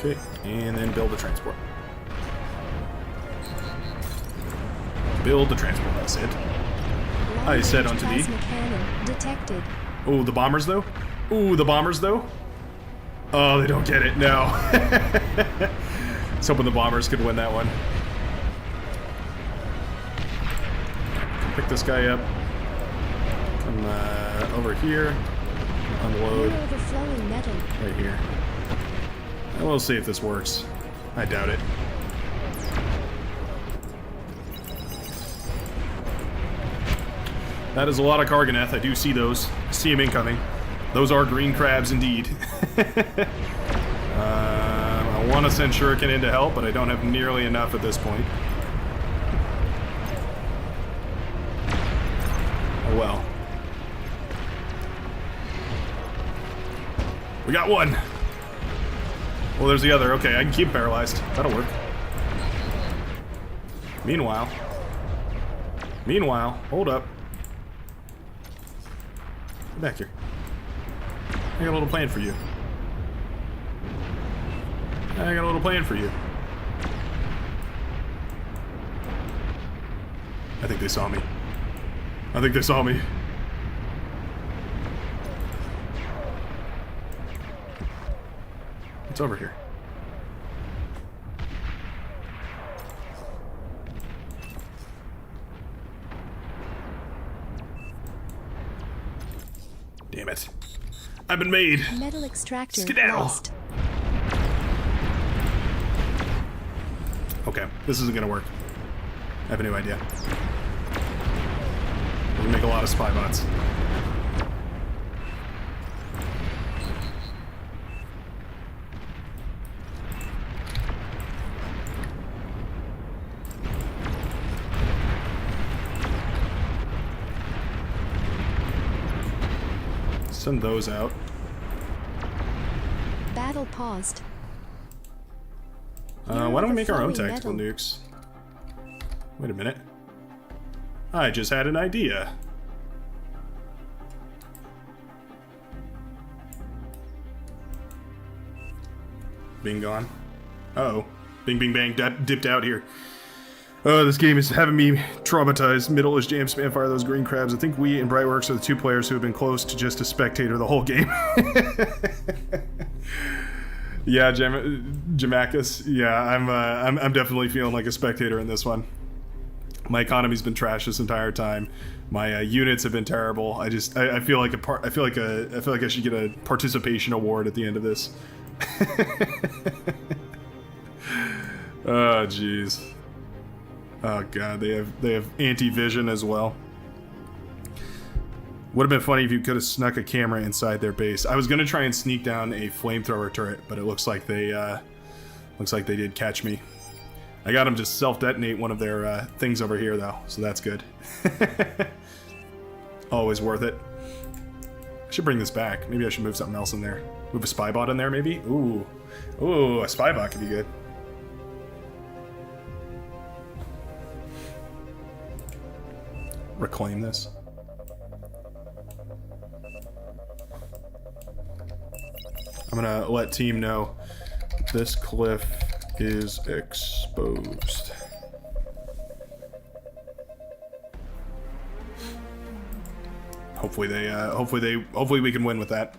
Okay, and then build a transport. Build the transport, I said. I said unto thee. Plasma cannon detected. Oh, the bombers, though? Ooh, the bombers, though? Oh, they don't get it. No. I was hoping the bombers could win that one. Pick this guy up. Come over here. Unload. You're overflowing metal. Right here. And we'll see if this works. I doubt it. That is a lot of Karganeth. I do see those. I see them incoming. Those are green crabs indeed. I want to send Shuriken in to help, but I don't have nearly enough at this point. Oh well. We got one! Well, there's the other. Okay, I can keep him paralyzed. That'll work. Meanwhile, hold up. Get back here. I got a little plan for you. I got a little plan for you. I think they saw me. I think they saw me. It's over here. Damn it. I've been made. Metal extractor Skedaddle. lost. Okay, this isn't gonna work. I have a new idea. We're gonna make a lot of spy bots. Send those out. Battle paused. Why don't we make our own overflowing tactical metal. nukes? Wait a minute. I just had an idea. Bing gone. Uh-oh. Bing, bing, bang. Dipped out here. This game is having me traumatized. Middle is Jam Spam Fire those green crabs. I think we and Brightworks are the two players who have been close to just a spectator the whole game. Yeah, Jamakis. Yeah, I'm definitely feeling like a spectator in this one. My economy's been trashed this entire time. My units have been terrible. I feel like I feel like I should get a participation award at the end of this. Oh jeez. Oh god, they have anti-vision as well. Would have been funny if you could have snuck a camera inside their base. I was gonna try and sneak down a flamethrower turret, but it looks like they did catch me. I got them to self-detonate one of their things over here though, so that's good. Always worth it. I should bring this back. Maybe I should move something else in there. Move a spy bot in there, maybe? Ooh, a spy bot could be good. Reclaim this. I'm gonna let team know this cliff is exposed. Hopefully we can win with that.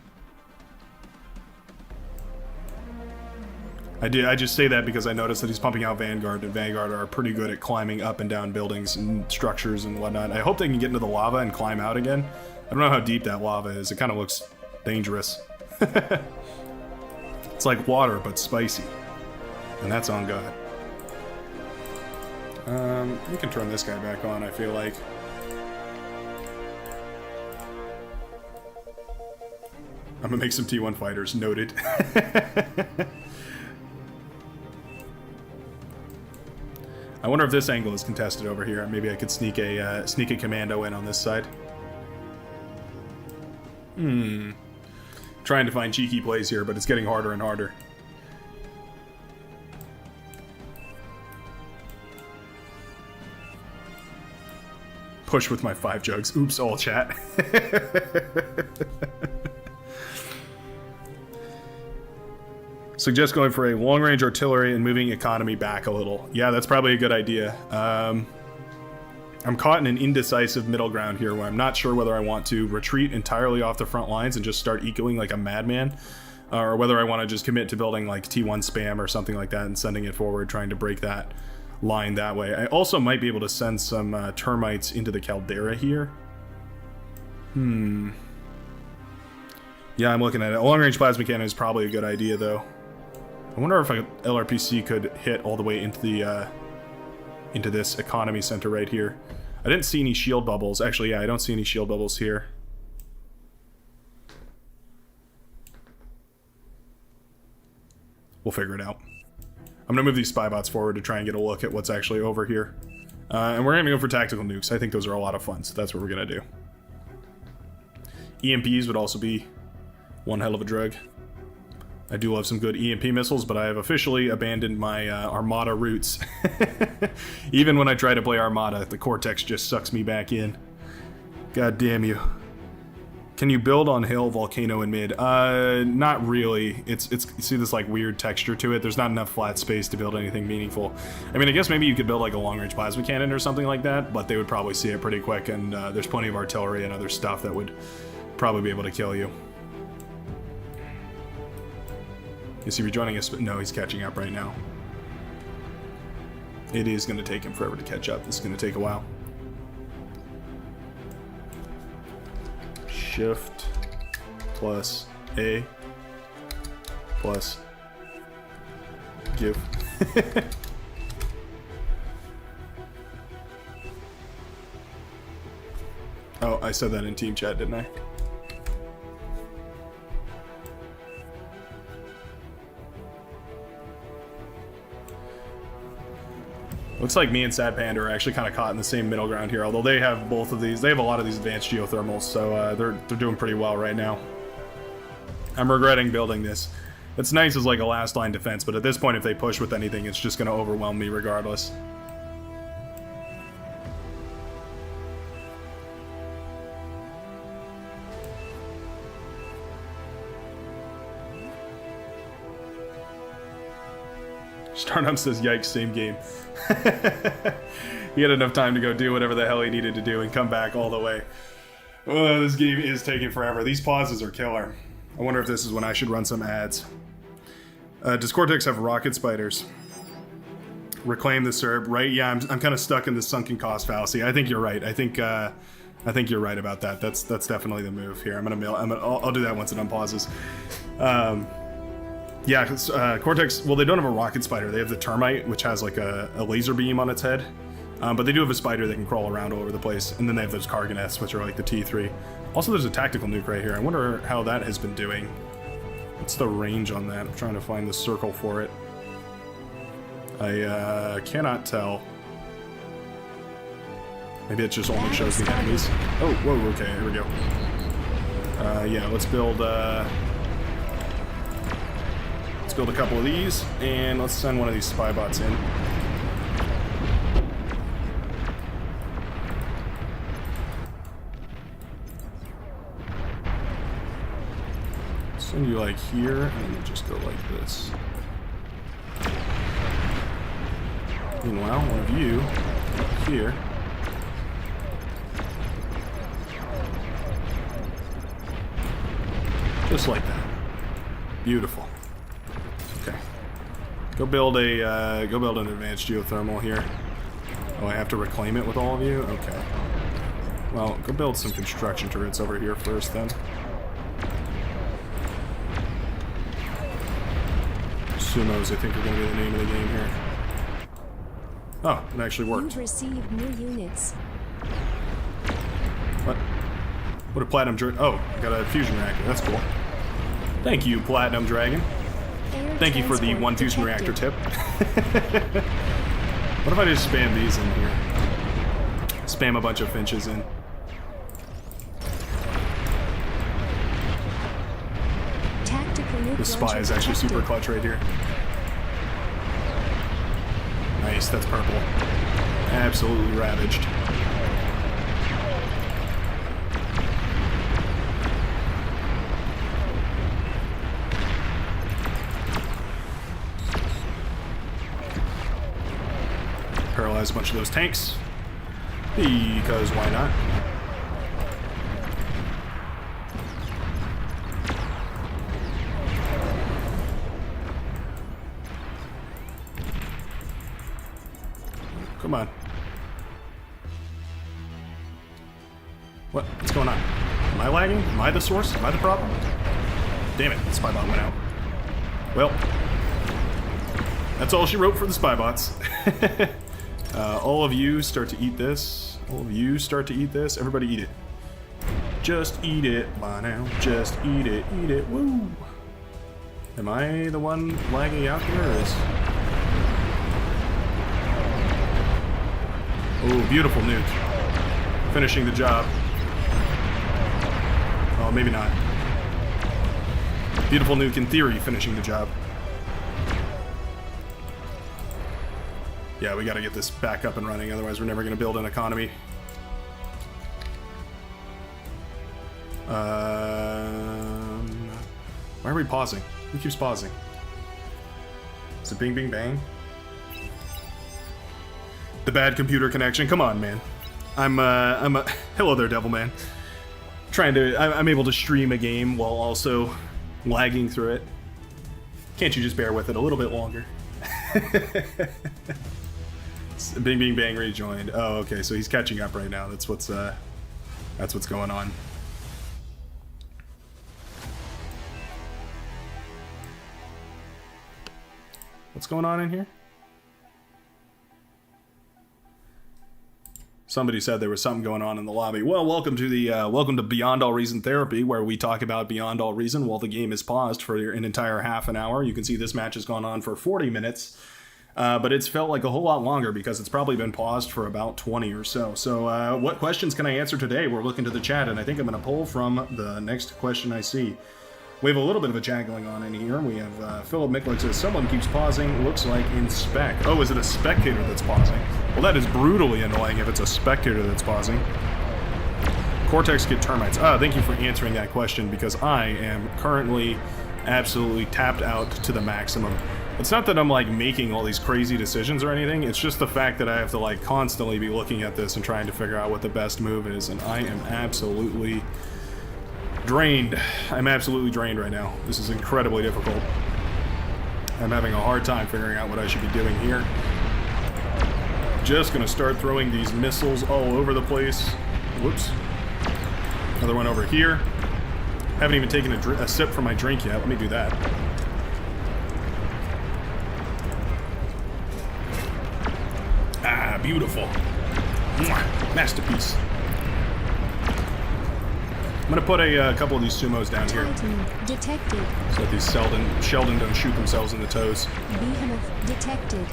I just say that because I noticed that he's pumping out Vanguard, and Vanguard are pretty good at climbing up and down buildings and structures and whatnot. I hope they can get into the lava and climb out again. I don't know how deep that lava is. It kind of looks dangerous. It's like water, but spicy. And that's on God. We can turn this guy back on, I feel like. I'm gonna make some T1 fighters, noted. I wonder if this angle is contested over here. Maybe I could sneak a commando in on this side. Trying to find cheeky plays here, but it's getting harder and harder. Push with my 5 jugs. Oops, all chat. Suggest going for a long-range artillery and moving economy back a little. Yeah, that's probably a good idea. I'm caught in an indecisive middle ground here where I'm not sure whether I want to retreat entirely off the front lines and just start ecoing like a madman, or whether I want to just commit to building like T1 spam or something like that and sending it forward, trying to break that line that way. I also might be able to send some termites into the caldera here. Yeah, I'm looking at it. A long-range plasma cannon is probably a good idea, though. I wonder if a LRPC could hit all the way into the into this economy center right here. I didn't see any shield bubbles. Actually, yeah, I don't see any shield bubbles here. We'll figure it out. I'm gonna move these spy bots forward to try and get a look at what's actually over here. And we're gonna go for tactical nukes. I think those are a lot of fun, so that's what we're gonna do. EMPs would also be one hell of a drug. I do love some good EMP missiles, but I have officially abandoned my Armada roots. Even when I try to play Armada, the Cortex just sucks me back in. God damn you. Can you build on hill, volcano, and mid? Not really. It's you see this like weird texture to it. There's not enough flat space to build anything meaningful. I mean, I guess maybe you could build like a long-range plasma cannon or something like that, but they would probably see it pretty quick, and there's plenty of artillery and other stuff that would probably be able to kill you. Is he rejoining us? No, he's catching up right now. It is going to take him forever to catch up. This is going to take a while. Shift plus A plus give. Oh, I said that in team chat, didn't I? Looks like me and Sad Panda are actually kind of caught in the same middle ground here, although they have both of these. They have a lot of these advanced geothermals, so they're doing pretty well right now. I'm regretting building this. It's nice as like a last line defense, but at this point if they push with anything, it's just going to overwhelm me regardless. Startup says, yikes, same game. He had enough time to go do whatever the hell he needed to do and come back all the way. Oh, this game is taking forever. These pauses are killer. I wonder if this is when I should run some ads. Does Cortex have rocket spiders? Reclaim the SERB, right? Yeah, I'm kind of stuck in the sunken cost fallacy. I think you're right. I think you're right about that. That's definitely the move here. I'll do that once it unpauses. Yeah, Cortex, well, they don't have a rocket spider. They have the termite, which has like a laser beam on its head. But they do have a spider that can crawl around all over the place. And then they have those Karganeths, which are like the T3. Also, there's a tactical nuke right here. I wonder how that has been doing. What's the range on that? I'm trying to find the circle for it. I cannot tell. Maybe it just only shows the enemies. Oh, whoa, okay, here we go. Yeah, let's build a couple of these, and let's send one of these spy bots in. Send you like here, and then just go like this. Meanwhile, one of you up here. Just like that. Beautiful. Okay. Go build an advanced geothermal here. Oh, I have to reclaim it with all of you? Okay. Well, go build some construction turrets over here first then. Sumos, I think, are going to be the name of the game here. Oh, it actually worked. You've received new units. What? What a Platinum Dragon. Oh, got a fusion reactor. That's cool. Thank you, Platinum Dragon. Thank you for the one fusion reactor tip. What if I just spam these in here? Spam a bunch of Finches in. The spy is actually super clutch right here. Nice, that's purple. Absolutely ravaged. Paralyze a bunch of those tanks. Because why not? Come on. What's going on? Am I lagging? Am I the source? Am I the problem? Damn it, the spy bot went out. Well, that's all she wrote for the spy bots. All of you start to eat this. All of you start to eat this. Everybody eat it. Just eat it by now. Just eat it. Eat it. Woo! Am I the one lagging out here, or is... Oh, beautiful nuke. Finishing the job. Oh, maybe not. Beautiful nuke in theory, finishing the job. Yeah, we gotta get this back up and running, otherwise we're never gonna build an economy. Why are we pausing? Who keeps pausing? Is it bing bing bang? The bad computer connection. Come on, man. I'm hello there, Devilman. I'm able to stream a game while also lagging through it. Can't you just bear with it a little bit longer? Bing Bing Bang rejoined. Oh, okay, so he's catching up right now. That's what's going on. What's going on in here? Somebody said there was something going on in the lobby. Well, welcome to Beyond All Reason Therapy, where we talk about Beyond All Reason while the game is paused for an entire half an hour. You can see this match has gone on for 40 minutes, but it's felt like a whole lot longer because it's probably been paused for about 20 or so. So what questions can I answer today? We're looking to the chat, and I think I'm going to pull from the next question I see. We have a little bit of a chat going on in here. We have Philip Mickler says, someone keeps pausing, looks like in spec. Oh, is it a spectator that's pausing? Well, that is brutally annoying if it's a spectator that's pausing. Cortex Kid Termites. Thank you for answering that question, because I am currently absolutely tapped out to the maximum. It's not that I'm like making all these crazy decisions or anything, it's just the fact that I have to like constantly be looking at this and trying to figure out what the best move is, and I am absolutely drained. I'm absolutely drained right now. This is incredibly difficult. I'm having a hard time figuring out what I should be doing here. Just gonna start throwing these missiles all over the place. Whoops. Another one over here. Haven't even taken a sip from my drink yet. Let me do that. Ah, beautiful. Mwah. Masterpiece. I'm gonna put a couple of these sumos down here. Detected. So that these Sheldon don't shoot themselves in the toes. Behemoth detected.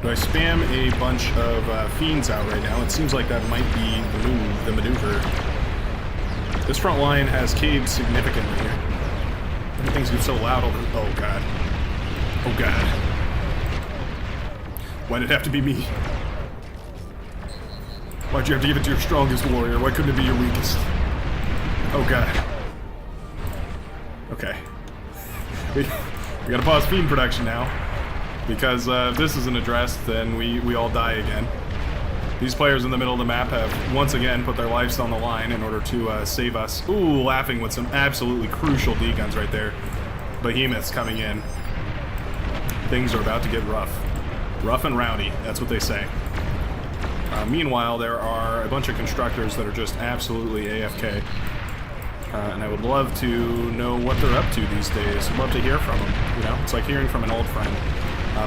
Do I spam a bunch of fiends out right now? It seems like that might be the maneuver. This front line has caved significantly here. Everything's getting so loud over. Oh god. Oh god. Why did it have to be me? Why'd you have to give it to your strongest warrior? Why couldn't it be your weakest? Oh god. Okay. We gotta pause fiend production now. Because if this isn't addressed, then we all die again. These players in the middle of the map have once again put their lives on the line in order to save us. Ooh, laughing with some absolutely crucial D-guns right there. Behemoths coming in. Things are about to get rough. Rough and rowdy, that's what they say. Meanwhile, there are a bunch of constructors that are just absolutely AFK. And I would love to know what they're up to these days. I'd love to hear from them. You know, it's like hearing from an old friend.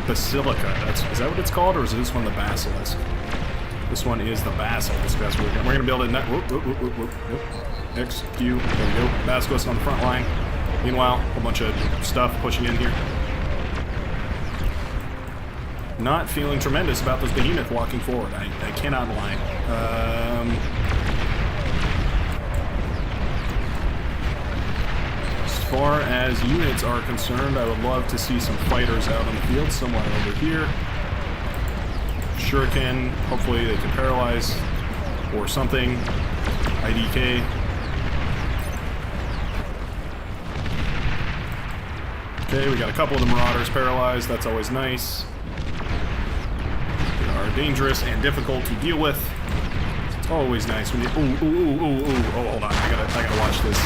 Basilica. Is that what it's called, or is this one the Basilisk? This one is the Basilisk. That's what we're gonna be able to. Whoop. XQ. There we go. Basilisk on the front line. Meanwhile, a bunch of stuff pushing in here. Not feeling tremendous about this behemoth walking forward. I cannot lie. As far as units are concerned, I would love to see some fighters out on the field somewhere over here. Shuriken, hopefully they can paralyze or something. IDK. Okay, we got a couple of the Marauders paralyzed, that's always nice. They are dangerous and difficult to deal with. It's always nice when you. Oh, hold on. I gotta watch this.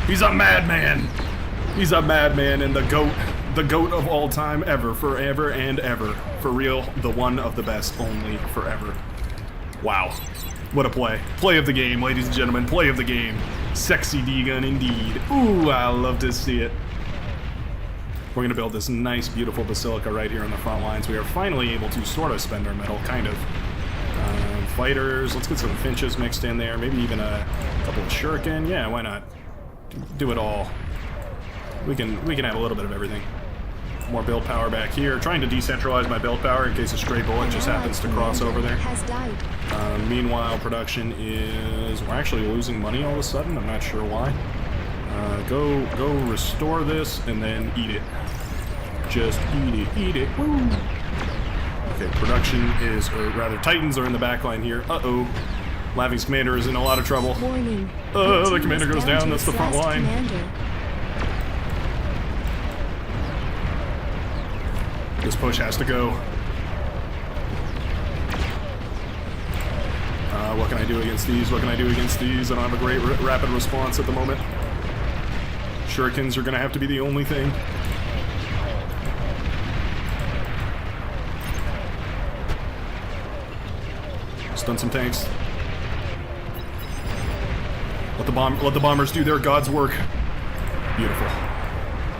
He's a madman. He's a madman and the goat of all time ever, forever and ever. For real, the one of the best, only forever. Wow. What a play. Play of the game, ladies and gentlemen. Play of the game. Sexy D-gun indeed. Ooh, I love to see it. We're going to build this nice, beautiful basilica right here on the front lines. We are finally able to sort of spend our metal, kind of. Fighters. Let's get some finches mixed in there. Maybe even a couple of shuriken. Yeah, why not? Do it all. We can have a little bit of everything. More build power back here. Trying to decentralize my build power in case a stray bullet just happens to cross over there. Has died. Meanwhile, production is... We're actually losing money all of a sudden. I'm not sure why. Go restore this and then eat it. Just eat it. Woo! Okay, production is... Or rather, Titans are in the back line here. Uh-oh. Laving's commander is in a lot of trouble. Warning. The commander goes down. That's the front line. Commander. This push has to go. What can I do against these? What can I do against these? I don't have a great rapid response at the moment. Shurikens are going to have to be the only thing. Stun some tanks. Let the bombers do their god's work. Beautiful.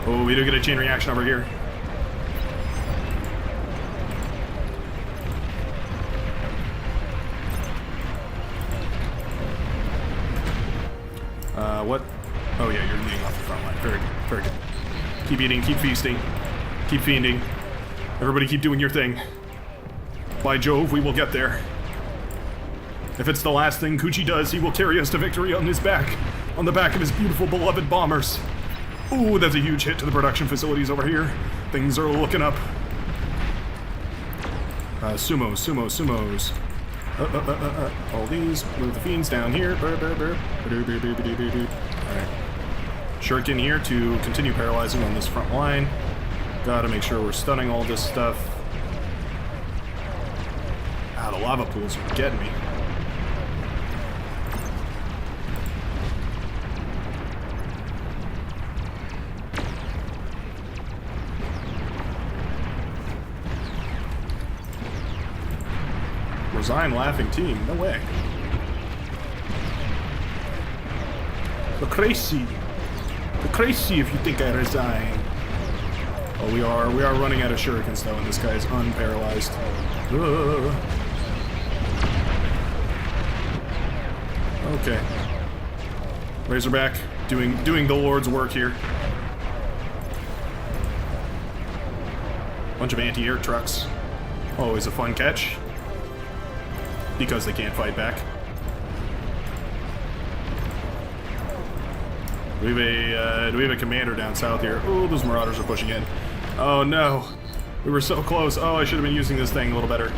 Oh, we do get a chain reaction over here. What? Oh yeah, you're leading off the front line. Very good, very good. Keep eating, keep feasting, keep fiending. Everybody keep doing your thing. By Jove, we will get there. If it's the last thing Kuchi does, he will carry us to victory on his back. On the back of his beautiful, beloved bombers. Ooh, that's a huge hit to the production facilities over here. Things are looking up. Sumos. All these. Move the fiends down here. Alright. Shuriken here to continue paralyzing on this front line. Gotta make sure we're stunning all this stuff. Ah, the lava pools are getting me. Resign laughing team. No way. You're crazy. You're crazy if you think I resign. Oh, we are running out of shurikens though, and this guy is unparalyzed. Okay. Razorback doing the Lord's work here. Bunch of anti-air trucks. Always a fun catch. Because they can't fight back. Do we have a commander down south here? Oh, those marauders are pushing in. Oh no. We were so close. Oh, I should have been using this thing a little better.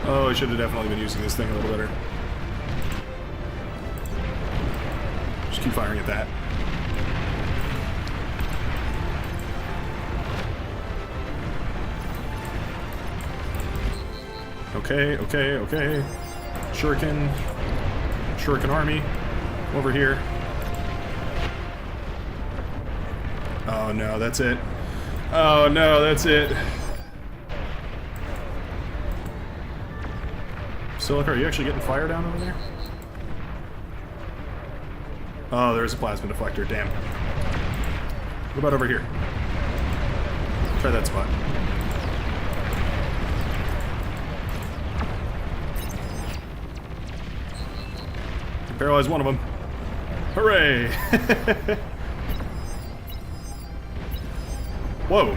Oh, I should have definitely been using this thing a little better. Just keep firing at that. Okay. Shuriken army. Over here. Oh no, that's it. Oh no, that's it. Silica, are you actually getting fire down over there? Oh, there's a plasma deflector, damn. What about over here? Try that spot. Paralyze one of them. Hooray! Whoa!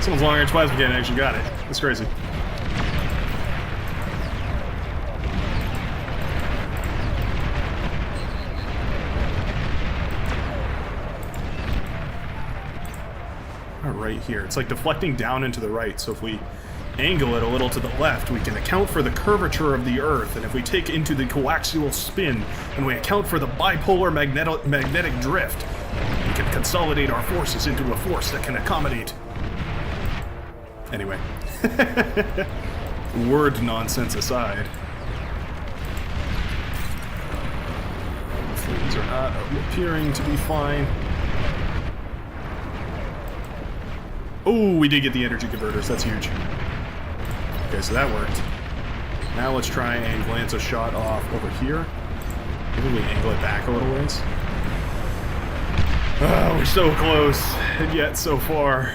Someone's long-range plasma cannon actually got it. That's crazy. Right here. It's like deflecting down and to the right, so if we angle it a little to the left, we can account for the curvature of the Earth, and if we take into the coaxial spin, and we account for the bipolar magnetic drift, we can consolidate our forces into a force that can accommodate Anyway. Word nonsense aside. Things are not appearing to be fine. Oh, we did get the energy converters. That's huge. Okay, so that worked. Now let's try and glance a shot off over here. Maybe we angle it back a little ways. Oh, we're so close, and yet so far.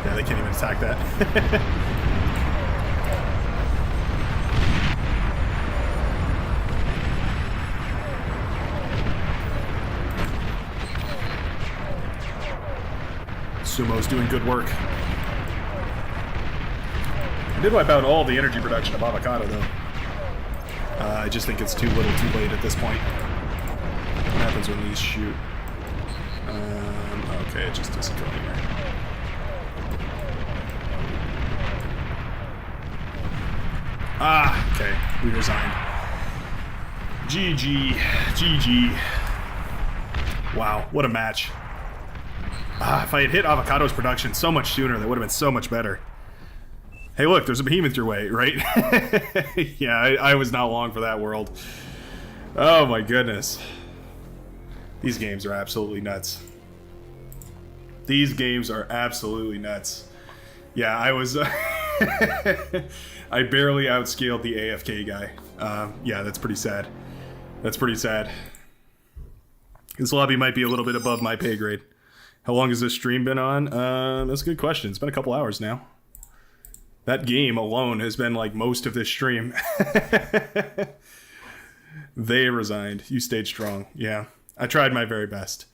Yeah, they can't even attack that. Sumo's doing good work. I did wipe out all the energy production of Avocado, though. I just think it's too little too late at this point. What happens when these shoot? Okay, it just doesn't go anywhere. Ah, okay. We resigned. GG. GG. Wow, what a match. Ah, if I had hit Avocado's production so much sooner, that would have been so much better. Hey, look, there's a behemoth your way, right? Yeah, I was not long for that world. Oh my goodness. These games are absolutely nuts. These games are absolutely nuts. Yeah, I was... I barely outscaled the AFK guy. Yeah, that's pretty sad. That's pretty sad. This lobby might be a little bit above my pay grade. How long has this stream been on? That's a good question. It's been a couple hours now. That game alone has been like most of this stream. They resigned. You stayed strong. Yeah, I tried my very best.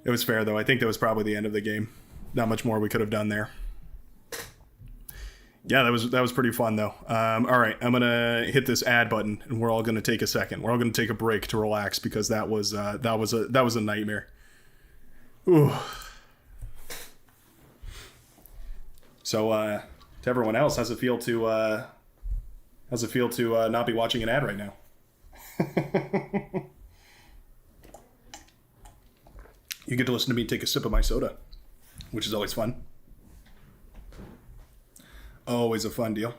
It was fair, though. I think that was probably the end of the game. Not much more we could have done there. Yeah, that was pretty fun, though. All right, I'm going to hit this add button, and we're all going to take a second. We're all going to take a break to relax because that was a nightmare. Ooh. So, to everyone else, how's it feel to not be watching an ad right now? You get to listen to me take a sip of my soda, which is always fun. Always a fun deal.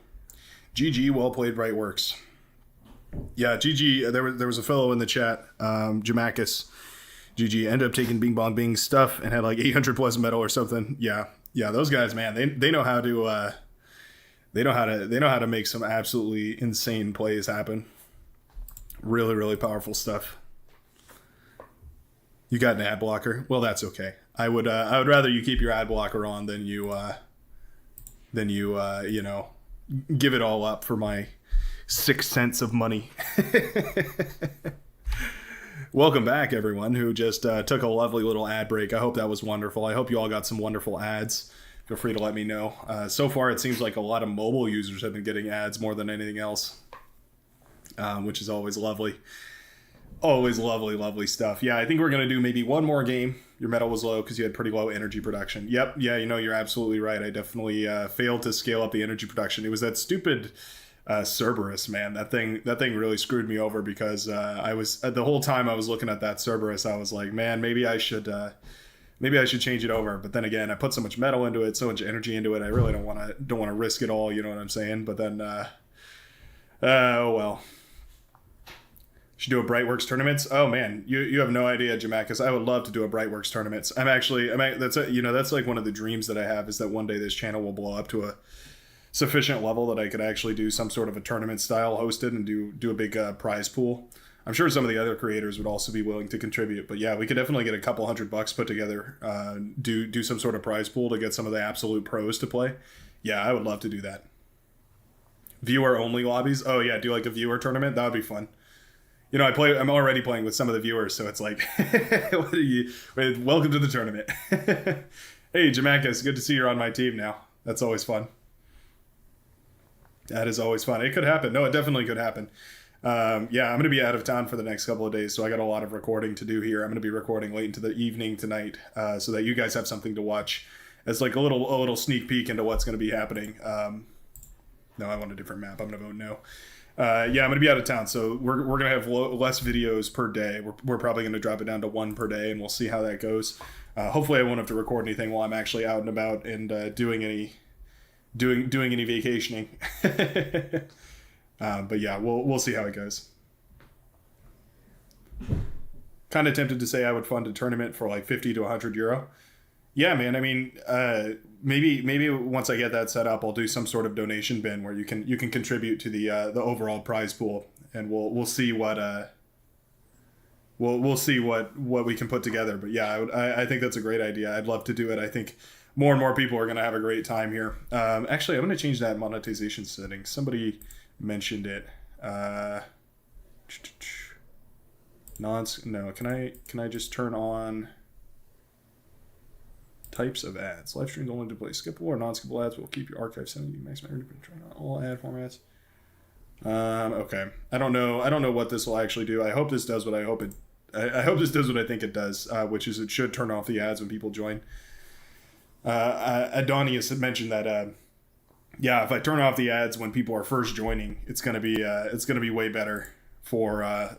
GG, well played, Brightworks. Yeah, GG, there was a fellow in the chat, Jamakis. GG ended up taking Bing Bong Bing's stuff and had like 800 plus metal or something. Yeah, those guys, man, they know how to they know how to make some absolutely insane plays happen. Really, really powerful stuff. You got an ad blocker? Well, that's okay. I would rather you keep your ad blocker on than you give it all up for my 6 cents of money. Welcome back, everyone who just took a lovely little ad break. I hope that was wonderful. I hope you all got some wonderful ads. Feel free to let me know. So far, it seems like a lot of mobile users have been getting ads more than anything else, which is always lovely. Always lovely, lovely stuff. Yeah, I think we're going to do maybe one more game. Your metal was low because you had pretty low energy production. Yep, yeah, you're absolutely right. I definitely failed to scale up the energy production. It was that stupid Cerberus, man. That thing really screwed me over because I was the whole time I was looking at that Cerberus, I was like, man, maybe I should change it over. But then again, I put so much metal into it, so much energy into it. I really don't want to risk it all. You know what I'm saying? But then, oh well. Should do a Brightworks tournaments. Oh man, you have no idea, Jamakis. I would love to do a Brightworks tournaments. That's like one of the dreams that I have is that one day this channel will blow up to a sufficient level that I could actually do some sort of a tournament style hosted and do a big prize pool. I'm sure some of the other creators would also be willing to contribute, but yeah, we could definitely get a couple $100 put together, do some sort of prize pool to get some of the absolute pros to play. Yeah, I would love to do that. Viewer only lobbies. Oh yeah, do like a viewer tournament. That would be fun. You know, I'm already playing with some of the viewers, so it's like, welcome to the tournament. Hey, Jamakis, good to see you're on my team now. That's always fun. That is always fun. It could happen. No, it definitely could happen. Yeah, I'm going to be out of town for the next couple of days, so I got a lot of recording to do here. I'm going to be recording late into the evening tonight, so that you guys have something to watch. It's like a little sneak peek into what's going to be happening. No, I want a different map. I'm going to vote no. Yeah, I'm gonna be out of town, so we're gonna have less videos per day. We're probably gonna drop it down to one per day, and we'll see how that goes. Hopefully, I won't have to record anything while I'm actually out and about and doing any vacationing. But yeah, we'll see how it goes. Kind of tempted to say I would fund a tournament for like 50 to 100 euro. Yeah, man. I mean, maybe once I get that set up, I'll do some sort of donation bin where you can contribute to the overall prize pool, and we'll see what we'll see what we can put together. But yeah, I think that's a great idea. I'd love to do it. I think more and more people are going to have a great time here. Actually, I'm going to change that monetization setting. Somebody mentioned it. No, can I just turn on types of ads? Live streams only display skippable or non-skippable ads will keep your archive setting. You maximize turn on all ad formats. Okay. I don't know what this will actually do. I hope this does what I hope it. I hope this does what I think it does, which is it should turn off the ads when people join. Adonius had mentioned that. Yeah, if I turn off the ads when people are first joining, it's gonna be way better for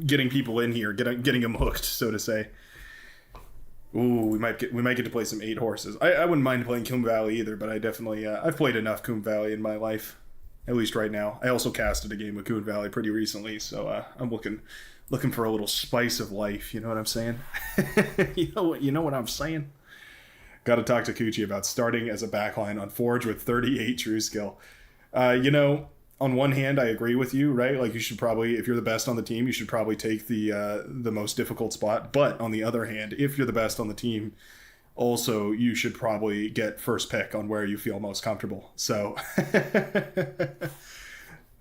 getting people in here, getting them hooked, so to say. Ooh, we might get to play some 8 horses. I wouldn't mind playing Coombe Valley either, but I definitely I've played enough Coombe Valley in my life, at least right now. I also casted a game of Coombe Valley pretty recently, so I'm looking for a little spice of life. You know what I'm saying? You know what I'm saying? Got to talk to Kuchi about starting as a backline on Forge with 38 true skill. On one hand, I agree with you, right? Like you should probably, if you're the best on the team, you should probably take the most difficult spot. But on the other hand, if you're the best on the team, also you should probably get first pick on where you feel most comfortable. So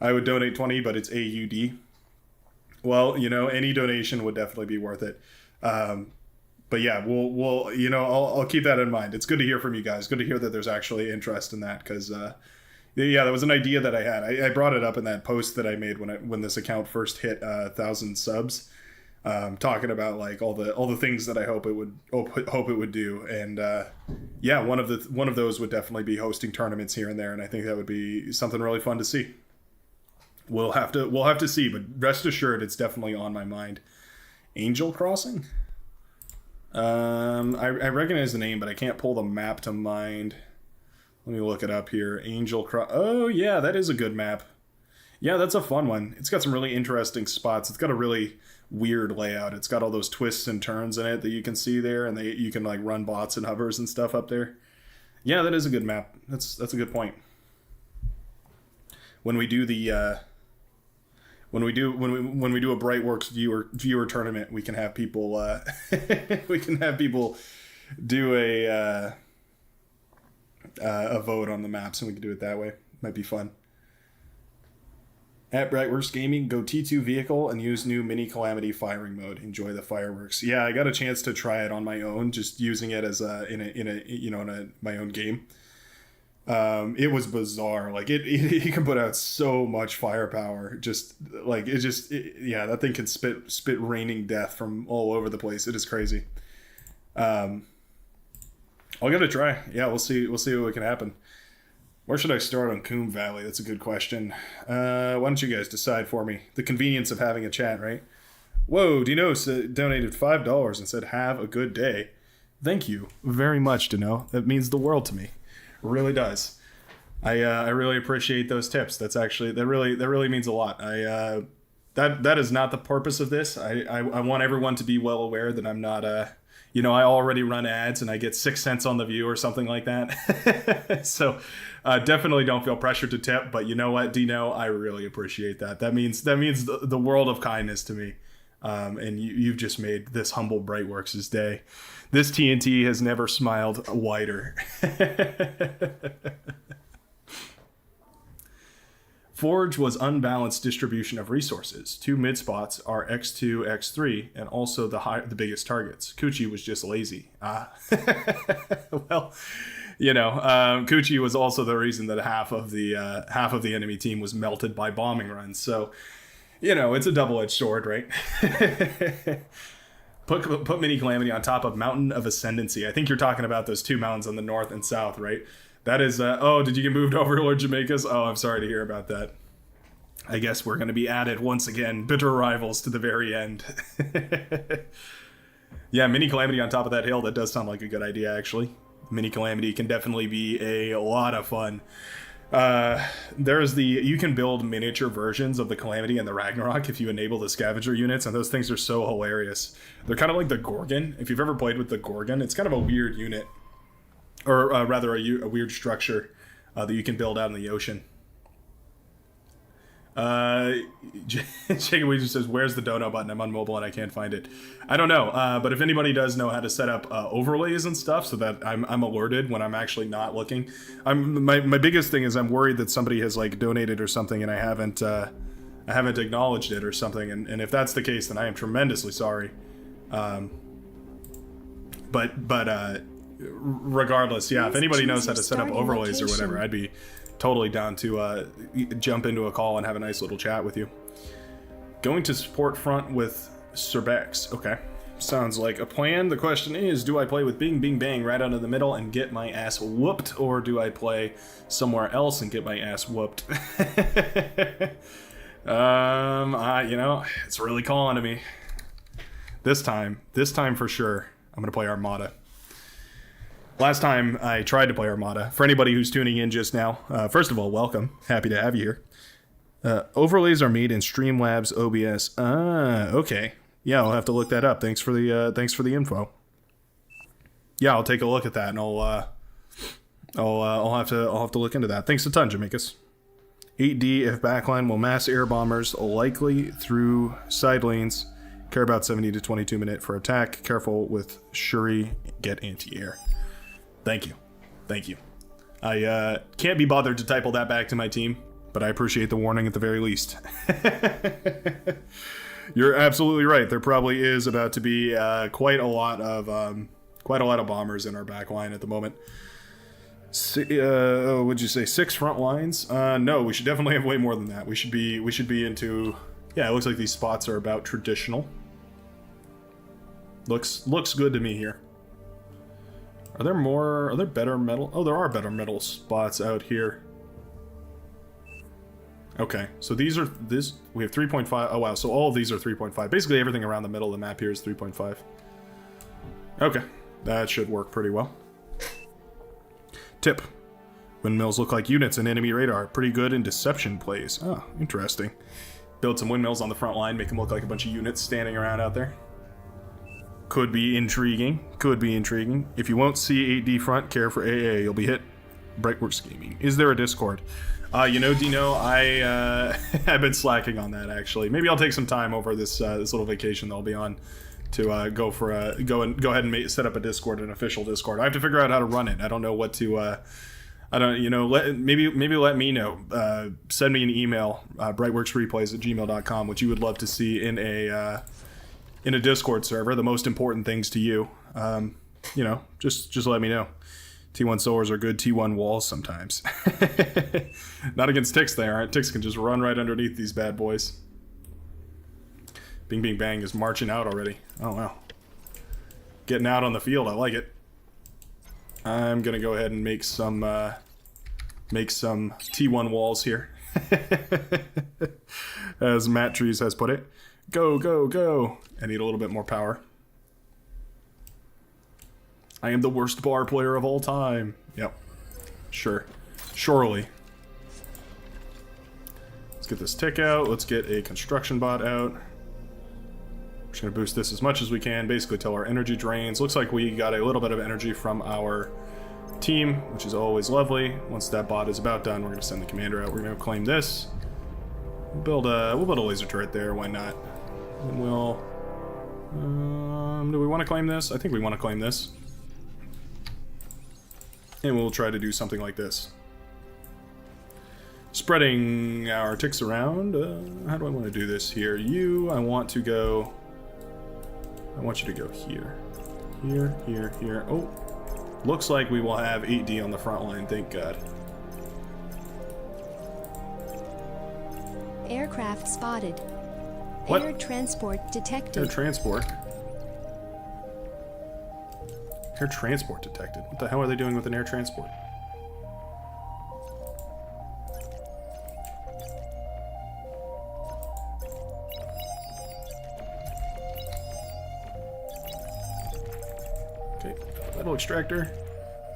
I would donate 20, but it's AUD. Well, any donation would definitely be worth it. But yeah, I'll keep that in mind. It's good to hear from you guys. Good to hear that there's actually interest in that, because yeah, that was an idea that I had. I brought it up in that post that I made when this account first hit 1,000 subs, talking about like all the things that I hope it would do. And yeah, one of those would definitely be hosting tournaments here and there, and I think that would be something really fun to see. We'll have to see, but rest assured, it's definitely on my mind. Angel Crossing. I recognize the name, but I can't pull the map to mind. Let me look it up here. Oh, yeah, that is a good map. Yeah, that's a fun one. It's got some really interesting spots. It's got a really weird layout. It's got all those twists and turns in it that you can see there, and you can like run bots and hovers and stuff up there. Yeah, that is a good map. That's a good point. When we do the when we do a Brightworks viewer tournament, we can have people do a vote on the maps, and we can do it that way. Might be fun. At Brightworks Gaming, go T2 vehicle and use new Mini Calamity firing mode. Enjoy the fireworks. Yeah, I got a chance to try it on my own, just using it as in my own game. It was bizarre. Like it can put out so much firepower. Yeah, that thing can spit raining death from all over the place. It is crazy. I'll give it a try. Yeah, we'll see what can happen. Where should I start on Coombe Valley? That's a good question. Why don't you guys decide for me? The convenience of having a chat, right? Whoa, Dino donated $5 and said, "Have a good day." Thank you very much, Dino. That means the world to me. It really does. I really appreciate those tips. That really means a lot. That is not the purpose of this. I want everyone to be well aware that I'm not I already run ads and I get 6 cents on the view or something like that. So definitely don't feel pressured to tip. But you know what, Dino, I really appreciate that. That means the world of kindness to me. And you've just made this humble Brightworks' day. This TNT has never smiled wider. Forge was unbalanced distribution of resources. 2 mid spots are X2, X3, and also the biggest targets. Kuchi was just lazy. Well, Kuchi was also the reason that half of the enemy team was melted by bombing runs. So, it's a double-edged sword, right? Put Mini Calamity on top of Mountain of Ascendancy. I think you're talking about those 2 mountains on the north and south, right? That is, did you get moved over to Lord Jamaica's? Oh, I'm sorry to hear about that. I guess we're going to be added once again. Bitter rivals to the very end. Yeah, Mini Calamity on top of that hill. That does sound like a good idea, actually. Mini Calamity can definitely be a lot of fun. You can build miniature versions of the Calamity and the Ragnarok if you enable the scavenger units, and those things are so hilarious. They're kind of like the Gorgon. If you've ever played with the Gorgon, it's kind of a weird unit, or rather a weird structure that you can build out in the ocean. Jacob just says, where's the dono button? I'm on mobile and I can't find it. I don't know, but if anybody does know how to set up overlays and stuff so that I'm alerted when I'm actually not looking. My biggest thing is I'm worried that somebody has like donated or something and I haven't acknowledged it or something, and if that's the case, then I am tremendously sorry. But regardless, yeah, if anybody knows how to set up overlays or whatever, I'd be totally down to jump into a call and have a nice little chat with you. Going to support front with Cerbex. Okay. Sounds like a plan. The question is, do I play with Bing Bing Bang right out of the middle and get my ass whooped, or do I play somewhere else and get my ass whooped? It's really calling to me. This time for sure, I'm going to play Armada. Last time I tried to play Armada, for anybody who's tuning in just now, first of all, welcome. Happy to have you here. Overlays are made in Streamlabs OBS. Okay. Yeah, I'll have to look that up. Thanks for the info. Yeah, I'll take a look at that, and I'll have to look into that. Thanks a ton, Jamaikas. 8D if backline will mass air bombers likely through side lanes. Care about 70 to 22 minute for attack. Careful with Shuri. Get anti-air. Thank you. I can't be bothered to type all that back to my team, but I appreciate the warning at the very least. You're absolutely right. There probably is about to be quite a lot of bombers in our back line at the moment. Would you say 6 front lines? No, we should definitely have way more than that. We should be into. Yeah, it looks like these spots are about traditional. Looks good to me here. Are there better metal? Oh, there are better metal spots out here. Okay, so we have 3.5. Oh, wow, so all of these are 3.5. Basically, everything around the middle of the map here is 3.5. Okay, that should work pretty well. Tip. Windmills look like units in enemy radar. Pretty good in deception plays. Oh, interesting. Build some windmills on the front line, make them look like a bunch of units standing around out there. Could be intriguing. If you won't see 8D front, care for AA. You'll be hit. Brightworks Gaming. Is there a Discord? Dino, I've been slacking on that actually. Maybe I'll take some time over this little vacation that I'll be on to go ahead and set up a Discord, an official Discord. I have to figure out how to run it. I don't know what to. Maybe let me know. Send me an email, brightworksreplays@gmail.com, what you would love to see in a Discord server, the most important things to you. Just let me know. T1 sowers are good T1 walls sometimes. Not against ticks they aren't. Ticks can just run right underneath these bad boys. Bing Bing Bang is marching out already. Oh wow. Getting out on the field, I like it. I'm gonna go ahead and make some T1 walls here. As Matt Trees has put it. Go, go, go. I need a little bit more power. I am the worst bar player of all time. Yep. Sure. Surely. Let's get this tick out. Let's get a construction bot out. We're just going to boost this as much as we can, basically till our energy drains. Looks like we got a little bit of energy from our team, which is always lovely. Once that bot is about done, we're going to send the commander out. We're going to claim this. We'll build a laser turret there. Why not? And we'll... do we want to claim this? I think we want to claim this. And we'll try to do something like this. Spreading our ticks around. How do I want to do this here? I want you to go here. Here, here, here. Oh, looks like we will have 8D on the front line, thank God. Aircraft spotted. What? Air transport detected. Air transport? Air transport detected. What the hell are they doing with an air transport? Metal extractor.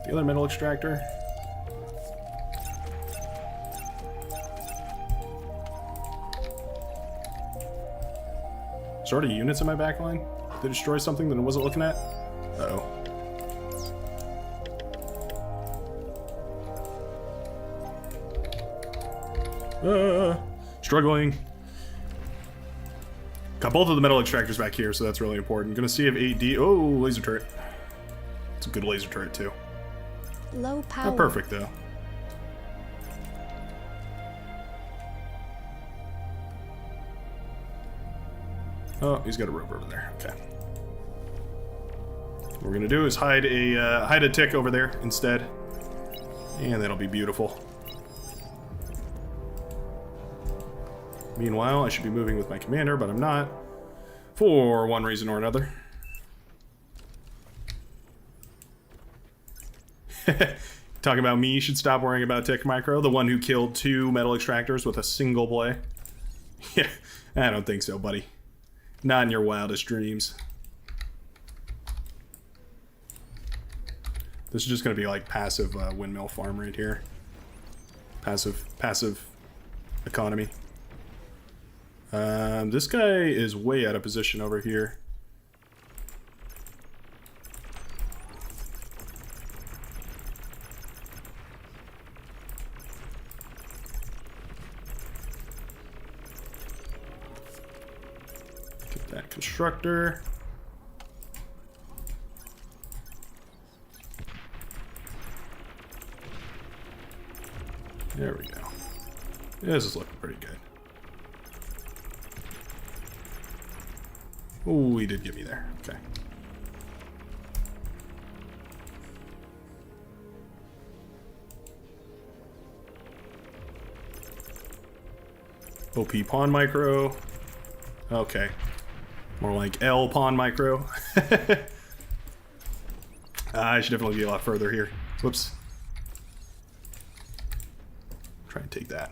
The other metal extractor. Is there already units in my backline? Did they destroy something that I wasn't looking at? Uh-oh. Struggling. Got both of the metal extractors back here, so that's really important. Gonna see if 8D... Oh, laser turret. It's a good laser turret, too. Low power. Not perfect, though. Oh, he's got a rover over there. Okay. What we're gonna do is hide a tick over there instead, and that'll be beautiful. Meanwhile, I should be moving with my commander, but I'm not, for one reason or another. Talking about me, you should stop worrying about Tick Micro, the one who killed 2 metal extractors with a single play. Yeah, I don't think so, buddy. Not in your wildest dreams. This is just going to be like passive windmill farm right here. Passive economy. This guy is way out of position over here. Get that constructor. There we go. This is looking pretty good. Oh, he did get me there. Okay. OP pawn micro. Okay. More like L pawn micro. I should definitely be a lot further here. Whoops. Try and take that.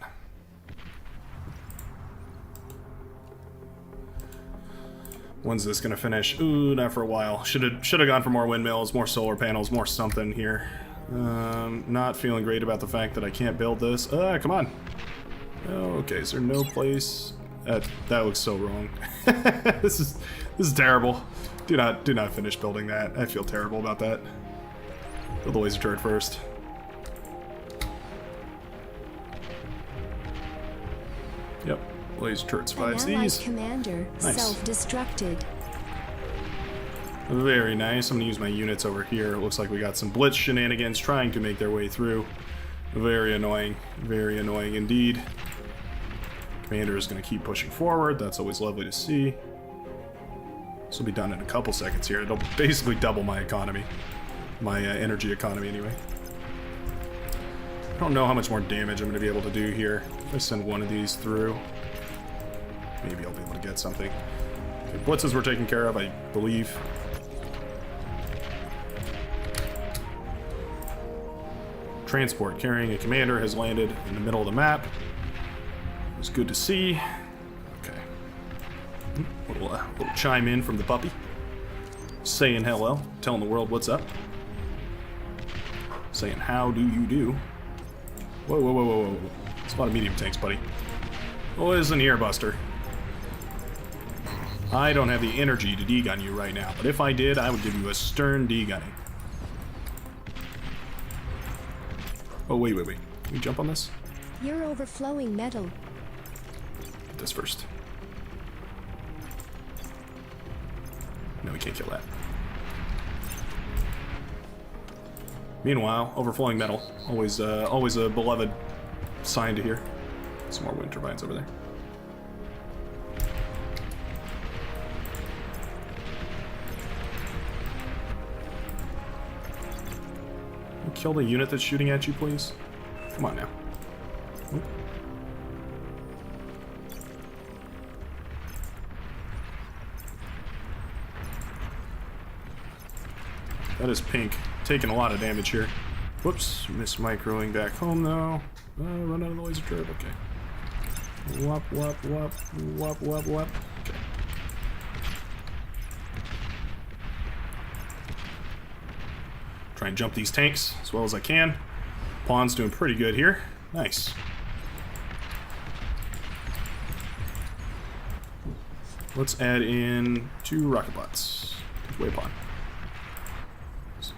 When's this gonna finish? Ooh, not for a while. Should have gone for more windmills, more solar panels, more something here. Not feeling great about the fact that I can't build this. Come on. Okay, is there no place? That looks so wrong. This is terrible. Do not finish building that. I feel terrible about that. Build the laser turret first. Yep, laser turret survives these. Commander Nice. self-destructed. Very nice. I'm gonna use my units over here. It looks like we got some blitz shenanigans trying to make their way through. Very annoying indeed. Commander is gonna keep pushing forward. That's always lovely to see. This will be done in a couple seconds here. It'll basically double my economy. My energy economy, anyway. I don't know how much more damage I'm going to be able to do here. If I send one of these through, maybe I'll be able to get something. Okay, blitzes were taken care of, I believe. Transport carrying a commander has landed in the middle of the map. It's good to see. Okay. Little chime in from the puppy. Saying hello, telling the world what's up. Saying how do you do. Whoa, whoa, whoa, whoa, whoa. It's a lot of medium tanks, buddy. Oh, isn't here, Buster? I don't have the energy to degun you right now, but if I did, I would give you a stern degunning. Oh, wait. Can we jump on this? You're overflowing metal. Get this first. No, we can't kill that. Meanwhile, overflowing metal. Always a beloved sign to hear. Some more wind turbines over there. Kill the unit that's shooting at you, please. Come on now. Oop. That is pink. Taking a lot of damage here. Whoops. Miss microing back home, though. Run out of the laser turret. Okay. Wop, wop, wop. Wop, wop, wop. Okay. Try and jump these tanks as well as I can. Pawn's doing pretty good here. Nice. Let's add in 2 rocket bots. Take away pawn.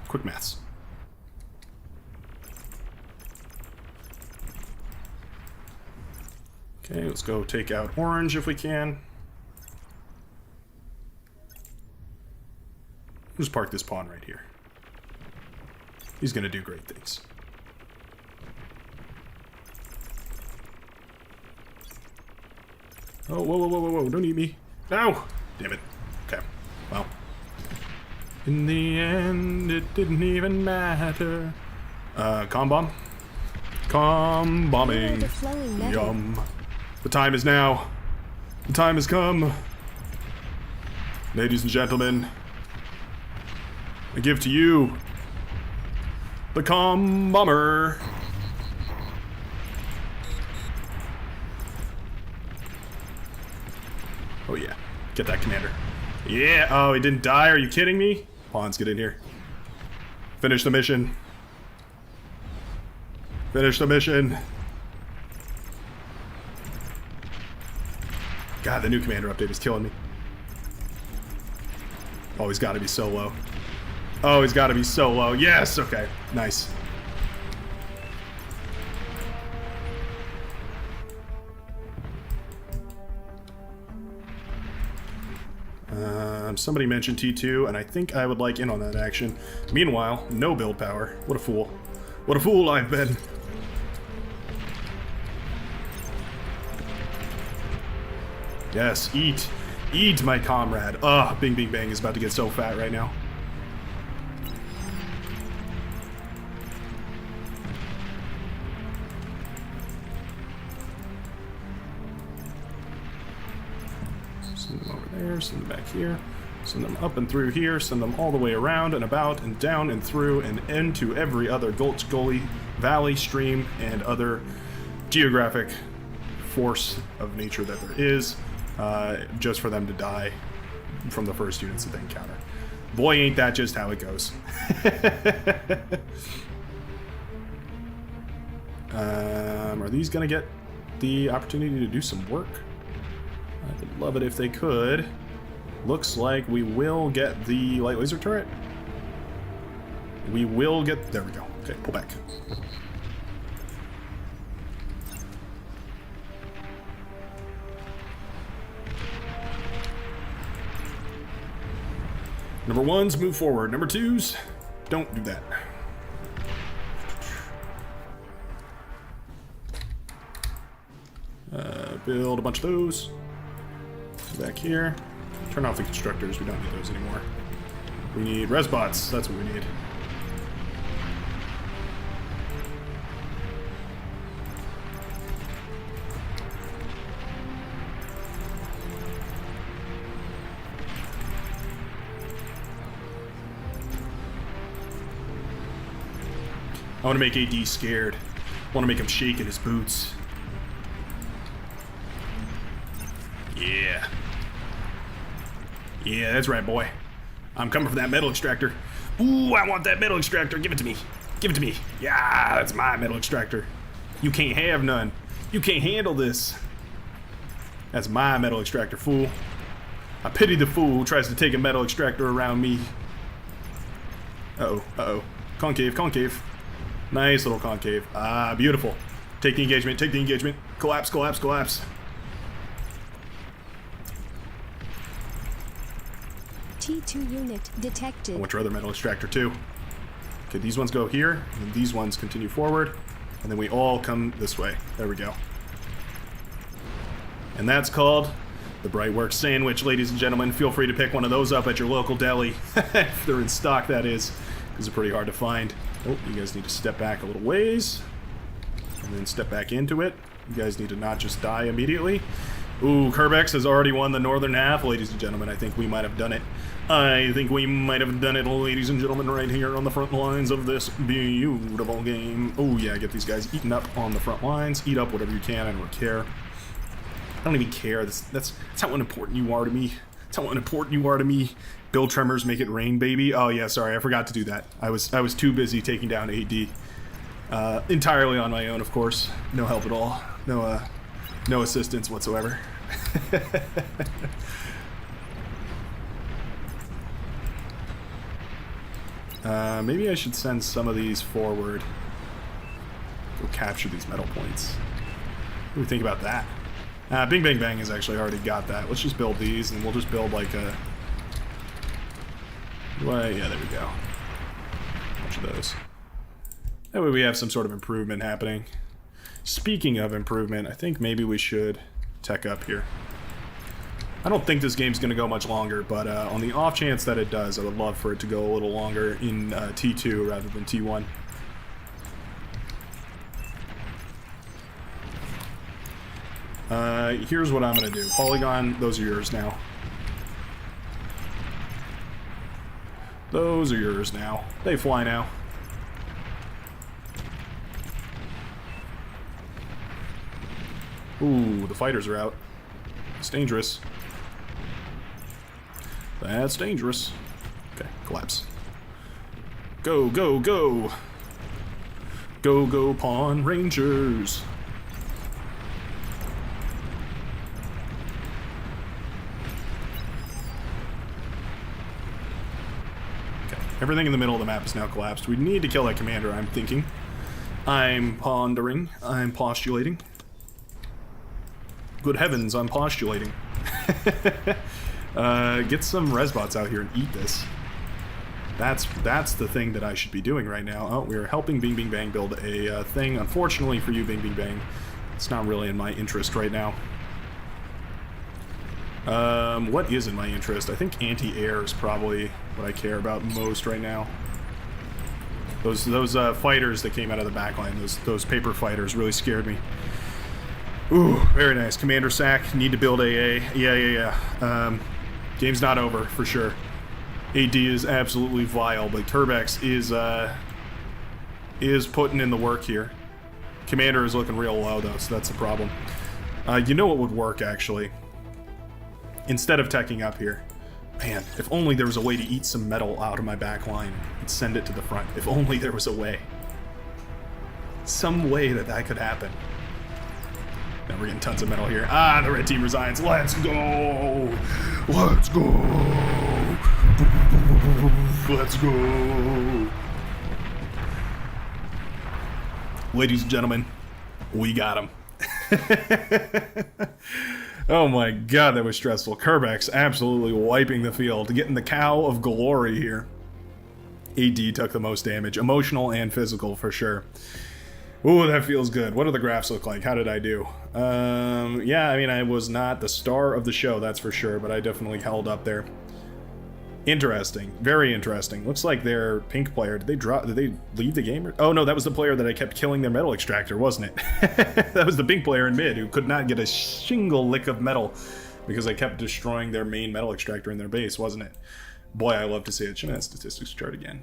Quick maths. Okay, let's go take out orange if we can. Just park this pawn right here. He's gonna do great things. Oh, whoa, whoa, whoa, whoa, whoa, don't eat me. No! Damn it. Okay, well. In the end, it didn't even matter. Com bomb? Com bombing. The flowing metal. Yum. The time is now. The time has come. Ladies and gentlemen, I give to you the Com Bomber. Oh yeah, get that commander. Yeah, oh, he didn't die, are you kidding me? Pawns, get in here. Finish the mission. Finish the mission. God, the new commander update is killing me. Oh, he's got to be so low. Oh, he's got to be so low. Yes, okay, nice. Somebody mentioned T2, and I think I would like in on that action. Meanwhile, no build power. What a fool. What a fool I've been. Yes, eat. Eat, my comrade. Ugh, Bing Bing Bang is about to get so fat right now. Send them over there, send them back here. Send them up and through here, send them all the way around and about and down and through and into every other gulch, gully, valley, stream, and other geographic force of nature that there is, just for them to die from the first units that they encounter. Boy, ain't that just how it goes. Are these gonna get the opportunity to do some work? I would love it if they could. Looks like we will get the light laser turret. We will get... There we go. Okay, pull back. Number 1s, move forward. Number 2s, don't do that. Build a bunch of those. Back here. Turn off the constructors, we don't need those anymore. We need resbots, that's what we need. I want to make AD scared. I want to make him shake in his boots. Yeah. Yeah, that's right, boy. I'm coming for that metal extractor. Ooh, I want that metal extractor. Give it to me. Give it to me. Yeah, that's my metal extractor. You can't have none. You can't handle this. That's my metal extractor, fool. I pity the fool who tries to take a metal extractor around me. Uh-oh, uh-oh. Concave, concave. Nice little concave. Ah, beautiful. Take the engagement, take the engagement. Collapse, collapse, collapse. T2 unit detected. I want your other metal extractor too. Okay, these ones go here, and these ones continue forward, and then we all come this way. There we go. And that's called the Brightworks Sandwich, ladies and gentlemen. Feel free to pick one of those up at your local deli. If they're in stock, that is, because they're pretty hard to find. Oh, you guys need to step back a little ways, and then step back into it. You guys need to not just die immediately. Ooh, Kerbex has already won the northern half, ladies and gentlemen. I think we might have done it. I think we might have done it, ladies and gentlemen, right here on the front lines of this beautiful game. Oh yeah, get these guys eaten up on the front lines. Eat up whatever you can, I don't care. I don't even care. That's how unimportant you are to me. That's how unimportant you are to me. Build tremors, make it rain, baby. Oh yeah, sorry, I forgot to do that. I was too busy taking down AD. Entirely on my own, of course. No help at all. No assistance whatsoever. Maybe I should send some of these forward. Go capture these metal points. What do we think about that? Bing Bang Bang has actually already got that. Let's just build these, and we'll just build like a... Yeah, there we go. A bunch of those. That way we have some sort of improvement happening. Speaking of improvement, I think maybe we should tech up here. I don't think this game's going to go much longer, but on the off chance that it does, I would love for it to go a little longer in T2 rather than T1. Here's what I'm going to do. Polygon, those are yours now. Those are yours now. They fly now. Ooh, the fighters are out. It's dangerous. That's dangerous. Okay, collapse. Go, go, go! Go, go, Pawn Rangers! Okay, everything in the middle of the map is now collapsed. We need to kill that commander, I'm thinking. I'm pondering. I'm postulating. Good heavens, I'm postulating. Get some Resbots out here and eat this. That's the thing that I should be doing right now. Oh, we're helping Bing Bing Bang build a thing. Unfortunately for you, Bing Bing Bang, it's not really in my interest right now. What is in my interest? I think anti-air is probably what I care about most right now. Those fighters that came out of the backline, those paper fighters, really scared me. Ooh, very nice. Commander sack. Need to build AA. Yeah. Game's not over, for sure. AD is absolutely vile, but Turbex is putting in the work here. Commander is looking real low, though, so that's the problem. You know what would work, actually? Instead of teching up here. Man, if only there was a way to eat some metal out of my back line and send it to the front. If only there was a way. Some way that could happen. Now we're getting tons of metal here. Ah, the red team resigns. Let's go! Let's go! Let's go! Ladies and gentlemen, we got him. Oh my god, that was stressful. Kerbex absolutely wiping the field, getting the cow of glory here. AD took the most damage, emotional and physical for sure. Ooh, that feels good. What do the graphs look like? How did I do? Yeah, I mean, I was not the star of the show, that's for sure, but I definitely held up there. Interesting. Very interesting. Looks like their pink player, did they leave the game? Oh no, that was the player that I kept killing their metal extractor, wasn't it? That was the pink player in mid who could not get a single lick of metal because I kept destroying their main metal extractor in their base, wasn't it? Boy, I love to see it. Should that statistics chart again.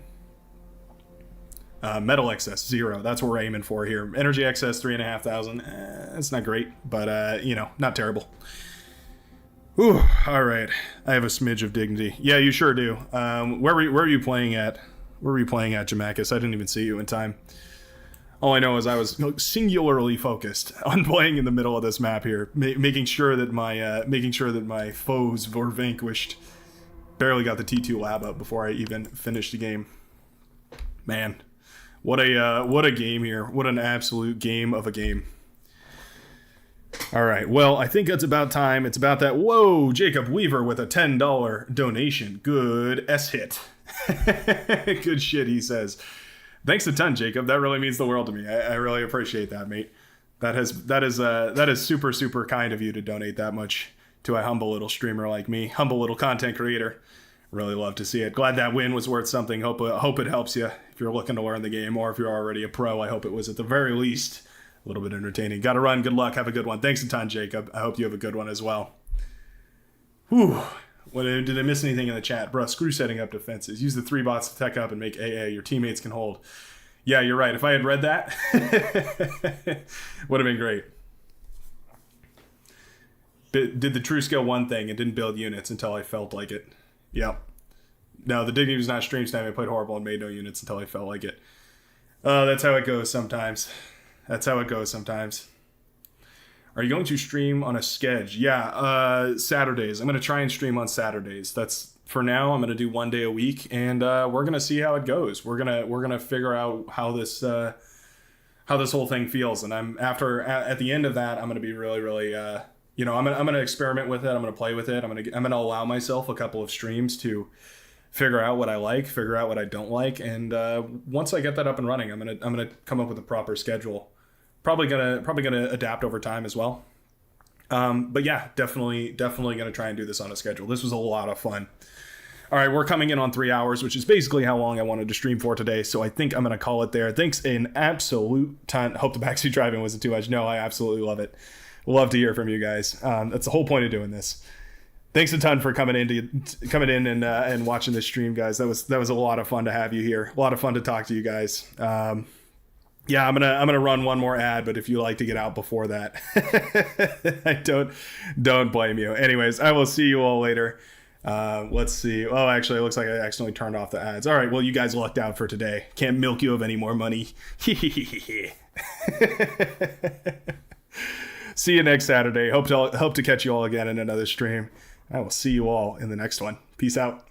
Metal excess, 0. That's what we're aiming for here. Energy excess, 3,500. That's not great, but, you know, not terrible. Ooh, alright. I have a smidge of dignity. Yeah, you sure do. Where were you playing at? Where were you playing at, Jamakis? I didn't even see you in time. All I know is I was singularly focused on playing in the middle of this map here, making sure that my foes were vanquished. Barely got the T2 lab up before I even finished the game. Man. What a game here. What an absolute game of a game. All right, well, I think it's about time. It's about that. Whoa, Jacob Weaver with a $10 donation. Good S-hit. Good shit, he says. Thanks a ton, Jacob. That really means the world to me. I really appreciate that, mate. That is super, super kind of you to donate that much to a humble little streamer like me. Humble little content creator. Really love to see it. Glad that win was worth something. Hope it helps you if you're looking to learn the game, or if you're already a pro. I hope it was at the very least a little bit entertaining. Gotta run. Good luck. Have a good one. Thanks a ton, Jacob. I hope you have a good one as well. Whew. Did I miss anything in the chat? Bruh, screw setting up defenses. Use the 3 bots to tech up and make AA. Your teammates can hold. Yeah, you're right. If I had read that, would have been great. Did the true skill 1 thing and didn't build units until I felt like it. Yep. No, the Dignity was not stream sniping. I played horrible and made no units until I felt like it. That's how it goes sometimes. That's how it goes sometimes. Are you going to stream on a schedule? Yeah, Saturdays. I'm going to try and stream on Saturdays. That's for now. I'm going to do 1 day a week, and we're going to see how it goes. We're gonna figure out how this whole thing feels. And at the end of that, I'm going to be really, really, I'm going to experiment with it. I'm going to play with it. I'm going to allow myself a couple of streams to figure out what I like, figure out what I don't like, and once I get that up and running, I'm gonna come up with a proper schedule. Probably gonna adapt over time as well. But yeah, definitely gonna try and do this on a schedule. This was a lot of fun. All right, we're coming in on 3 hours, which is basically how long I wanted to stream for today. So I think I'm gonna call it there. Thanks an absolute ton. Hope the backseat driving wasn't too much. No, I absolutely love it. Love to hear from you guys. That's the whole point of doing this. Thanks a ton for coming in and watching this stream, guys. That was a lot of fun to have you here. A lot of fun to talk to you guys. Yeah, I'm gonna run one more ad, but if you like to get out before that, I don't blame you. Anyways, I will see you all later. Let's see. Oh, actually, it looks like I accidentally turned off the ads. All right, well, you guys lucked out for today. Can't milk you of any more money. See you next Saturday. Hope to catch you all again in another stream. I will see you all in the next one. Peace out.